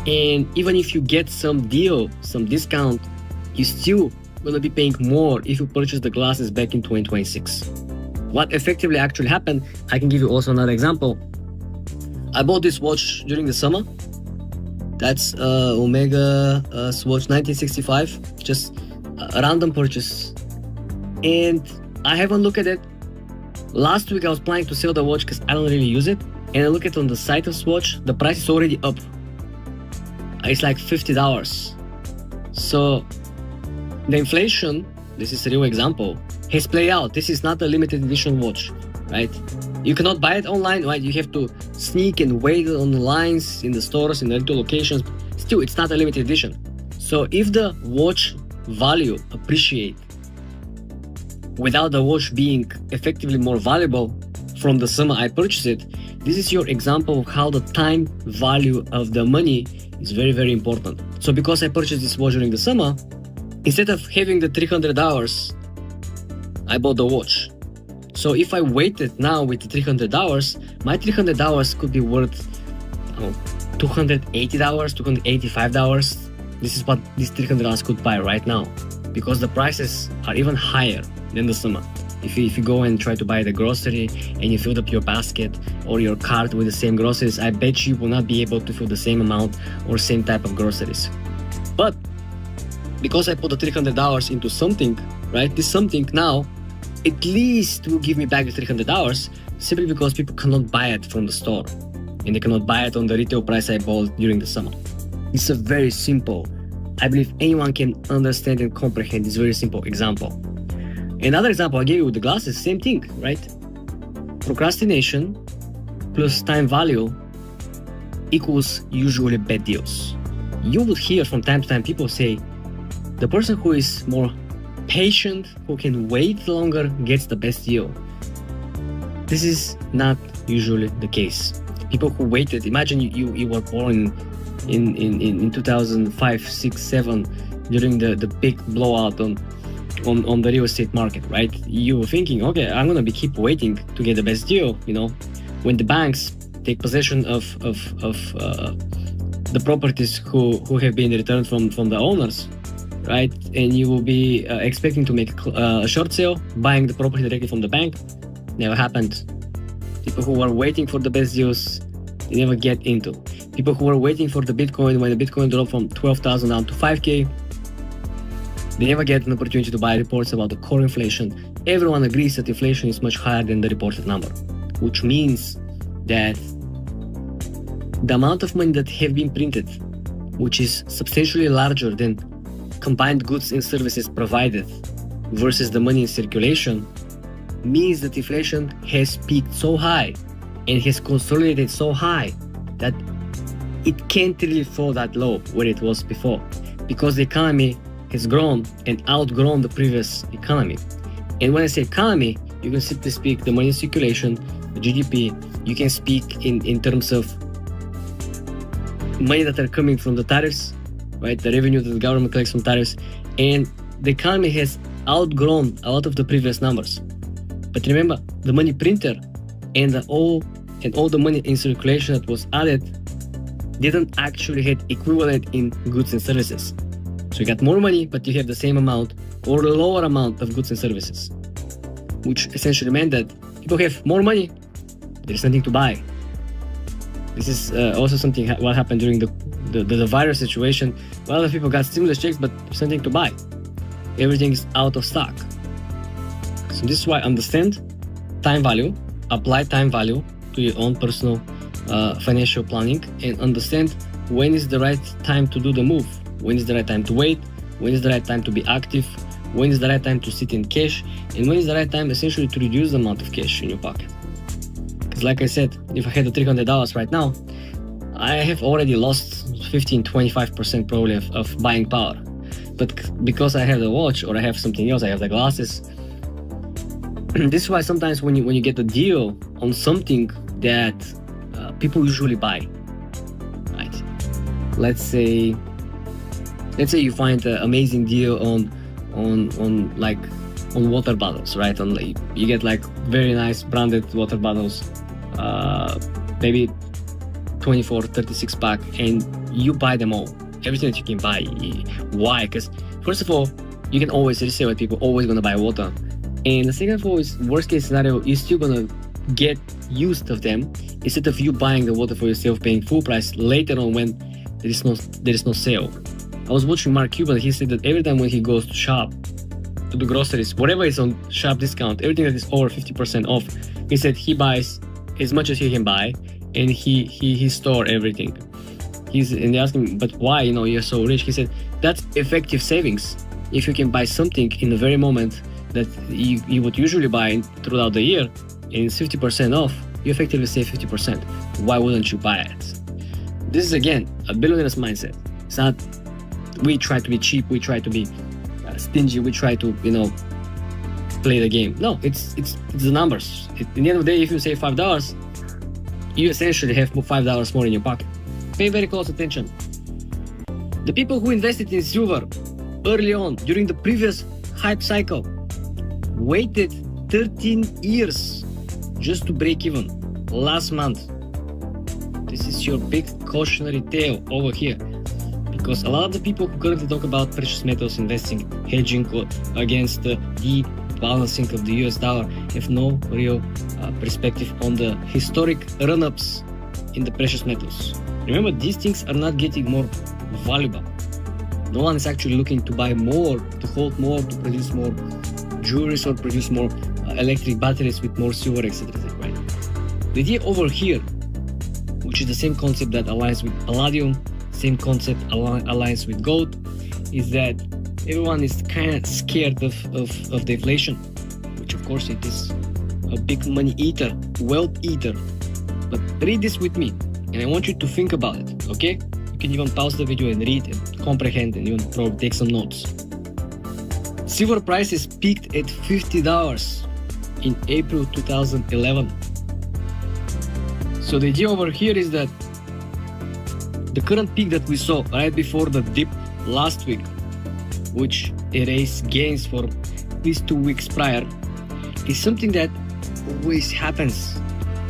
and even if you get some deal, some discount, you still gonna be paying more if you purchase the glasses back in 2026. What effectively actually happened, I can give you also another example. I bought this watch during the summer. That's Omega Swatch 1965, just a random purchase, and I haven't looked at it. Last week I was planning to sell the watch because I don't really use it, and I look at on the site of Swatch, the price is already up. It's like $50. So the inflation, this is a real example, has played out. This is not a limited edition watch, right? You cannot buy it online, right? You have to sneak and wait on the lines in the stores, in the retail locations. Still, it's not a limited edition. So if the watch value appreciate without the watch being effectively more valuable from the summer I purchased it, this is your example of how the time value of the money is very, very important. So because I purchased this watch during the summer, instead of having the $300, I bought the watch. So if I waited now with the $300, my $300 could be worth $280, $285. This is what this $300 could buy right now, because the prices are even higher than the summer. If you go and try to buy the grocery and you fill up your basket or your cart with the same groceries, I bet you will not be able to fill the same amount or same type of groceries. But because I put the $300 into something, right, this something now at least will give me back the $300, simply because people cannot buy it from the store and they cannot buy it on the retail price I bought during the summer. It's a very simple, I believe anyone can understand and comprehend this very simple example. Another example I gave you with the glasses, same thing, right? Procrastination plus time value equals usually bad deals. You would hear from time to time people say, the person who is more patient, who can wait longer, gets the best deal. This is not usually the case. People who waited, imagine you were born in 2005, 6, 7, during the big blowout on the real estate market, right? You were thinking, okay, I'm gonna keep waiting to get the best deal. You know, when the banks take possession of the properties who have been returned from the owners, right? And you will be expecting to make a short sale, buying the property directly from the bank. Never happened. People who were waiting for the best deals, they never get into. People who were waiting for the Bitcoin when the Bitcoin dropped from 12,000 down to 5K, they never get an opportunity to buy reports about the core inflation. Everyone agrees that inflation is much higher than the reported number, which means that the amount of money that have been printed, which is substantially larger than combined goods and services provided versus the money in circulation, means that inflation has peaked so high and has consolidated so high that it can't really fall that low where it was before, because the economy has grown and outgrown the previous economy. And when I say economy, you can simply speak the money in circulation, the GDP. You can speak in terms of money that are coming from the tariffs, right? The revenue that the government collects from tariffs. And the economy has outgrown a lot of the previous numbers. But remember, the money printer and all the money in circulation that was added didn't actually have equivalent in goods and services. So you got more money, but you have the same amount or a lower amount of goods and services, which essentially meant that people have more money, there's nothing to buy. This is also something what happened during the virus situation. A lot of people got stimulus checks, but there's nothing to buy. Everything is out of stock. So this is why understand time value, apply time value to your own personal financial planning, and understand when is the right time to do the move, when is the right time to wait, when is the right time to be active, when is the right time to sit in cash, and when is the right time essentially to reduce the amount of cash in your pocket. Because like I said, if I had the $300 right now, I have already lost 15-25% probably of buying power. But because I have the watch or I have something else, I have the glasses. This is why sometimes when you get a deal on something that people usually buy, right? Let's say you find an amazing deal on water bottles, right? You get like very nice branded water bottles, maybe 24, 36 pack, and you buy them all. Everything that you can buy. Why? Because first of all, you can always resell it. People always gonna buy water. And the second of all is worst case scenario, you're still gonna get used of them instead of you buying the water for yourself, paying full price later on when there is no sale. I was watching Mark Cuban. He said that every time when he goes to shop, to the groceries, whatever is on sharp discount, everything that is over 50% off, he said he buys as much as he can buy, and he store everything. And they asked him, but why? You're so rich. He said that's effective savings. If you can buy something in the very moment that you would usually buy throughout the year, and it's 50% off, you effectively save 50%. Why wouldn't you buy it? This is again a billionaire's mindset. It's not we try to be cheap, we try to be stingy, we try to play the game. No, it's the numbers. At the end of the day, if you save $5, you essentially have $5 more in your pocket. Pay very close attention. The people who invested in silver early on during the previous hype cycle waited 13 years just to break even last month. This is your big cautionary tale over here, because a lot of the people who currently talk about precious metals investing, hedging against the debalancing of the US dollar have no real perspective on the historic run-ups in the precious metals. Remember, these things are not getting more valuable. No one is actually looking to buy more, to hold more, to produce more jewelry or produce more electric batteries with more silver, etc. Right? The idea over here, which is the same concept that aligns with palladium, same concept aligns with gold, is that everyone is kind of scared of the inflation, which of course it is a big money eater, wealth eater. But read this with me, and I want you to think about it, okay? You can even pause the video and read and comprehend and even probably take some notes. Silver prices peaked at $50 in April 2011. So the idea over here is that the current peak that we saw right before the dip last week, which erased gains for at least 2 weeks prior, is something that always happens.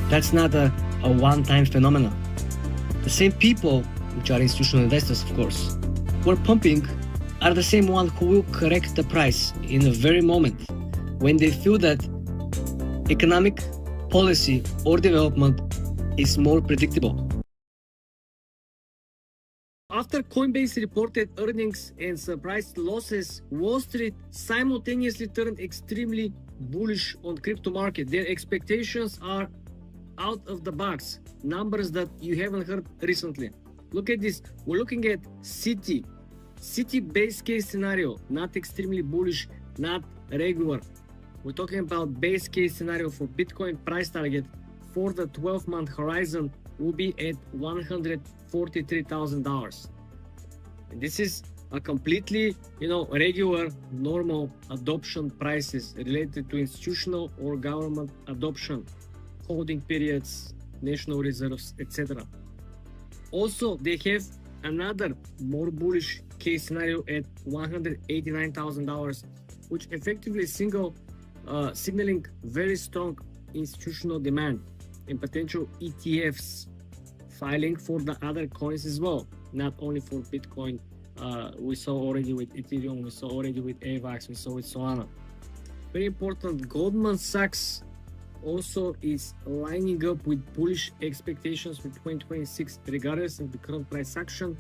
That's not a one-time phenomenon. The same people, which are institutional investors of course, who are pumping are the same one who will correct the price in the very moment when they feel that economic policy or development is more predictable. After Coinbase reported earnings and surprise losses, Wall Street simultaneously turned extremely bullish on crypto market. Their expectations are out of the box numbers that you haven't heard recently. Look at this. We're looking at city base case scenario, not extremely bullish, not regular. We're talking about base case scenario for Bitcoin price target for the 12-month horizon will be at $143,000. And this is a completely, regular, normal adoption prices related to institutional or government adoption, holding periods, national reserves, etc. Also, they have another more bullish case scenario at $189,000, which effectively signaling very strong institutional demand and potential ETFs filing for the other coins as well, not only for Bitcoin. We saw already with Ethereum, we saw already with AVAX, we saw with Solana. Very important, Goldman Sachs also is lining up with bullish expectations for 2026 regardless of the current price action.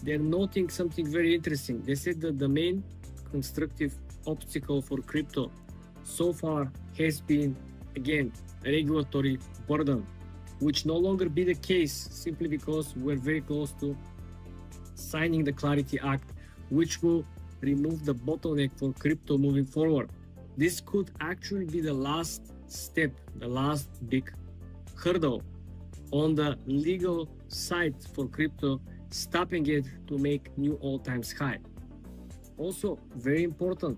They're noting something very interesting. They said that the main constructive obstacle for crypto so far has been, again, regulatory burden, which no longer be the case simply because we're very close to signing the Clarity Act, which will remove the bottleneck for crypto moving forward. This could actually be the last step, the last big hurdle on the legal side for crypto, stopping it to make new all-time high. Also, very important,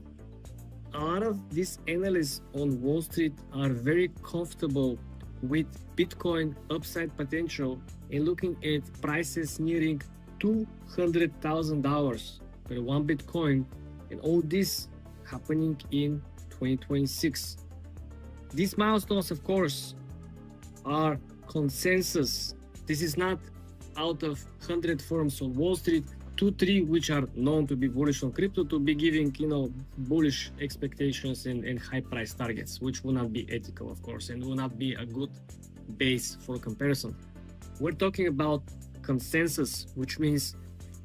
a lot of these analysts on Wall Street are very comfortable with Bitcoin upside potential and looking at prices nearing $200,000 per one Bitcoin, and all this happening in 2026. These milestones, of course, are consensus. This is not out of 100 firms on Wall Street, 2-3 which are known to be bullish on crypto to be giving, bullish expectations and high price targets, which will not be ethical, of course, and will not be a good base for comparison. We're talking about consensus, which means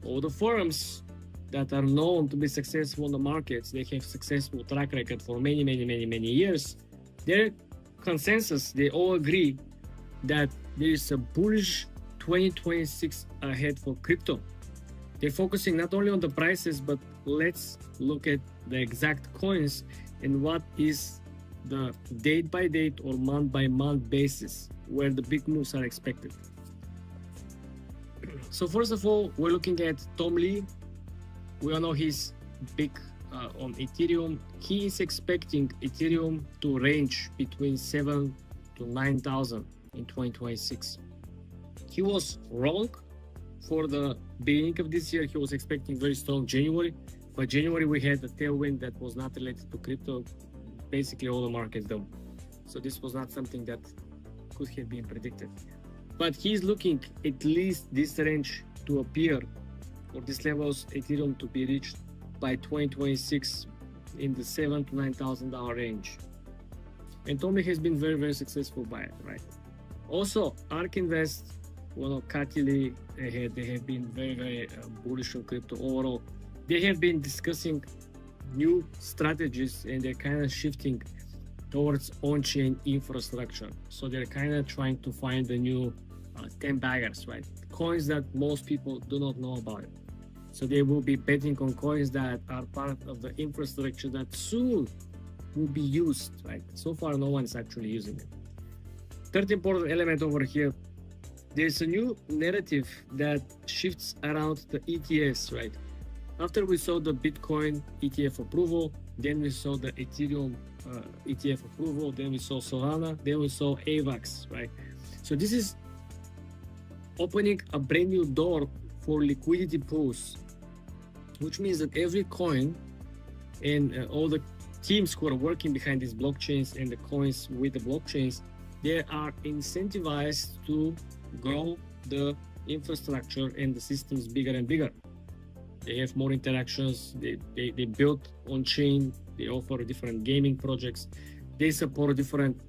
all the firms that are known to be successful in the markets, they have successful track record for many years. Their consensus, they all agree that there is a bullish 2026 ahead for crypto. They're focusing not only on the prices, but let's look at the exact coins and what is the date by date or month by month basis where the big moves are expected. So first of all, we're looking at Tom Lee. We all know he's big on Ethereum. He is expecting Ethereum to range between 7 to 9,000 in 2026. He was wrong for the beginning of this year. He was expecting very strong January, but January we had a tailwind that was not related to crypto. Basically all the markets down. So this was not something that could have been predicted. But he's looking at least this range to appear, or these levels Ethereum to be reached by 2026 in the $7,000 to $9,000 range. And Tommy has been very successful by it, right? Also, ARK Invest, Katili, they have been very bullish on crypto overall. They have been discussing new strategies and they're kind of shifting towards on-chain infrastructure. So they're kind of trying to find the new 10 baggers, right? Coins that most people do not know about it. So they will be betting on coins that are part of the infrastructure that soon will be used, right? So far, no one is actually using it. Third important element over here, there's a new narrative that shifts around the ETFs, right? After we saw the Bitcoin ETF approval, then we saw the Ethereum ETF approval, then we saw Solana, then we saw AVAX, right? So this is opening a brand new door for liquidity pools, which means that every coin and all the teams who are working behind these blockchains and the coins with the blockchains, they are incentivized to grow the infrastructure and the systems bigger and bigger. They have more interactions, they build on chain, they offer different gaming projects, they support different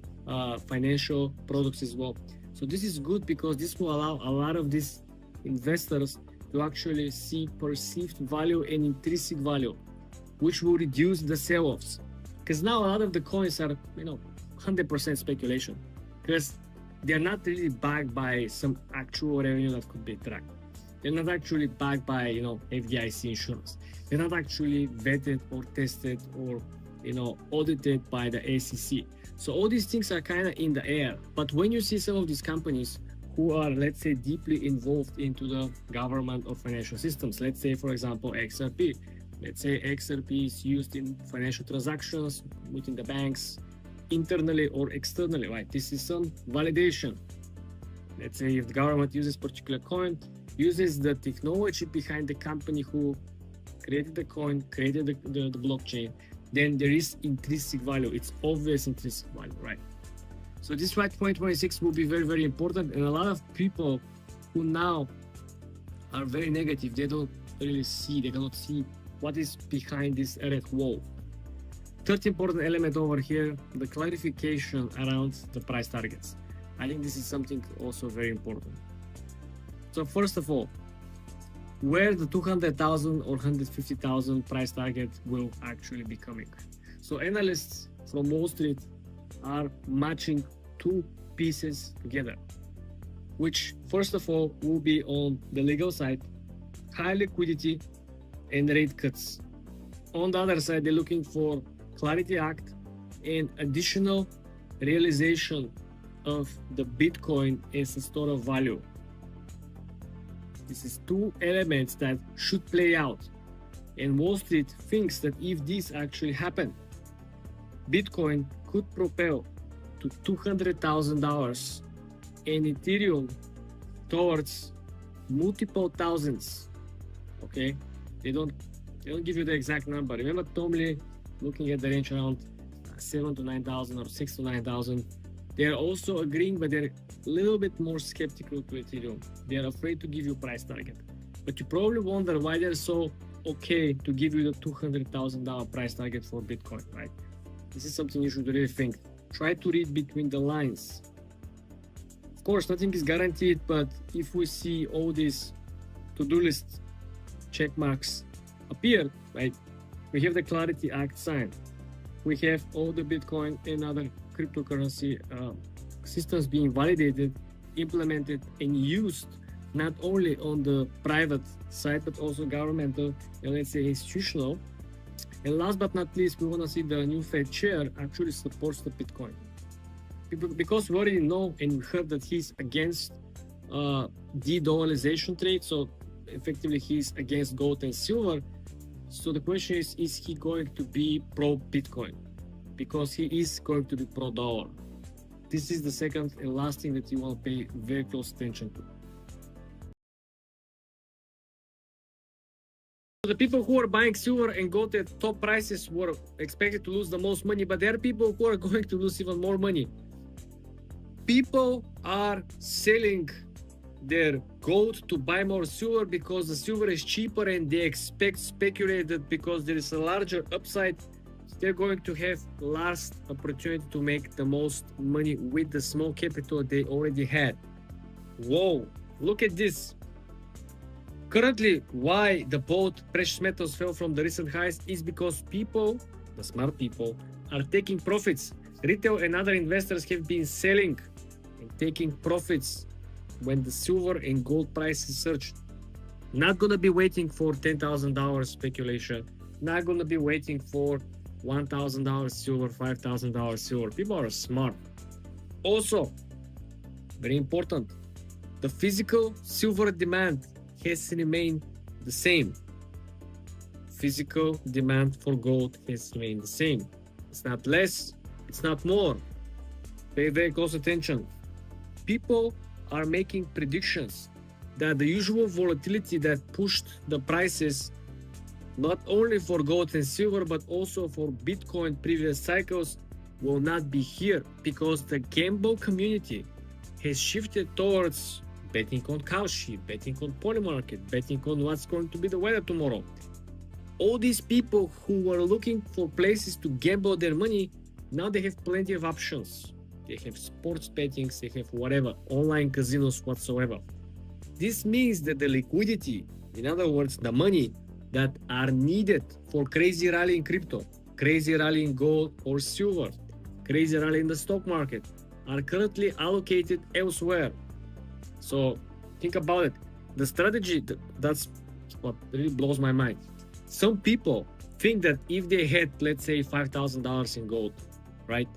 financial products as well. So this is good because this will allow a lot of these investors to actually see perceived value and intrinsic value, which will reduce the sell-offs. Because now a lot of the coins are, 100% speculation. Because they're not really backed by some actual revenue that could be tracked. They're not actually backed by, FDIC insurance. They're not actually vetted or tested or, audited by the SEC. So all these things are kind of in the air. But when you see some of these companies who are, let's say, deeply involved into the government or financial systems, let's say, for example, XRP. Let's say XRP is used in financial transactions within the banks, internally or externally, right? This is some validation. Let's say if the government uses particular coin, uses the technology behind the company who created the coin, created the blockchain, then there is intrinsic value. It's obvious intrinsic value, right? So this is why 2026 will be very, very important. And a lot of people who now are very negative, they don't really see, they cannot see what is behind this red wall. Third important element over here, the clarification around the price targets. I think this is something also very important. So first of all, where the 200,000 or 150,000 price target will actually be coming. So analysts from Wall Street are matching two pieces together, which first of all will be on the legal side, high liquidity and rate cuts. On the other side, they're looking for Clarity Act and additional realization of the Bitcoin as a store of value. This is two elements that should play out. And Wall Street thinks that if this actually happen, Bitcoin could propel to $200,000 and Ethereum towards multiple thousands. Okay, they don't give you the exact number. Remember Tom Lee looking at the range around 7 to 9,000 or 6 to 9,000. They're also agreeing, but they're a little bit more skeptical to Ethereum. They're afraid to give you price target. But you probably wonder why they're so okay to give you the $200,000 price target for Bitcoin, right? This is something you should really think. Try to read between the lines. Of course, nothing is guaranteed, but if we see all these to-do list check marks appear, right? We have the Clarity Act signed. We have all the Bitcoin and other cryptocurrency systems being validated, implemented, and used not only on the private side, but also governmental and let's say institutional. And last but not least, we want to see the new Fed chair actually supports the Bitcoin. Because we already know and heard that he's against de-dollarization trade, so effectively he's against gold and silver. So the question is he going to be pro-Bitcoin? Because he is going to be pro-dollar. This is the second and last thing that you want to pay very close attention to. The people who are buying silver and gold at top prices were expected to lose the most money, but there are people who are going to lose even more money. People are selling their gold to buy more silver because the silver is cheaper and they speculate that because there is a larger upside, they're going to have last opportunity to make the most money with the small capital they already had. Whoa, look at this. Currently, why the both precious metals fell from the recent highs is because people, the smart people, are taking profits. Retail and other investors have been selling and taking profits when the silver and gold prices surged. Not gonna be waiting for $10,000 speculation. Not gonna be waiting for $1,000 silver, $5,000 silver. People are smart. Also, very important, the physical silver demand has remained the same. Physical demand for gold has remained the same. It's not less, it's not more. Pay very close attention. People are making predictions that the usual volatility that pushed the prices not only for gold and silver but also for Bitcoin previous cycles will not be here because the gamble community has shifted towards betting on Kalshi, betting on poly market, betting on what's going to be the weather tomorrow. All these people who were looking for places to gamble their money, now they have plenty of options. They have sports bettings, they have whatever, online casinos whatsoever. This means that the liquidity, in other words, the money that are needed for crazy rally in crypto, crazy rally in gold or silver, crazy rally in the stock market, are currently allocated elsewhere. So think about it. The strategy, that's what really blows my mind. Some people think that if they had, let's say, $5,000 in gold, right?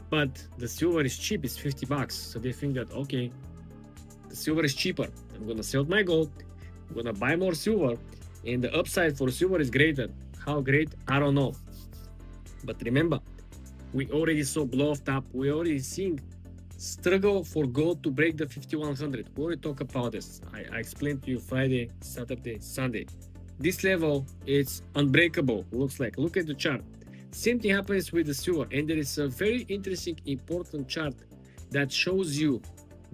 But the silver is cheap, it's $50. So they think that, okay, the silver is cheaper. I'm gonna sell my gold, I'm gonna buy more silver, and the upside for silver is greater. How great? I don't know. But remember, we already saw blow off top. We already seen struggle for gold to break the 5100. We already talked about this. I explained to you Friday, Saturday, Sunday. This level, it's unbreakable, looks like. Look at the chart. Same thing happens with the silver, and there is a very interesting, important chart that shows you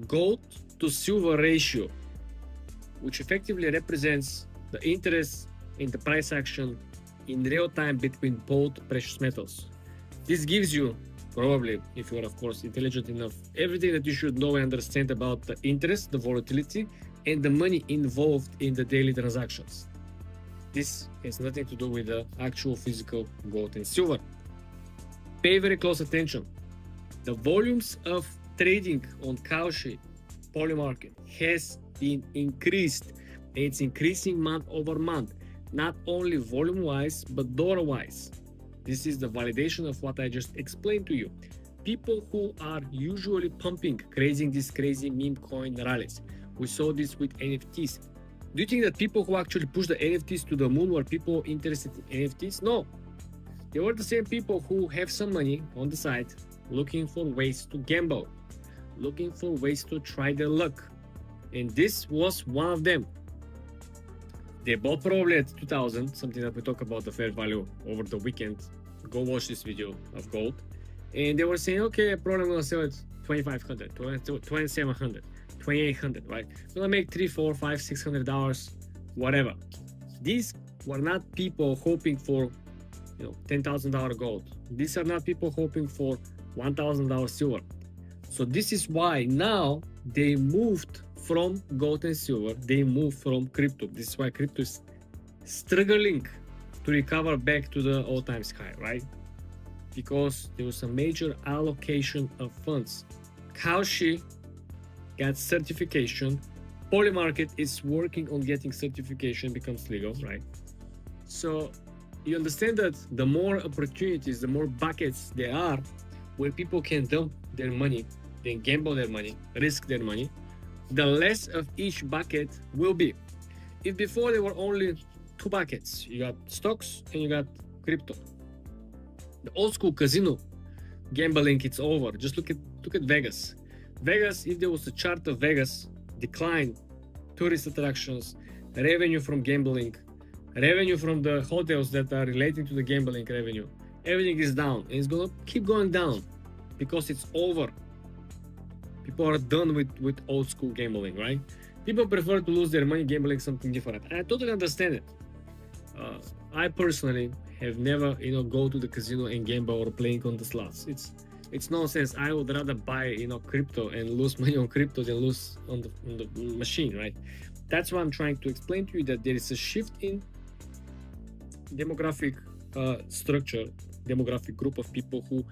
gold to silver ratio, which effectively represents the interest in the price action in real time between both precious metals. This gives you, probably, if you are of course intelligent enough, everything that you should know and understand about the interest, the volatility, and the money involved in the daily transactions. This has nothing to do with the actual physical gold and silver. Pay very close attention. The volumes of trading on Cauchy Polymarket has been increased. It's increasing month over month, not only volume wise but dollar wise. This is the validation of what I just explained to you. People who are usually pumping, creating these crazy meme coin rallies. We saw this with NFTs. Do you think that people who actually push the NFTs to the moon were people interested in NFTs? No. They were the same people who have some money on the side, looking for ways to gamble, looking for ways to try their luck. And this was one of them. They bought probably at 2000, something that we talk about the fair value over the weekend. Go watch this video of gold. And they were saying, okay, probably I'm gonna sell it 2500, 2700, 2800, right? I'm gonna make $300, $400, $500, $600, whatever. These were not people hoping for, $10,000 gold. These are not people hoping for $1,000 silver. So this is why now they moved from gold and silver, they moved from crypto. This is why crypto is struggling to recover back to the all-time high, right? Because there was a major allocation of funds. Cauchy got certification. Polymarket is working on getting certification, becomes legal, right? So you understand that the more opportunities, the more buckets there are where people can dump their money, then gamble their money, risk their money, the less of each bucket will be. If before there were only two buckets, you got stocks and you got crypto. The old school casino gambling, it's over. Just look at Vegas. Vegas, if there was a chart of Vegas, decline, tourist attractions, revenue from gambling, revenue from the hotels that are relating to the gambling revenue, everything is down, and it's gonna keep going down because it's over. People are done with old school gambling, right? People prefer to lose their money gambling something different. And I totally understand it. I personally have never, go to the casino and gamble or playing on the slots. It's nonsense. I would rather buy, crypto and lose money on crypto than lose on the machine, right? That's why I'm trying to explain to you that there is a shift in demographic structure, demographic group of people who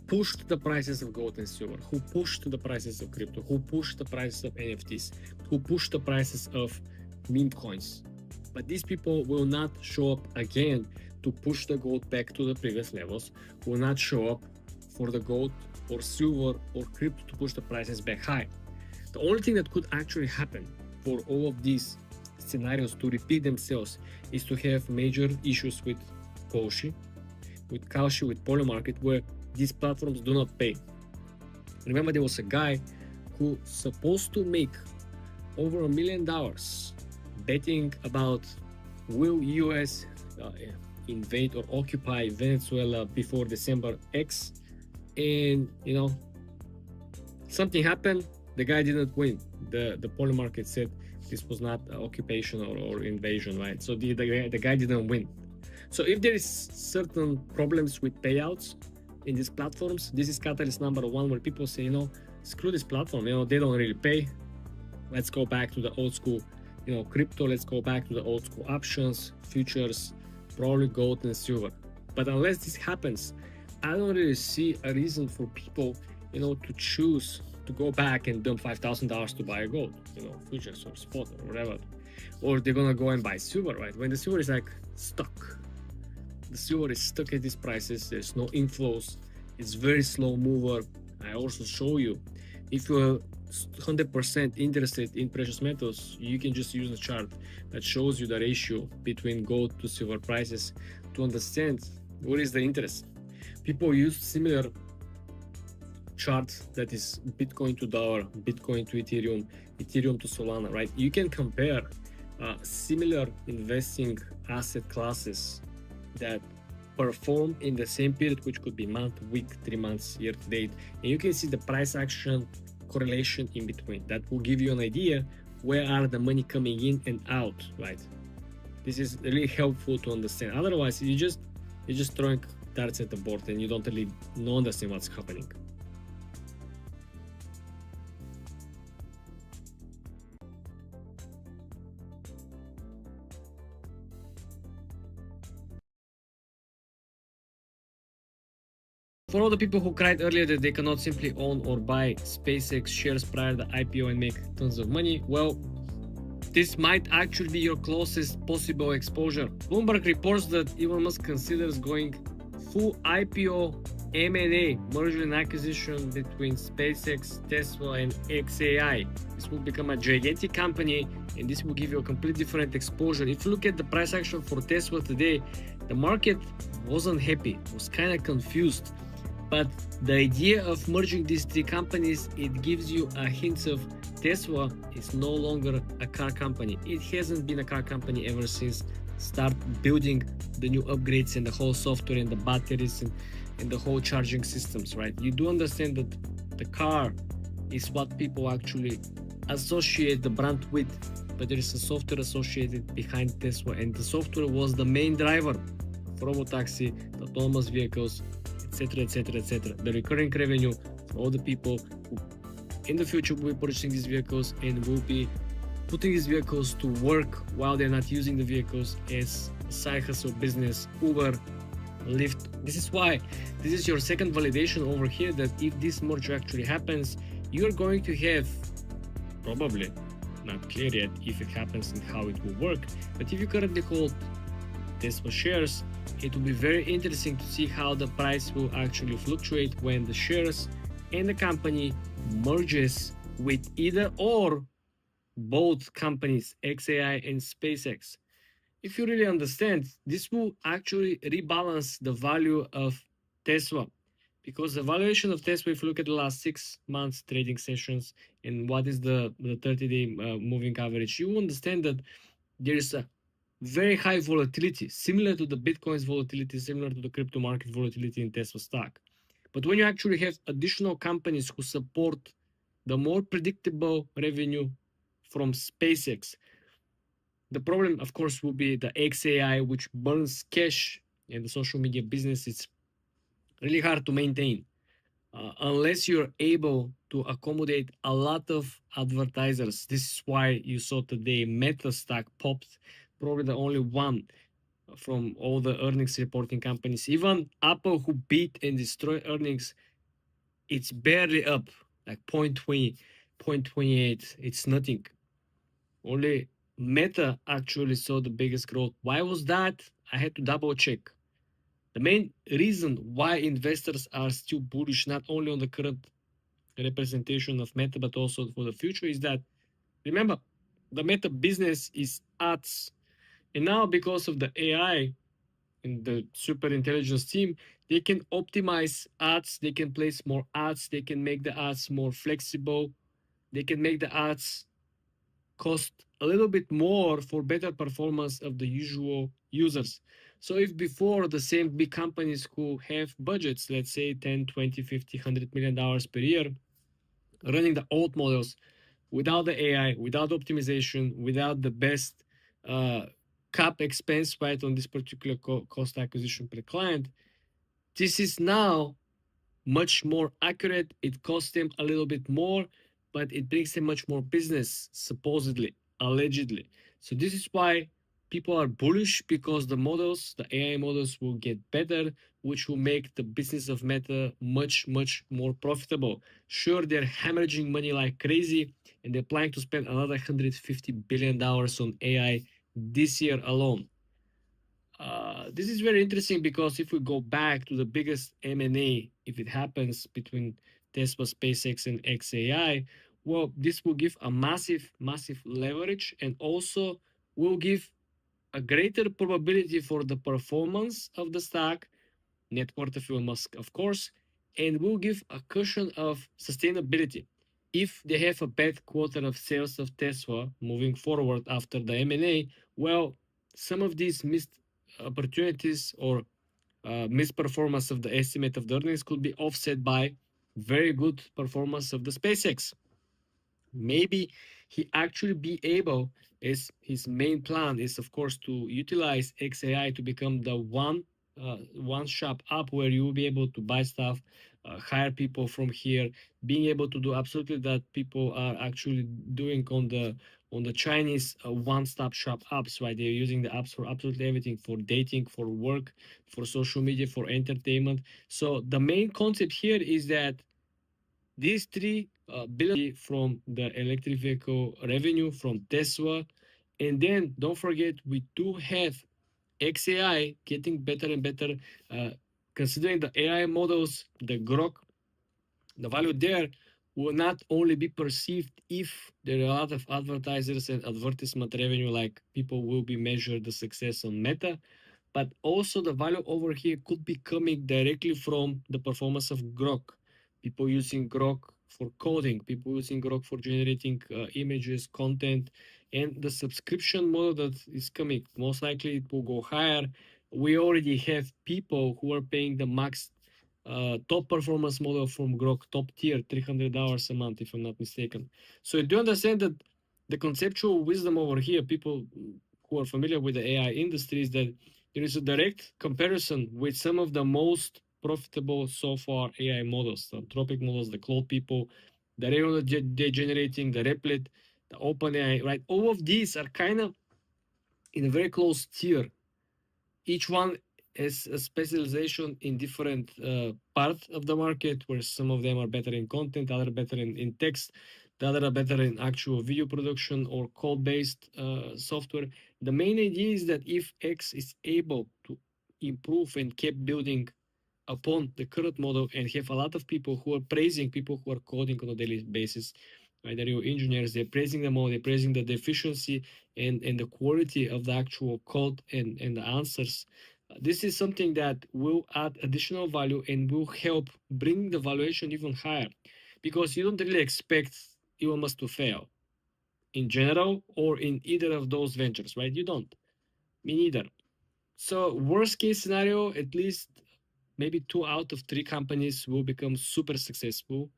pushed the prices of gold and silver, who pushed the prices of crypto, who pushed the prices of NFTs, who pushed the prices of meme coins. But these people will not show up again to push the gold back to the previous levels, will not show up for the gold or silver or crypto to push the prices back high. The only thing that could actually happen for all of these scenarios to repeat themselves is to have major issues with Cauchy, with Polymarket, where these platforms do not pay. Remember, there was a guy who supposed to make over $1 million betting about will US invade or occupy Venezuela before December X, and something happened. The guy didn't win. The Polymarket said this was not occupation or invasion, right? So the guy didn't win. So if there is certain problems with payouts in these platforms, this is catalyst number one, where people say, screw this platform, they don't really pay. Let's go back to the old school, crypto. Let's go back to the old school options, futures, probably gold and silver. But unless this happens, I don't really see a reason for people to choose to go back and dump $5,000 to buy a gold, futures or spot or whatever, or they're gonna go and buy silver, right? When the silver is like stuck, the silver is stuck at these prices. There's no inflows. It's very slow mover. I also show you, if you're 100% interested in precious metals, you can just use a chart that shows you the ratio between gold to silver prices to understand what is the interest. People use similar chart that is Bitcoin to dollar, Bitcoin to Ethereum, Ethereum to Solana, right? You can compare similar investing asset classes that perform in the same period, which could be month, week, 3 months, year to date, and you can see the price action correlation in between. That will give you an idea where are the money coming in and out, right? This is really helpful to understand. Otherwise, you're just throwing darts at the board and you don't really understand what's happening. For all the people who cried earlier that they cannot simply own or buy SpaceX shares prior to the IPO and make tons of money, well, this might actually be your closest possible exposure. Bloomberg reports that Elon Musk considers going full IPO M&A, merger and acquisition between SpaceX, Tesla, and XAI. This will become a gigantic company, and this will give you a completely different exposure. If you look at the price action for Tesla today, the market wasn't happy, was kind of confused. But the idea of merging these three companies, it gives you a hint of Tesla is no longer a car company. It hasn't been a car company ever since start building the new upgrades and the whole software and the batteries and the whole charging systems, right? You do understand that the car is what people actually associate the brand with, but there is a software associated behind Tesla, and the software was the main driver for robotaxi, the autonomous vehicles, etc., etc., etc. The recurring revenue for all the people who in the future will be purchasing these vehicles and will be putting these vehicles to work while they're not using the vehicles as a side hustle business, Uber, Lyft. This is why this is your second validation over here that if this merger actually happens, you're going to have, probably not clear yet if it happens and how it will work, but if you currently hold Tesla shares, it will be very interesting to see how the price will actually fluctuate when the shares and the company merges with either or both companies, XAI and SpaceX. If you really understand, this will actually rebalance the value of Tesla, because the valuation of Tesla, if you look at the last 6 months trading sessions and what is the 30-day moving average, you will understand that there is a very high volatility, similar to the Bitcoin's volatility, similar to the crypto market volatility in Tesla stock. But when you actually have additional companies who support the more predictable revenue from SpaceX, the problem, of course, will be the XAI, which burns cash, and the social media business. It's really hard to maintain unless you're able to accommodate a lot of advertisers. This is why you saw today Meta stock popped, probably the only one from all the earnings reporting companies. Even Apple, who beat and destroyed earnings, it's barely up, like 0.20, 0.28. It's nothing. Only Meta actually saw the biggest growth. Why was that? I had to double check. The main reason why investors are still bullish, not only on the current representation of Meta, but also for the future, is that, remember, the Meta business is ads. And now, because of the AI and the super intelligence team, they can optimize ads, they can place more ads, they can make the ads more flexible, they can make the ads cost a little bit more for better performance of the usual users. So if before the same big companies who have budgets, let's say 10, 20, 50, $100 million per year, running the old models without the AI, without optimization, without the best cap expense right on this particular cost acquisition per client, this is now much more accurate. It costs them a little bit more, but it brings them much more business, supposedly, allegedly. So this is why people are bullish because the AI models will get better, which will make the business of Meta much, much more profitable. Sure, they're hemorrhaging money like crazy, and they're planning to spend another $150 billion on AI this year alone. This is very interesting because if we go back to the biggest M&A, if it happens between Tesla, SpaceX, and XAI, well, this will give a massive, massive leverage, and also will give a greater probability for the performance of the stock, net worth of Elon Musk, of course, and will give a cushion of sustainability. If they have a bad quarter of sales of Tesla moving forward after the M&A, well, some of these missed opportunities or misperformance of the estimate of the earnings could be offset by very good performance of the SpaceX. Maybe he actually be able, as his main plan is of course to utilize XAI to become the one shop up where you will be able to buy stuff, hire people from here, being able to do absolutely that people are actually doing on the Chinese one-stop shop apps, right? They're using the apps for absolutely everything, for dating, for work, for social media, for entertainment. So the main concept here is that these $3 billion from the electric vehicle revenue from Tesla. And then don't forget, we do have XAI getting better and better. Considering the AI models, the grok, the value there will not only be perceived if there are a lot of advertisers and advertisement revenue, like people will be measured the success on Meta, but also the value over here could be coming directly from the performance of grok. People using grok for coding, people using grok for generating images, content, and the subscription model that is coming. Most likely it will go higher. We already have people who are paying the max top performance model from grok, top tier, $300 a month, if I'm not mistaken. So you do understand that the conceptual wisdom over here, people who are familiar with the AI industry, is that there is a direct comparison with some of the most profitable so far AI models, the Anthropic models, the Claude people, the revenue they're generating, the Replit, the OpenAI, right? All of these are kind of in a very close tier. Each one has a specialization in different part of the market, where some of them are better in content, other better in text, the other are better in actual video production or code-based software. The main idea is that if X is able to improve and keep building upon the current model and have a lot of people who are praising people who are coding on a daily basis, right? They're engineers, they're praising the model, they're praising the efficiency and the quality of the actual code and the answers. This is something that will add additional value and will help bring the valuation even higher, because you don't really expect Elon Musk to fail in general or in either of those ventures, right? You don't. Me neither. So worst case scenario, at least maybe 2 out of 3 companies will become super successful.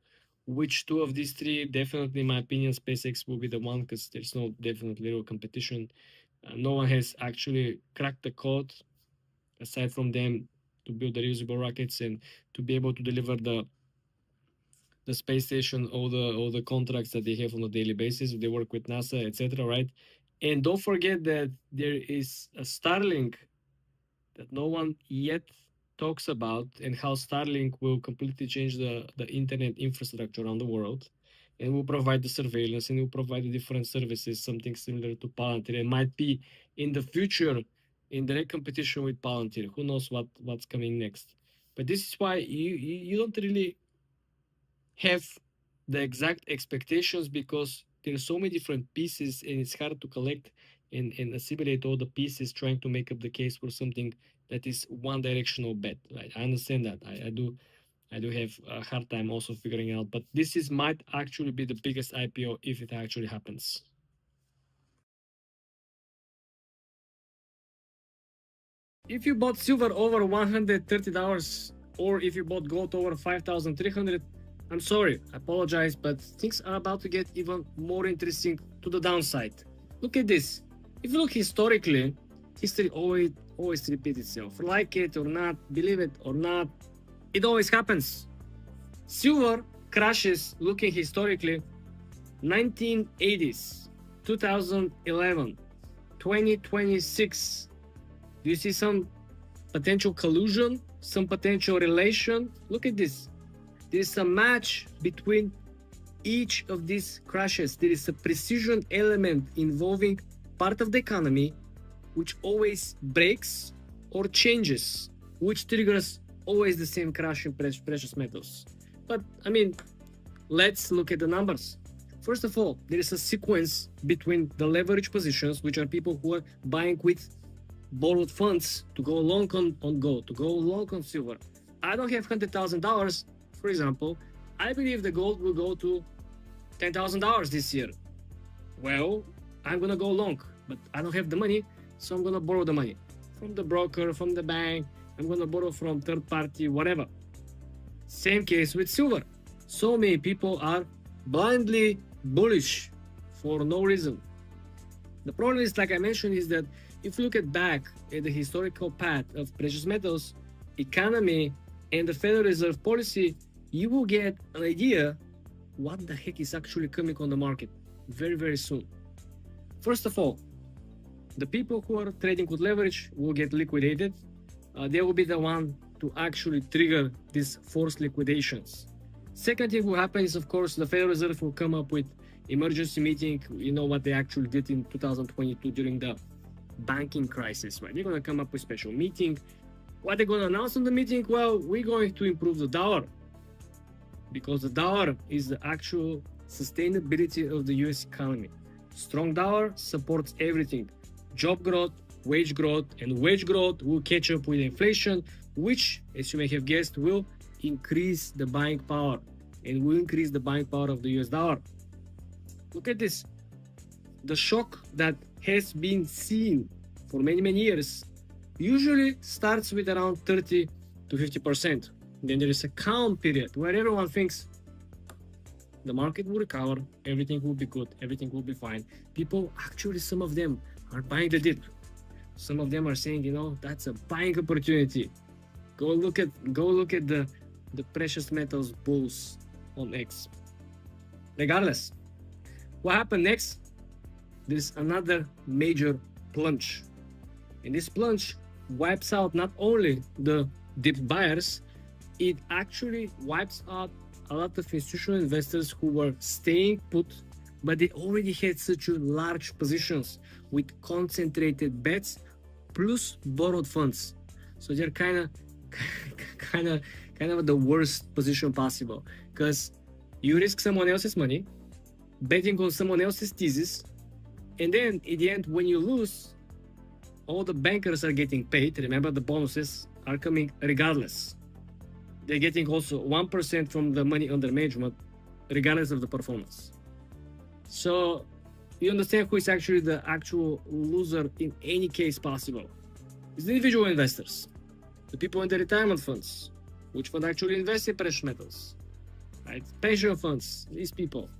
Which 2 of these 3? Definitely, in my opinion, SpaceX will be the one, because there's no definitely real competition. No one has actually cracked the code aside from them to build the reusable rockets and to be able to deliver the space station, all the contracts that they have on a daily basis. They work with NASA, etc. Right? And don't forget that there is a Starlink that no one yet talks about, and how Starlink will completely change the internet infrastructure around the world, and will provide the surveillance, and will provide the different services, something similar to Palantir, and might be in the future in direct competition with Palantir. Who knows what's coming next? But this is why you don't really have the exact expectations, because there are so many different pieces, and it's hard to collect and assimilate all the pieces, trying to make up the case for something that is one directional bet. Right? I understand that. I do have a hard time also figuring out, but this might actually be the biggest IPO if it actually happens. If you bought silver over $130, or if you bought gold over 5,300, I'm sorry, I apologize, but things are about to get even more interesting to the downside. Look at this. If you look historically, history always repeats itself. Like it or not, believe it or not, it always happens. Silver crashes, looking historically, 1980s, 2011, 2026. Do you see some potential collusion, some potential relation? Look at this. There is a match between each of these crashes. There is a precision element involving part of the economy which always breaks or changes, which triggers always the same crash in precious metals. But I mean, let's look at the numbers. First of all, there is a sequence between the leverage positions, which are people who are buying with borrowed funds to go long on gold, to go long on silver. I don't have $100,000, for example. I believe the gold will go to $10,000 this year. Well, I'm gonna go long, but I don't have the money, so I'm gonna borrow the money from the broker, from the bank. I'm gonna borrow from third party, whatever. Same case with silver. So many people are blindly bullish for no reason. The problem is, like I mentioned, is that if you look back at the historical path of precious metals, economy, and the Federal Reserve policy, you will get an idea what the heck is actually coming on the market very, very soon. First of all, the people who are trading with leverage will get liquidated. They will be the one to actually trigger these forced liquidations. Second thing will happen is, of course, the Federal Reserve will come up with emergency meeting. You know what they actually did in 2022 during the banking crisis, right? They're going to come up with special meeting. What they're going to announce in the meeting? Well, we're going to improve the dollar, because the dollar is the actual sustainability of the US economy. Strong dollar supports everything. Job growth, wage growth, and wage growth will catch up with inflation, which, as you may have guessed, will increase the buying power and will increase the buying power of the US dollar. Look at this. The shock that has been seen for many, many years usually starts with around 30 to 50%. Then there is a calm period where everyone thinks the market will recover, everything will be good, everything will be fine. People, actually, some of them are buying the dip. Some of them are saying, you know, that's a buying opportunity. Go look at the precious metals bulls on X. Regardless, what happened next? There's another major plunge. And this plunge wipes out not only the dip buyers, it actually wipes out a lot of institutional investors who were staying put, but they already had such large positions with concentrated bets plus borrowed funds. So they're kind of the worst position possible, because you risk someone else's money, betting on someone else's thesis, and then in the end, when you lose, all the bankers are getting paid. Remember, the bonuses are coming regardless. They're getting also 1% from the money under management, regardless of the performance. So you understand who is actually the actual loser in any case possible. It's the individual investors, the people in the retirement funds, which fund actually invest in precious metals, right? Pension funds, these people.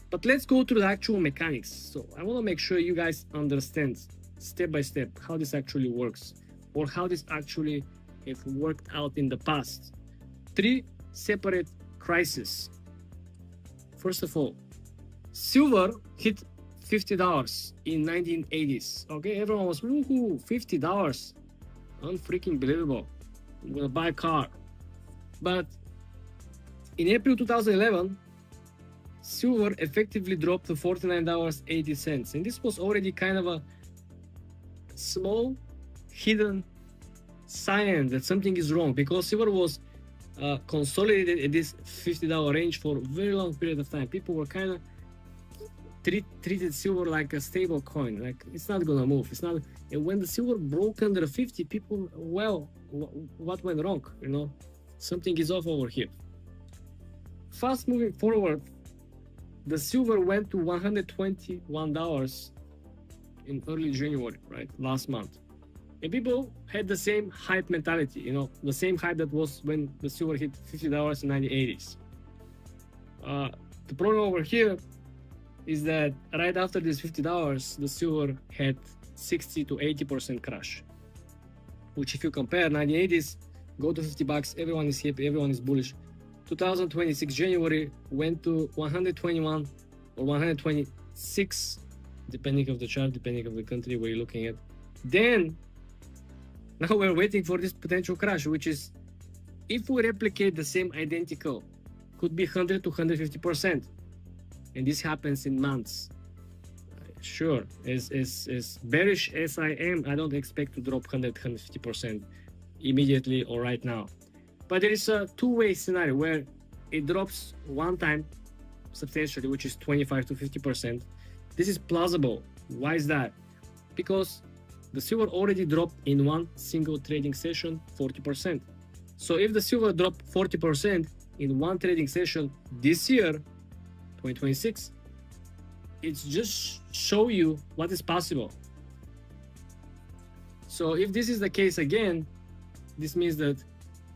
But let's go through the actual mechanics. So I want to make sure you guys understand step by step how this actually works, or how this actually have worked out in the past. 3 separate crises. First of all, silver hit $50 in 1980s. Okay, everyone was, woohoo, $50. Unfreaking believable. I'm gonna buy a car. But in April 2011, silver effectively dropped to $49.80. And this was already kind of a small, hidden sign that something is wrong, because silver was consolidated at this $50 range for a very long period of time. People were kind of treated silver like a stable coin, like it's not gonna move, it's not. And when the silver broke under 50, people, well, what went wrong? You know, something is off over here. Fast moving forward, the silver went to $121 in early January, right, last month. And people had the same hype mentality, you know, the same hype that was when the silver hit $50 in 1980s. The problem over here is that right after this $50, the silver had 60 to 80% crash. Which, if you compare 1980s, go to $50, everyone is happy, everyone is bullish. 2026 January went to $121 or $126 depending of the chart, depending of the country where you're looking at. Then now we're waiting for this potential crash, which is, if we replicate the same identical, could be 100 to 150%, and this happens in months. Sure, as bearish as I am, I don't expect to drop 150% immediately or right now. But there is a two-way scenario where it drops one time substantially, which is 25 to 50%. This is plausible. Why is that? Because the silver already dropped in one single trading session 40%. So if the silver dropped 40% in one trading session this year, 2026, it's just show you what is possible. So if this is the case again, this means that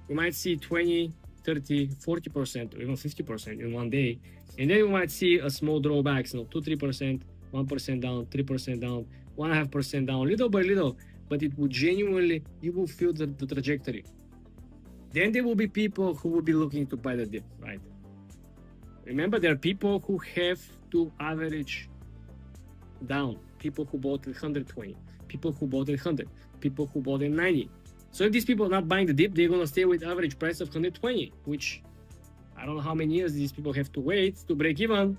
we might see 20, 30, 40% or even 50% in one day, and then we might see a small drawbacks, 2-3%, 1% down, 3% down, 1.5% down, little by little, but it will genuinely, you will feel the trajectory. Then there will be people who will be looking to buy the dip, right? Remember, there are people who have to average down, people who bought at 120, people who bought at 100, people who bought at 90. So if these people are not buying the dip, they're gonna stay with average price of 120, which I don't know how many years these people have to wait to break even.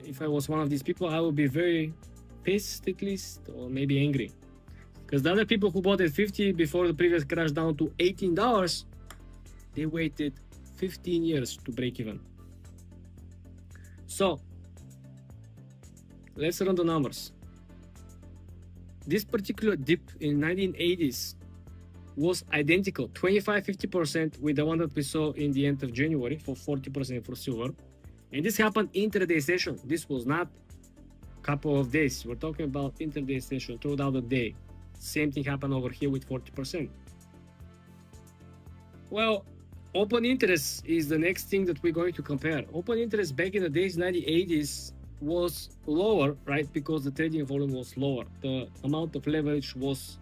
If I was one of these people, I would be very pissed at least, or maybe angry. Because the other people who bought at 50 before the previous crash down to $18, they waited 15 years to break even. So let's run the numbers. This particular dip in 1980s was identical, 25-50% with the one that we saw in the end of January for 40% for silver. And this happened intraday session. This was not a couple of days. We're talking about intraday session throughout the day. Same thing happened over here with 40%. Well, open interest is the next thing that we're going to compare. Open interest back in the days 1980s was lower, right? Because the trading volume was lower. The amount of leverage was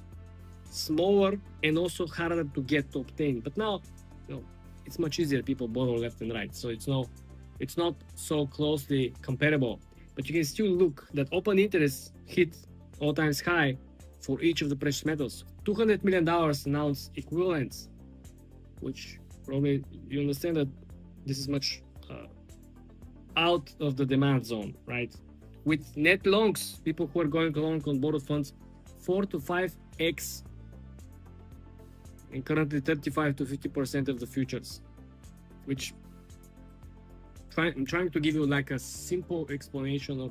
smaller and also harder to get to obtain. But now, it's much easier. People borrow left and right. So it's not so closely comparable. But you can still look that open interest hit all-time high for each of the precious metals. $200 million announced equivalents, which probably you understand that this is much out of the demand zone, right? With net longs, people who are going long on borrowed funds, 4 to 5x, and currently 35 to 50% of the futures, which I'm trying to give you like a simple explanation, or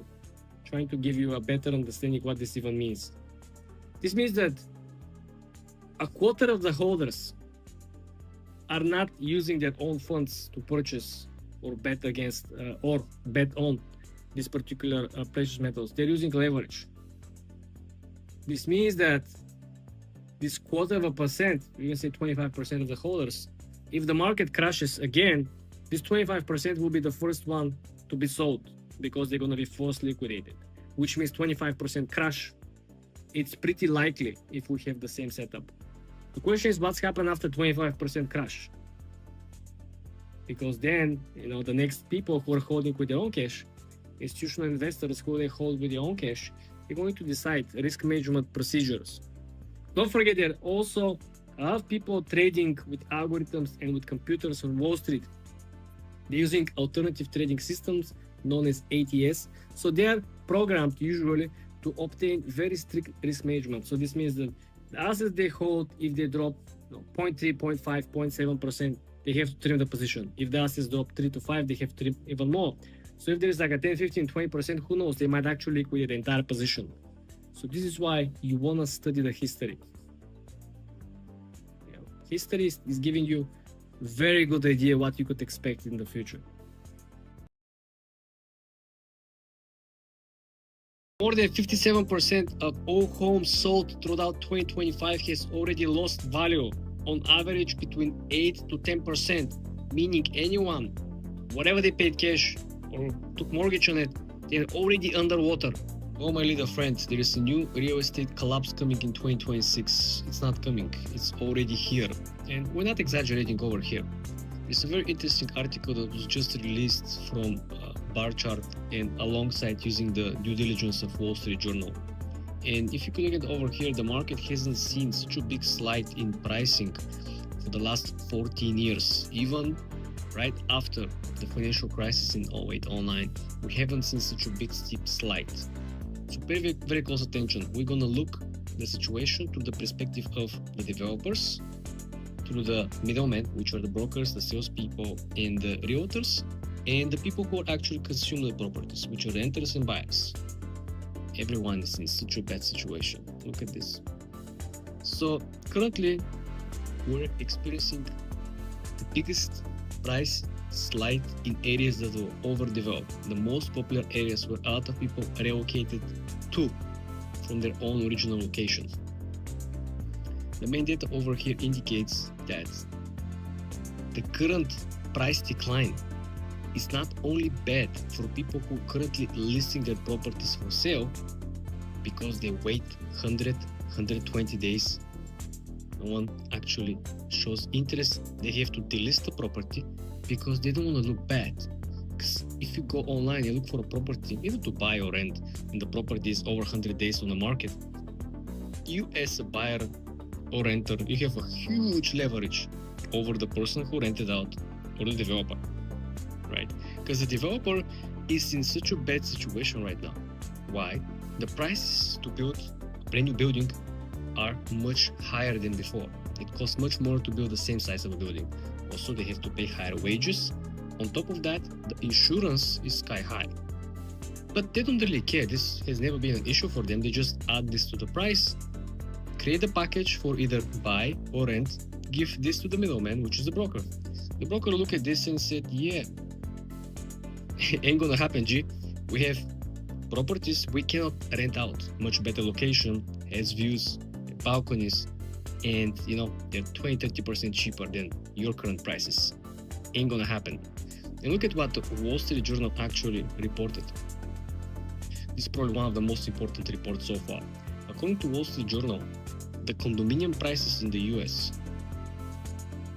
trying to give you a better understanding what this even means. This means that a quarter of the holders are not using their own funds to purchase or bet against or bet on these particular precious metals. They're using leverage. This means that this 0.25%, you can say 25% of the holders, if the market crashes again, this 25% will be the first one to be sold because they're going to be forced liquidated, which means 25% crash. It's pretty likely if we have the same setup. The question is what's happened after 25% crash? Because then, the next people who are holding with their own cash, institutional investors who they hold with their own cash, they're going to decide risk management procedures. Don't forget there are also a lot of people trading with algorithms and with computers on Wall Street. They're using alternative trading systems known as ATS. So they are programmed usually to obtain very strict risk management. So this means that the assets they hold, if they drop 0.3, 0.5, 0.7%, they have to trim the position. If the assets drop 3 to 5, they have to trim even more. So if there is like a 10, 15, 20%, who knows, they might actually liquidate the entire position. So this is why you want to study the history. History is giving you very good idea what you could expect in the future. More than 57% of all homes sold throughout 2025 has already lost value, on average between 8 to 10%, meaning anyone, whatever they paid cash or took mortgage on it, they're already underwater. Oh my little friends, there is a new real estate collapse coming in 2026. It's not coming, it's already here. And we're not exaggerating over here. It's a very interesting article that was just released from Bar Chart and alongside using the due diligence of Wall Street Journal. And if you could look at over here, the market hasn't seen such a big slide in pricing for the last 14 years. Even right after the financial crisis in 08-09, we haven't seen such a big steep slide. So pay very, very close attention. We're gonna look the situation to the perspective of the developers, through the middlemen, which are the brokers, the salespeople, and the realtors, and the people who actually consume the properties, which are renters and buyers. Everyone is in such a bad situation. Look at this. So currently, we're experiencing the biggest price slide in areas that were overdeveloped. The most popular areas where a lot of people relocated to from their own original locations. The main data over here indicates that the current price decline is not only bad for people who are currently listing their properties for sale because they wait 120 days. No one actually shows interest. They have to delist the property because they don't want to look bad. Because if you go online and look for a property, either to buy or rent, and the property is over 100 days on the market, you as a buyer or renter, you have a huge leverage over the person who rented out or the developer, right? Because the developer is in such a bad situation right now. Why? The prices to build a brand new building are much higher than before. It costs much more to build the same size of a building. Also, they have to pay higher wages. On top of that, the insurance is sky high. But they don't really care. This has never been an issue for them. They just add this to the price, create a package for either buy or rent, give this to the middleman, which is the broker. The broker looked at this and said, yeah, ain't gonna happen, G. We have properties we cannot rent out. Much better location, has views, balconies, and they're 20-30% cheaper than your current prices. Ain't gonna happen. And look at what the Wall Street Journal actually reported. This is probably one of the most important reports so far. According to Wall Street Journal, the condominium prices in the US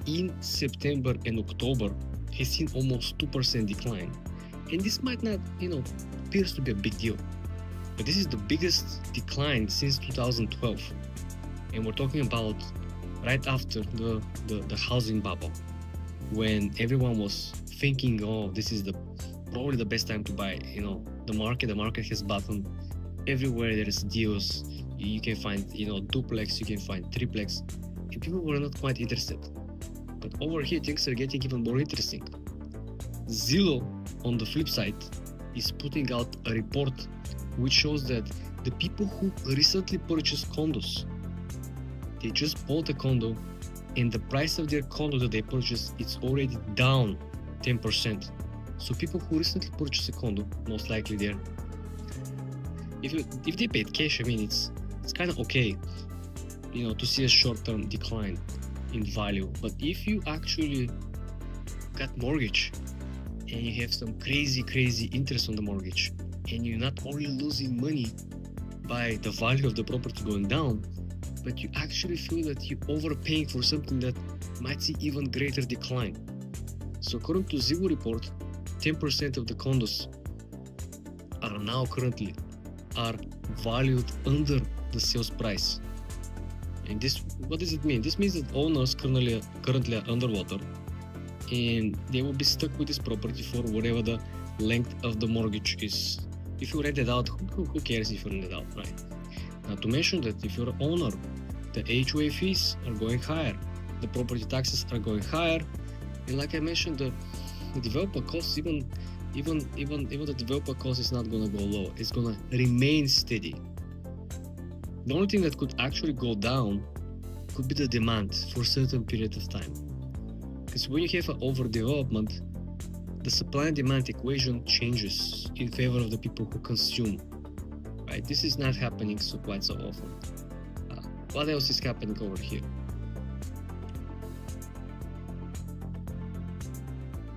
in September and October has seen almost 2% decline. And this might not, appears to be a big deal. But this is the biggest decline since 2012. And we're talking about right after the housing bubble, when everyone was thinking, oh, this is probably the best time to buy. The market has bottomed. Everywhere there is deals. You can find, duplex, you can find triplex, and people were not quite interested. But over here, things are getting even more interesting. Zillow, on the flip side, is putting out a report which shows that the people who recently purchased condos, they just bought a condo, and the price of their condo that they purchased is already down 10%. So people who recently purchased a condo, most likely they're, if they paid cash, it's kind of okay, to see a short-term decline in value. But if you actually got mortgage and you have some crazy interest on the mortgage, and you're not only losing money by the value of the property going down, but you actually feel that you're overpaying for something that might see even greater decline. So according to Zillow report, 10% of the condos are now currently valued under the sales price. And this, what does it mean? This means that owners currently are underwater, and they will be stuck with this property for whatever the length of the mortgage is. If you rent it out, who cares if you rent it out, right? Not to mention that if you're an owner, the HOA fees are going higher, the property taxes are going higher, and like I mentioned, the developer costs, even the developer cost is not gonna go low. It's gonna remain steady. The only thing that could actually go down could be the demand for a certain period of time. Because when you have an overdevelopment, the supply and demand equation changes in favor of the people who consume. Right? This is not happening quite so often. What else is happening over here?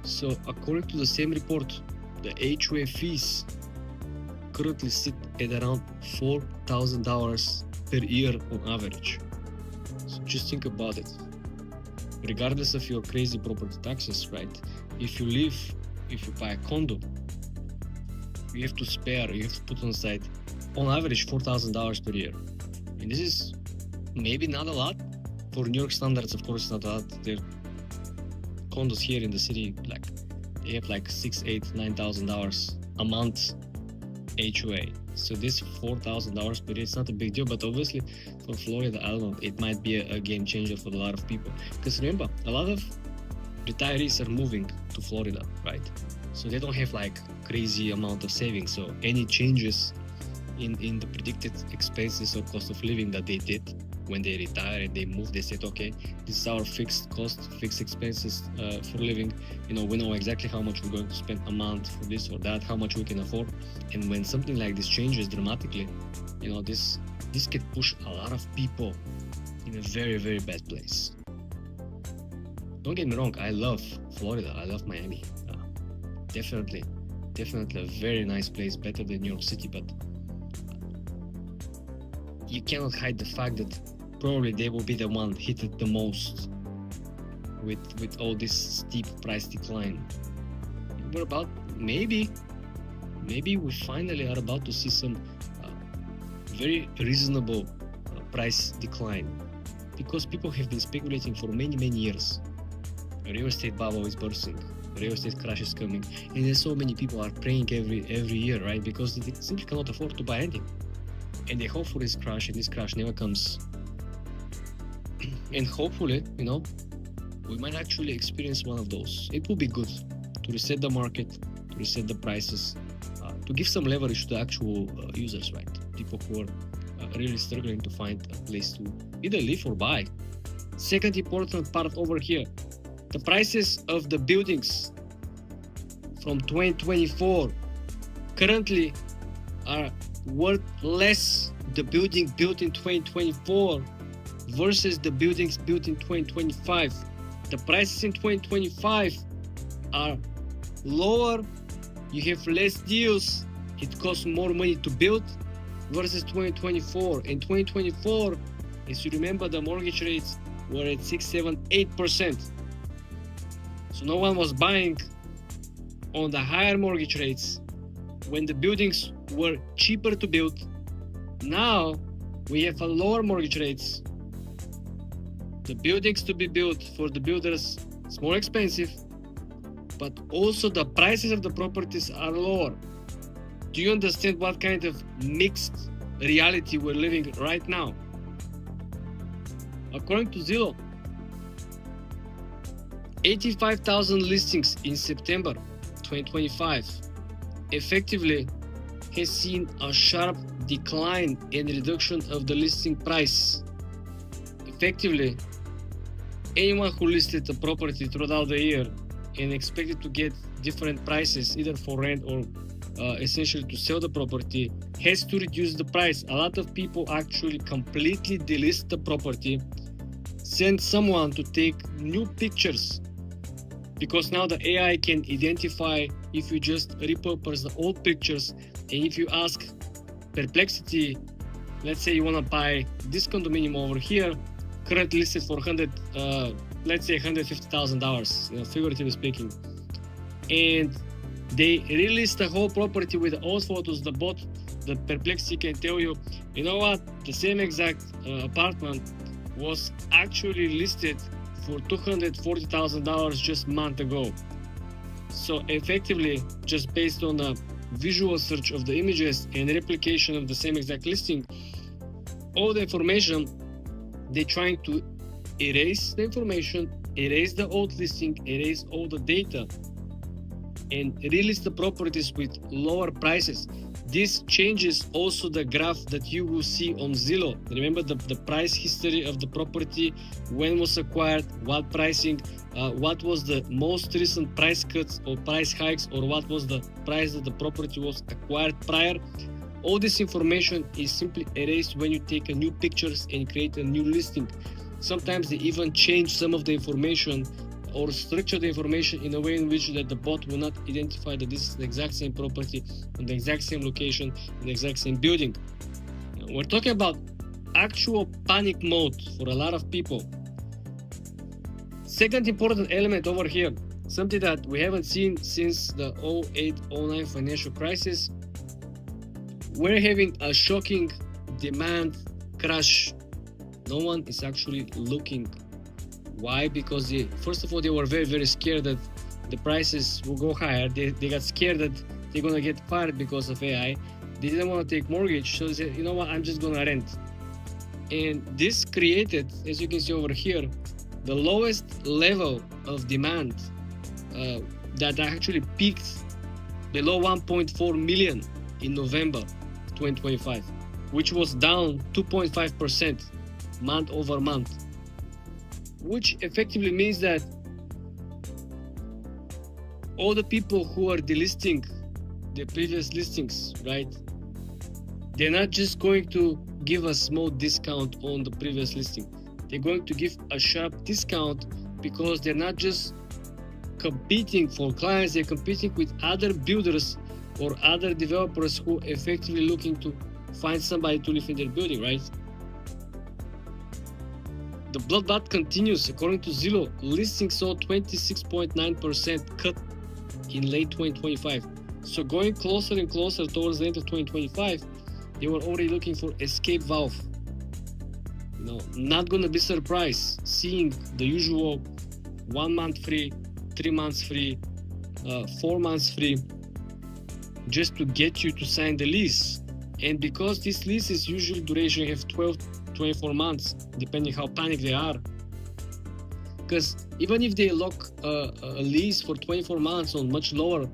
So according to the same report, the HOA fees currently sit at around $4,000 per year on average. So just think about it. Regardless of your crazy property taxes, right? If you buy a condo, you have to spare, you have to put on the side, on average $4,000 per year. And this is maybe not a lot. For New York standards, of course, not a lot. There condos here in the city, like they have like $6,000, $8,000, $9,000 a month HOA. So this $4,000 per year, it's not a big deal, but obviously for Florida, I don't know, it might be a game changer for a lot of people. Because remember, a lot of retirees are moving to Florida, right? So they don't have like crazy amount of savings. So any changes in the predicted expenses or cost of living that they did when they retire and they move, they said, okay, this is our fixed cost, fixed expenses for living. You know, we know exactly how much we're going to spend a month for this or that, how much we can afford. And when something like this changes dramatically, you know, this can push a lot of people in a very, very bad place. Don't get me wrong, I love Florida, I love Miami. Definitely a very nice place, better than New York City, but you cannot hide the fact that probably they will be the one hit it the most with all this steep price decline. We're about, maybe we finally are about to see some very reasonable price decline, because people have been speculating for many years. A real estate bubble is bursting, real estate crash is coming, and there's so many people are praying every year, right? Because they simply cannot afford to buy anything, and they hope for this crash, and this crash never comes. And hopefully, you know, we might actually experience one of those. It will be good to reset the market, to reset the prices, to give some leverage to the actual users, right? People who are really struggling to find a place to either live or buy. Second important part over here, the prices of the buildings from 2024 currently are worth less. The building built in 2024 versus the buildings built in 2025. The prices in 2025 are lower, you have less deals, it costs more money to build versus 2024. In 2024, as you remember, the mortgage rates were at 6, 7, 8%. So no one was buying on the higher mortgage rates when the buildings were cheaper to build. Now we have a lower mortgage rates. The buildings to be built for the builders is more expensive, but also the prices of the properties are lower. Do you understand what kind of mixed reality we're living right now? According to Zillow, 85,000 listings in September 2025 effectively has seen a sharp decline and reduction of the listing price. Effectively, anyone who listed a property throughout the year and expected to get different prices either for rent or essentially to sell the property has to reduce the price. A lot of people actually completely delist the property, send someone to take new pictures, because now the AI can identify if you just repurpose the old pictures. And if you ask Perplexity, let's say you want to buy this condominium over here, currently listed for let's say $150,000, figuratively speaking, and they release the whole property with the old photos, the Perplexity can tell you, you know what, the same exact apartment was actually listed for $240,000 just a month ago. So effectively, just based on a visual search of the images and replication of the same exact listing, all the information, they're trying to erase the information, erase the old listing, erase all the data, and release the properties with lower prices. This changes also the graph that you will see on Zillow. Remember the price history of the property, when was acquired, what pricing, what was the most recent price cuts or price hikes, or what was the price that the property was acquired prior. All this information is simply erased when you take a new pictures and create a new listing. Sometimes they even change some of the information or structure the information in a way in which that the bot will not identify that this is the exact same property on the exact same location in the exact same building. We're talking about actual panic mode for a lot of people. Second important element over here, something that we haven't seen since the 08-09 financial crisis, we're having a shocking demand crash. No one is actually looking. Why? Because first of all, they were very, very scared that the prices will go higher. They got scared that they're gonna get fired because of AI. They didn't want to take mortgage, so they said, you know what, I'm just gonna rent. And this created, as you can see over here, the lowest level of demand that actually peaked below 1.4 million in November 2025, which was down 2.5% month over month, which effectively means that all the people who are delisting the previous listings, right, they're not just going to give a small discount on the previous listing. They're going to give a sharp discount because they're not just competing for clients, they're competing with other builders or other developers who are effectively looking to find somebody to live in their building, right? The bloodbath continues. According to Zillow, listings saw 26.9% cut in late 2025. So going closer and closer towards the end of 2025, they were already looking for escape valve. You know, not gonna be surprised seeing the usual 1 month free, 3 months free, 4 months free, just to get you to sign the lease. And because these leases usually duration have 12 24 months, depending how panicked they are. Because even if they lock a lease for 24 months on much lower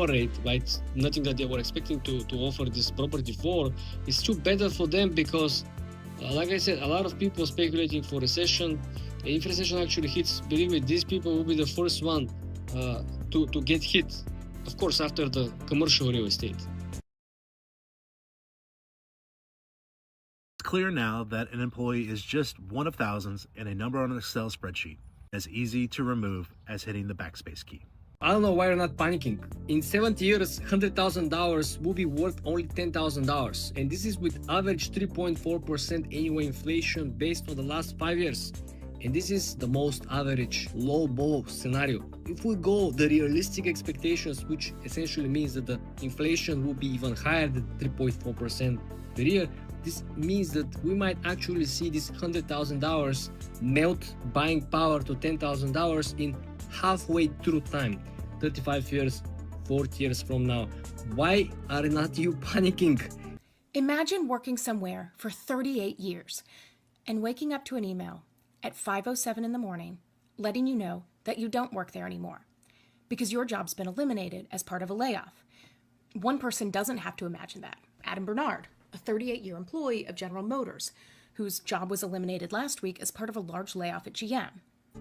rate, right? Nothing that they were expecting to offer this property for, it's still better for them because, like I said, a lot of people speculating for recession. And if recession actually hits, believe me, these people will be the first one to get hit. Of course, after the commercial real estate. It's clear now that an employee is just one of thousands in a number on an Excel spreadsheet, as easy to remove as hitting the backspace key. I don't know why you're not panicking. In 70 years, $100,000 will be worth only $10,000. And this is with average 3.4% annual inflation based on the last 5 years. And this is the most average low ball scenario. If we go the realistic expectations, which essentially means that the inflation will be even higher than 3.4% per year, this means that we might actually see this $100,000 melt buying power to $10,000 in halfway through time, 35 years, 40 years from now. Why are not you panicking? Imagine working somewhere for 38 years and waking up to an email at 5:07 in the morning letting you know that you don't work there anymore because your job's been eliminated as part of a layoff. One person doesn't have to imagine that. Adam Bernard, a 38-year employee of General Motors, whose job was eliminated last week as part of a large layoff at GM.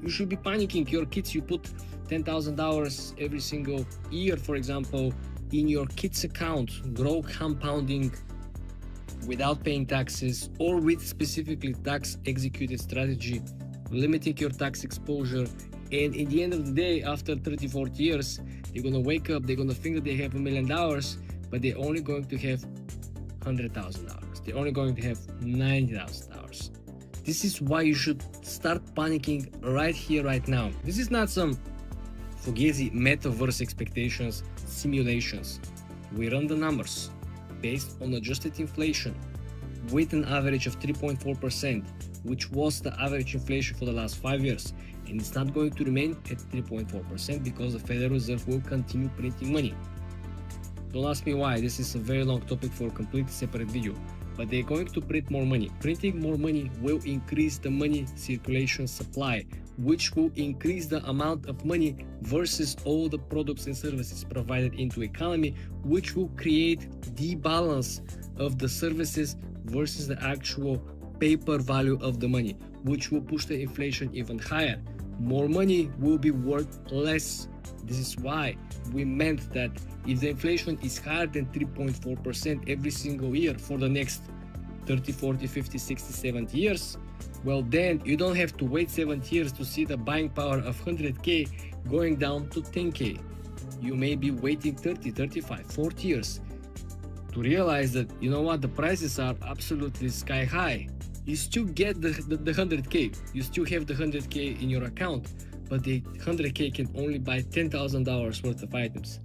You should be panicking. Your kids, you put $10,000 every single year, for example, in your kids' account, grow compounding without paying taxes or with specifically tax executed strategy, limiting your tax exposure. And in the end of the day, after 30, 40 years, they're gonna wake up, they're gonna think that they have $1 million, but they're only going to have $100,000. They're only going to have $90,000. This is why you should start panicking right here, right now. This is not some fugazi metaverse expectations, simulations. We run the numbers based on adjusted inflation with an average of 3.4%, which was the average inflation for the last 5 years. And it's not going to remain at 3.4% because the Federal Reserve will continue printing money. Don't ask me why, this is a very long topic for a completely separate video. But they're going to print more money. Printing more money will increase the money circulation supply, which will increase the amount of money versus all the products and services provided into economy, which will create the balance of the services versus the actual paper value of the money, which will push the inflation even higher. More money will be worth less. This is why we meant that if the inflation is higher than 3.4% every single year for the next 30, 40, 50, 60, 70 years, well then you don't have to wait 70 years to see the buying power of 100K going down to 10K. You may be waiting 30, 35, 40 years to realize that, you know what, the prices are absolutely sky high. You still get the 100K, you still have the 100K in your account, but the 100K can only buy $10,000 worth of items.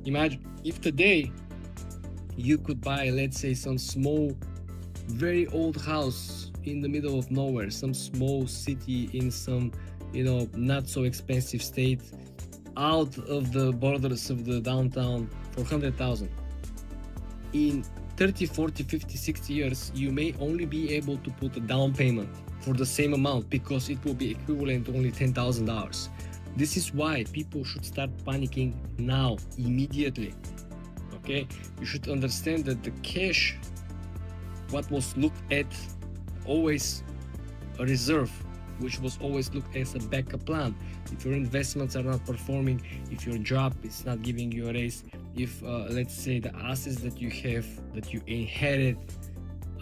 Imagine if today you could buy, let's say, some small, very old house in the middle of nowhere, some small city in some, not so expensive state, out of the borders of the downtown for 100,000. In 30, 40, 50, 60 years, you may only be able to put a down payment for the same amount because it will be equivalent to only $10,000. This is why people should start panicking now, immediately. Okay, you should understand that the cash, what was looked at always a reserve, which was always looked as a backup plan. If your investments are not performing, if your job is not giving you a raise, if let's say the assets that you have, that you inherit,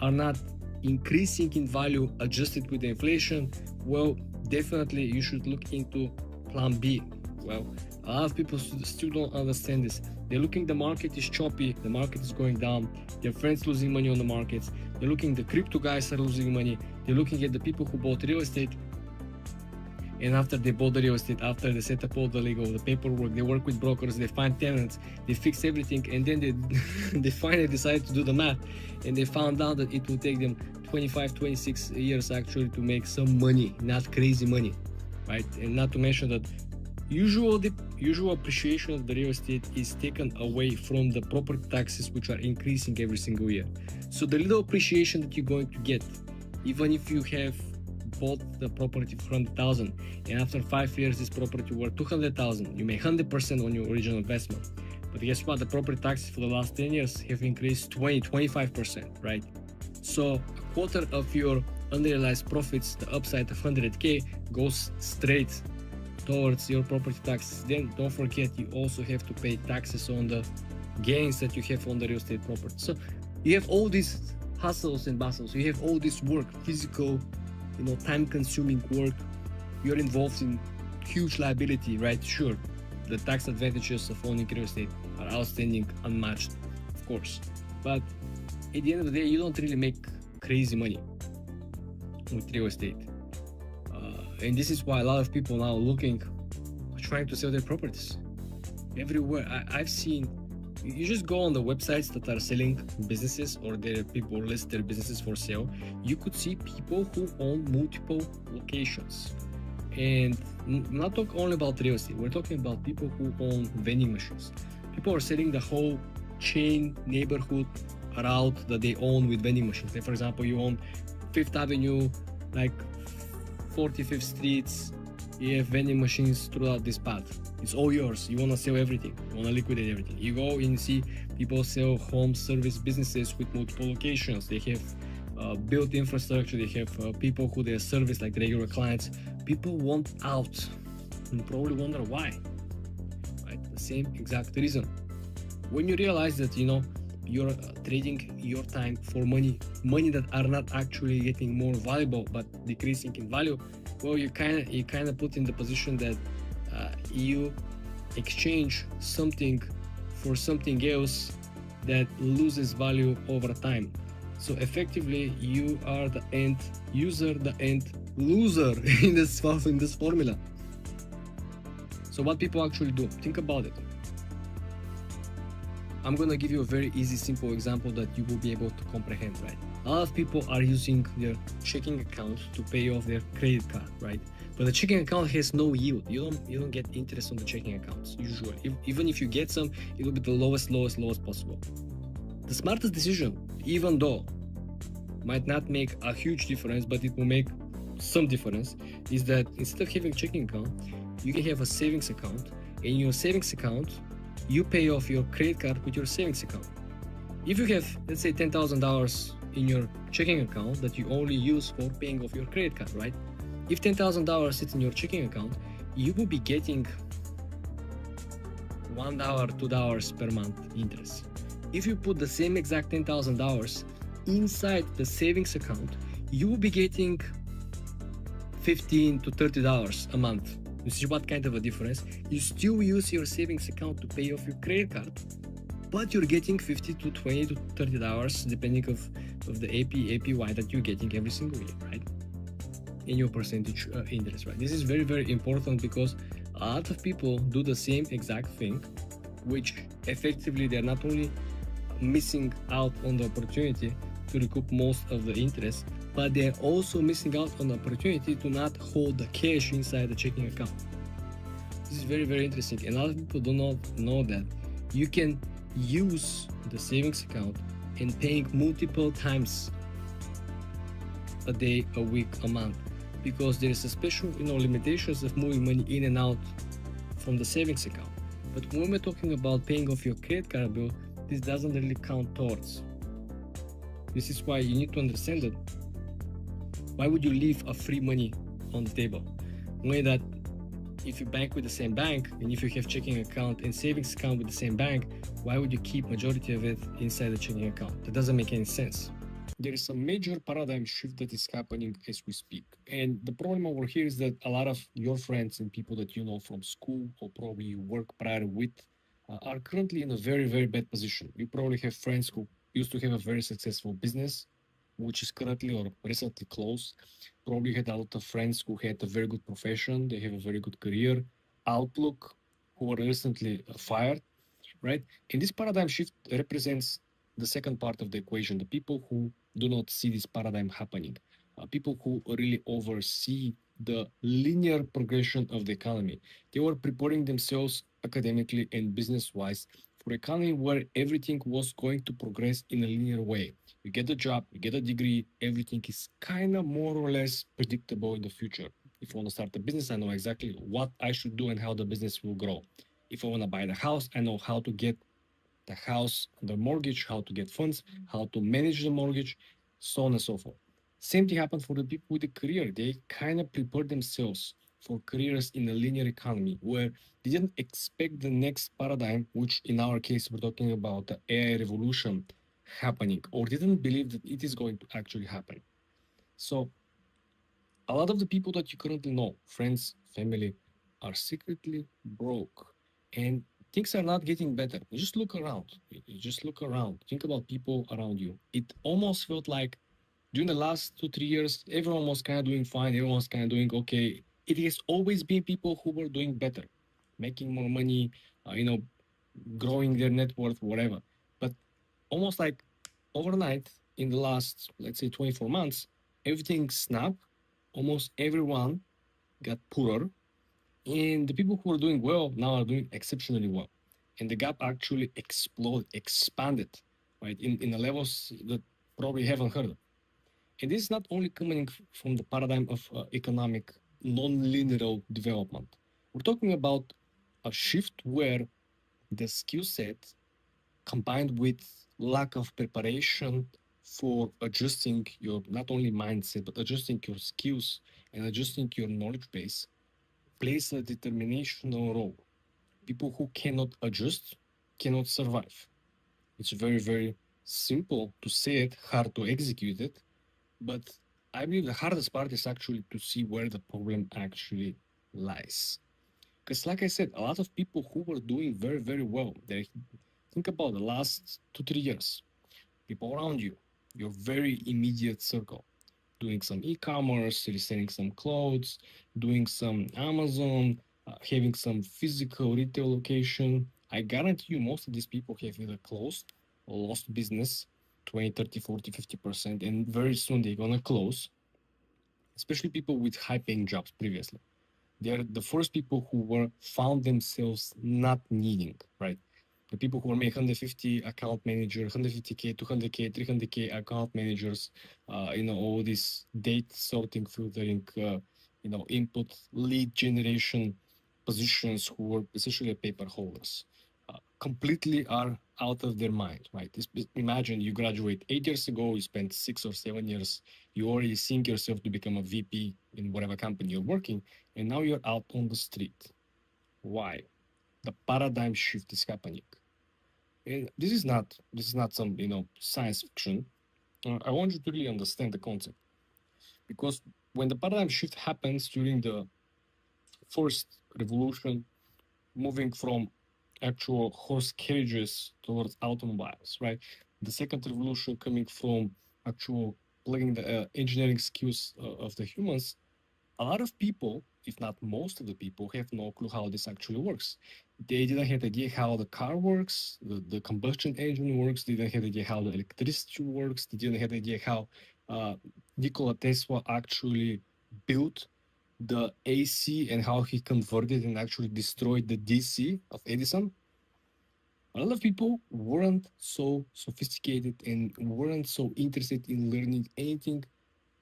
are not increasing in value adjusted with the inflation, well, definitely you should look into plan B. Well, a lot of people still don't understand this. They're looking, the market is choppy, the market is going down, their friends losing money on the markets, they're looking, the crypto guys are losing money, they're looking at the people who bought real estate, and after they bought the real estate, after they set up all the legal, the paperwork, they work with brokers, they find tenants, they fix everything, and then they finally decide to do the math, and they found out that it will take them 25, 26 years actually to make some money, not crazy money, right? And not to mention that usual appreciation of the real estate is taken away from the property taxes, which are increasing every single year. So the little appreciation that you're going to get, even if you have bought the property for 100,000 and after 5 years this property worth 200,000, you make 100% on your original investment. But guess what? The property taxes for the last 10 years have increased 25%, right? So a quarter of your unrealized profits, the upside of 100K, goes straight towards your property taxes. Then don't forget, you also have to pay taxes on the gains that you have on the real estate property. So you have all these hustles and bustles, you have all this work, physical, time consuming work, you're involved in huge liability, right? Sure, the tax advantages of owning real estate are outstanding, unmatched, of course, but at the end of the day, you don't really make crazy money with real estate. And this is why a lot of people now trying to sell their properties everywhere. I've seen, you just go on the websites that are selling businesses, or their people list their businesses for sale. You could see people who own multiple locations, and not talk only about real estate. We're talking about people who own vending machines. People are selling the whole chain neighborhood route that they own with vending machines. Like, for example, you own 5th Avenue, like 45th Streets, you have vending machines throughout this path. It's all yours. You want to sell everything. You want to liquidate everything. You go and see people sell home service businesses with multiple locations. They have built infrastructure. They have people who they service like regular clients. People want out and probably wonder why. Right? The same exact reason. When you realize that you're trading your time for money that are not actually getting more valuable but decreasing in value, well, you kind of put in the position that you exchange something for something else that loses value over time. So effectively, you are the end user, the end loser in this formula. So what people actually do, think about it. I'm gonna give you a very easy, simple example that you will be able to comprehend, right? A lot of people are using their checking account to pay off their credit card, right? But the checking account has no yield. You don't get interest on the checking accounts usually. Even if you get some, it will be the lowest possible. The smartest decision, even though might not make a huge difference, but it will make some difference, is that instead of having a checking account, you can have a savings account. In your savings account, you pay off your credit card with your savings account. If you have, let's say, $10,000 in your checking account that you only use for paying off your credit card, right? If $10,000 sits in your checking account, you will be getting $1, $2 per month interest. If you put the same exact $10,000 inside the savings account, you will be getting $15 to $30 a month. You see what kind of a difference? You still use your savings account to pay off your credit card, but you're getting $50 to $20 to $30 depending of the APY that you're getting every single year, right? In your percentage interest, right? This is very, very important because a lot of people do the same exact thing, which effectively they're not only missing out on the opportunity to recoup most of the interest, but they're also missing out on the opportunity to not hold the cash inside the checking account. This is very, very interesting. And a lot of people do not know that you can use the savings account and paying multiple times a day, a week, a month, because there is a special, limitations of moving money in and out from the savings account. But when we're talking about paying off your credit card bill, this doesn't really count towards. This is why you need to understand that. Why would you leave a free money on the table? Knowing that if you bank with the same bank, and if you have checking account and savings account with the same bank, why would you keep majority of it inside the checking account? That doesn't make any sense. There is a major paradigm shift that is happening as we speak. And the problem over here is that a lot of your friends and people that you know from school or probably you work prior with are currently in a very, very bad position. You probably have friends who used to have a very successful business, which is currently or recently closed. Probably had a lot of friends who had a very good profession, they have a very good career, outlook, who were recently fired, right? And this paradigm shift represents the second part of the equation, the people who do not see this paradigm happening, people who really oversee the linear progression of the economy. They were preparing themselves academically and business-wise for an economy where everything was going to progress in a linear way. You get a job, you get a degree, everything is kind of more or less predictable in the future. If I want to start a business, I know exactly what I should do and how the business will grow. If I want to buy the house, I know how to get the house, the mortgage, how to get funds, how to manage the mortgage, so on and so forth. Same thing happened for the people with a career. They kind of prepared themselves for careers in a linear economy where they didn't expect the next paradigm, which in our case, we're talking about the AI revolution happening, or didn't believe that it is going to actually happen. So a lot of the people that you currently know, friends, family, are secretly broke. And things are not getting better. You just look around. You just look around. Think about people around you. It almost felt like during the last 2-3 years, everyone was kind of doing fine. Everyone was kind of doing okay. It has always been people who were doing better, making more money, growing their net worth, whatever. But almost like overnight, in the last, let's say, 24 months, everything snapped. Almost everyone got poorer. And the people who are doing well now are doing exceptionally well. And the gap actually expanded, right, in the levels that probably haven't heard of. And this is not only coming from the paradigm of economic non-linear development. We're talking about a shift where the skill set combined with lack of preparation for adjusting your not only mindset, but adjusting your skills and adjusting your knowledge base plays a determinational role. People who cannot adjust cannot survive. It's very, very simple to say it, hard to execute it, but I believe the hardest part is actually to see where the problem actually lies. Because like I said, a lot of people who were doing very, very well, they think about the last 2-3 years, people around you, your very immediate circle, doing some e-commerce, reselling some clothes, doing some Amazon, having some physical retail location. I guarantee you most of these people have either closed or lost business 20, 30, 40, 50%, and very soon they're gonna close, especially people with high-paying jobs previously. They're the first people who were found themselves not needing, right? The people who are making 150 account manager, 150K, 200K, 300K account managers, all this date sorting, filtering, input lead generation positions who were essentially paper holders, completely are out of their mind, right? Imagine you graduate 8 years ago, you spent 6 or 7 years, you already think yourself to become a VP in whatever company you're working, and now you're out on the street. Why? The paradigm shift is happening. And this is not some science fiction. I want you to really understand the concept, because when the paradigm shift happens during the first revolution, moving from actual horse carriages towards automobiles, right? The second revolution coming from actual plugging the engineering skills of the humans, A lot of people, if not most of the people, have no clue how this actually works. They didn't have idea how the car works, the combustion engine works. They didn't have idea how the electricity works. They didn't have idea how Nikola Tesla actually built the AC and how he converted and actually destroyed the DC of Edison. A lot of people weren't so sophisticated and weren't so interested in learning anything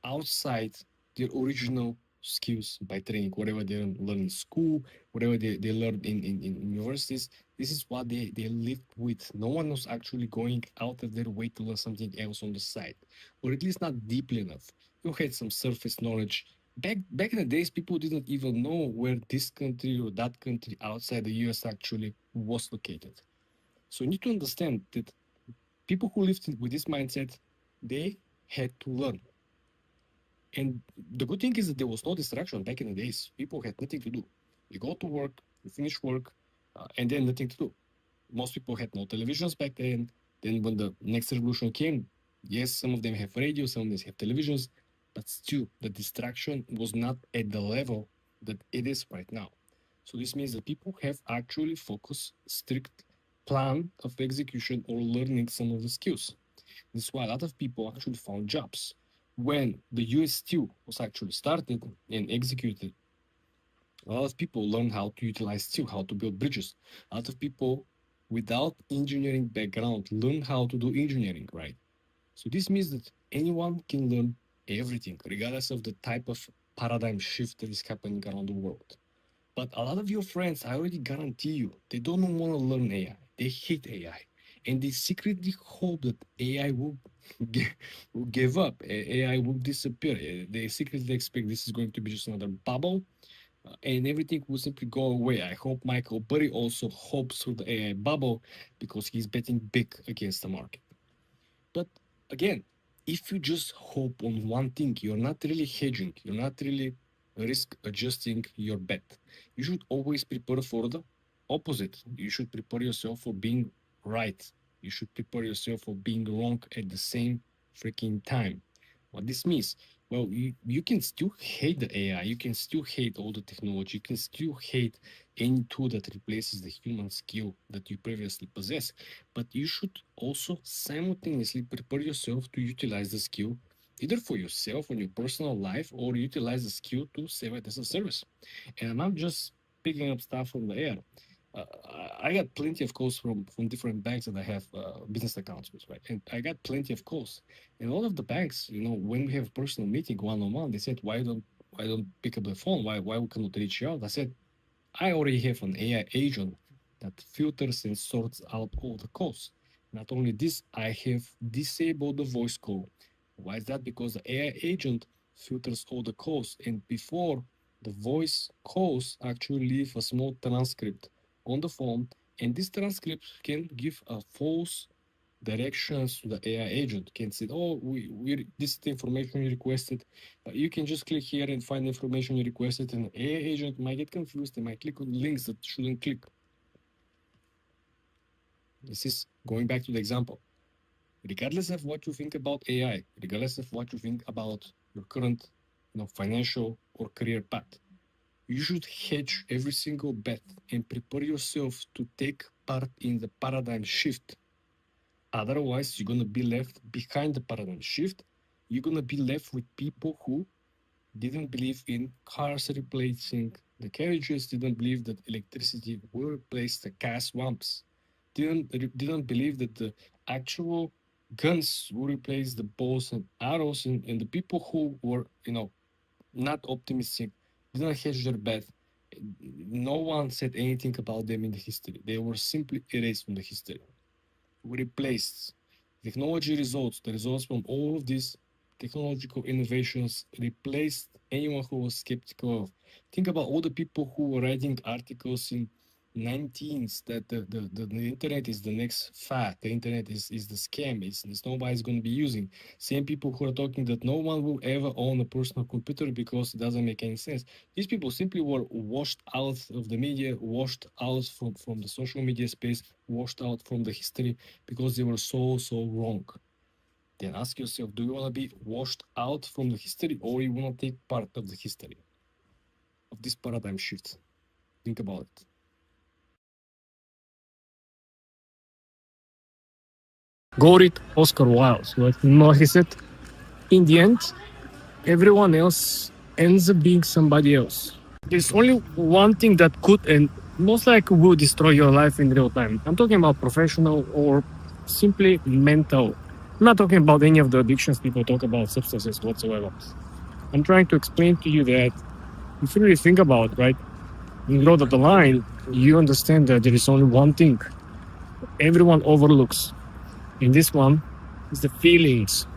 outside their original skills by training, whatever they learn in school, whatever they learn in universities. This is what they lived with. No one was actually going out of their way to learn something else on the side, or at least not deeply enough. You had some surface knowledge. Back in the days, people didn't even know where this country or that country outside the US actually was located. So you need to understand that people who lived with this mindset, they had to learn. And the good thing is that there was no distraction back in the days. People had nothing to do. You go to work, you finish work, and then nothing to do. Most people had no televisions back then. Then when the next revolution came, yes, some of them have radios, some of them have televisions, but still the distraction was not at the level that it is right now. So this means that people have actually focused strict plan of execution or learning some of the skills. This is why a lot of people actually found jobs. When the US Steel was actually started and executed, a lot of people learned how to utilize steel, how to build bridges. A lot of people without engineering background learn how to do engineering, right? So this means that anyone can learn everything, regardless of the type of paradigm shift that is happening around the world. But a lot of your friends, I already guarantee you, they don't want to learn AI. They hate AI. And they secretly hope that AI will give up, AI will disappear. They secretly expect this is going to be just another bubble and everything will simply go away. I hope Michael Burry also hopes for the AI bubble because he's betting big against the market. But again, if you just hope on one thing, you're not really hedging, you're not really risk adjusting your bet. You should always prepare for the opposite. You should prepare yourself for being right. You should prepare yourself for being wrong at the same freaking time. What this means? Well, you can still hate the AI, you can still hate all the technology, you can still hate any tool that replaces the human skill that you previously possess, but you should also simultaneously prepare yourself to utilize the skill either for yourself on your personal life or utilize the skill to save it as a service. And I'm not just picking up stuff from the air. I got plenty of calls from different banks that I have business accounts with, right? And I got plenty of calls. And all of the banks, when we have a personal meeting one-on-one, they said, why don't pick up the phone? Why we cannot reach you out? I said, I already have an AI agent that filters and sorts out all the calls. Not only this, I have disabled the voice call. Why is that? Because the AI agent filters all the calls, and before the voice calls actually leave a small transcript on the phone, and this transcript can give a false directions to the AI agent. Can say, oh, this is the information you requested. You can just click here and find the information you requested, and the AI agent might get confused. They might click on links that shouldn't click. This is going back to the example. Regardless of what you think about AI, regardless of what you think about your current, financial or career path, you should hedge every single bet and prepare yourself to take part in the paradigm shift. Otherwise, you're going to be left behind the paradigm shift. You're going to be left with people who didn't believe in cars replacing the carriages, didn't believe that electricity will replace the gas swamps, didn't believe that the actual guns will replace the bows and arrows, and the people who were, not optimistic, didn't hedge their bet. No one said anything about them in the history. They were simply erased from the history. Replaced. Technology results, the results from all of these technological innovations replaced anyone who was skeptical of. Think about all the people who were writing articles in 19s that the internet is the next fad, the internet is the scam, it's nobody's going to be using. Same people who are talking that no one will ever own a personal computer because it doesn't make any sense. These people simply were washed out of the media, washed out from the social media space, washed out from the history because they were so wrong. Then ask yourself, do you want to be washed out from the history or you want to take part of the history? of this paradigm shift. Think about it. Go read Oscar Wilde. What he said, in the end, everyone else ends up being somebody else. There's only one thing that could and most likely will destroy your life in real time. I'm talking about professional or simply mental. I'm not talking about any of the addictions people talk about, substances whatsoever. I'm trying to explain to you that if you really think about it, right, when you grow up the line, you understand that there is only one thing everyone overlooks. And this one is the feelings.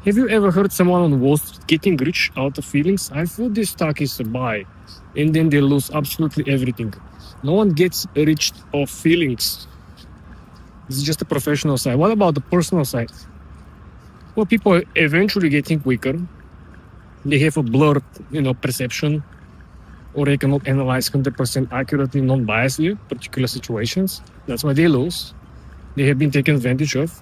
Have you ever heard someone on Wall Street getting rich out of feelings? I feel this stock is a buy, and then they lose absolutely everything. No one gets rich off feelings. This is just the professional side. What about the personal side? Well, people are eventually getting weaker. They have a blurred, perception, or they cannot analyze 100% accurately, non-biasedly, particular situations. That's why they lose. They have been taken advantage of.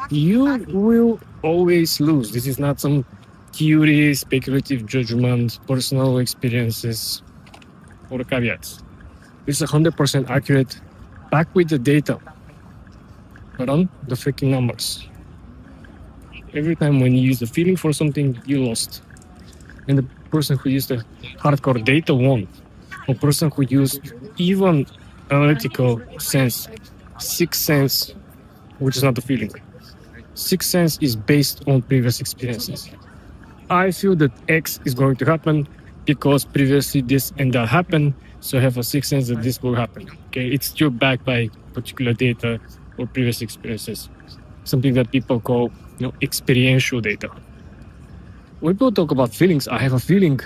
You will always lose. This is not some theory, speculative judgment, personal experiences, or caveats. It's 100% accurate, back with the data. Run the freaking numbers. Every time when you use the feeling for something, you lost. And the person who used the hardcore data won. A person who used even analytical sense, sixth sense, which is not the feeling. Sixth sense is based on previous experiences. I feel that X is going to happen because previously this and that happened, so I have a sixth sense that this will happen. Okay, it's still backed by particular data or previous experiences. Something that people call, experiential data. When people talk about feelings, I have a feeling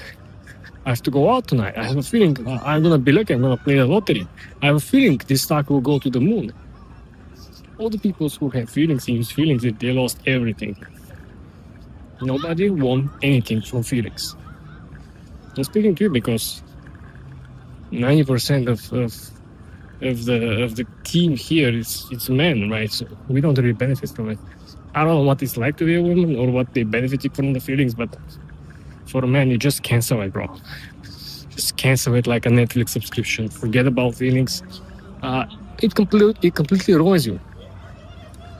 I have to go out tonight. I have a feeling I'm gonna be lucky. I'm gonna play the lottery. I have a feeling this stock will go to the moon. All the people who have feelings and use feelings, they lost everything. Nobody won anything from feelings. I'm speaking to you because 90% of the team here it's men, right? So we don't really benefit from it. I don't know what it's like to be a woman or what they benefited from the feelings, but for a man, you just cancel it, bro. Just cancel it like a Netflix subscription. Forget about feelings. It completely ruins you.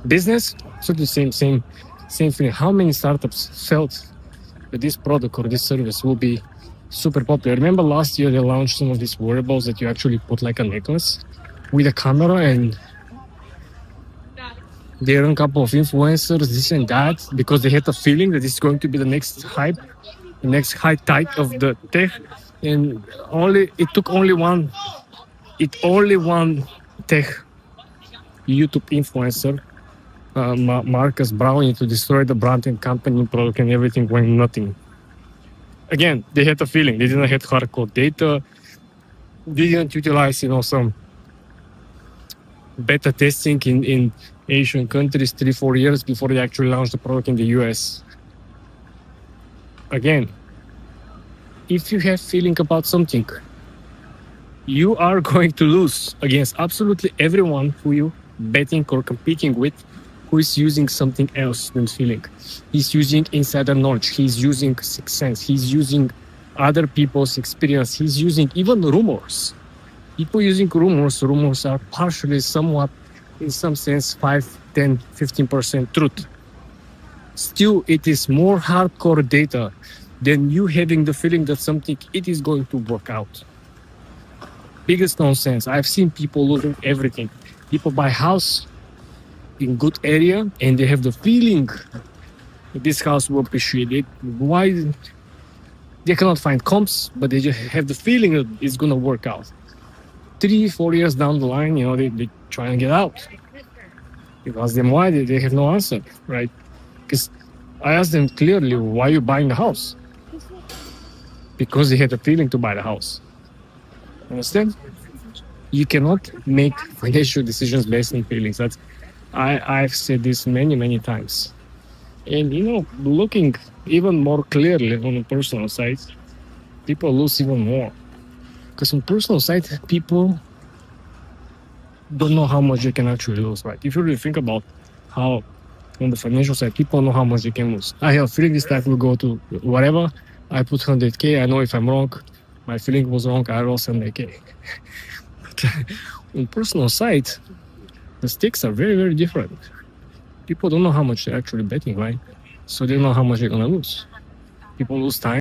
Business, so the same thing. How many startups felt that this product or this service will be super popular? Remember last year they launched some of these wearables that you actually put like a necklace with a camera, and they run a couple of influencers, this and that, because they had a feeling that this is going to be the next hype, the next high tide of the tech. And it took only one tech YouTube influencer, Marcus Brownie, to destroy the brand and company product, and everything went nothing. Again, they had a feeling. They didn't have hardcore data. They didn't utilize, some beta testing in Asian countries 3-4 years before they actually launched the product in the US. Again, if you have feeling about something, you are going to lose against absolutely everyone who you betting or competing with, who is using something else than feeling. He's using insider knowledge. He's using sixth sense. He's using other people's experience. He's using even rumors. People using rumors are partially, somewhat, in some sense, 5, 10, 15% truth. Still, it is more hardcore data than you having the feeling that something, it is going to work out. Biggest nonsense. I've seen people losing everything. People buy house in good area and they have the feeling that this house will appreciate it. Why? They cannot find comps, but they just have the feeling that it's going to work out. 3-4 years down the line, they try and get out. You ask them why, they have no answer, right? Because I asked them clearly, why are you buying the house? Because they had a feeling to buy the house. Understand? You cannot make financial decisions based on feelings. I've said this many times. And looking even more clearly on the personal side, people lose even more. Because on personal side, people don't know how much they can actually lose, right? If you really think about how on the financial side, people know how much they can lose. I have a feeling this stock will go to whatever. I put 100K. I know if I'm wrong, my feeling was wrong, I will send again. But on personal side, the stakes are very, very different. People don't know how much they're actually betting, right? So they don't know how much they're gonna lose. People lose time.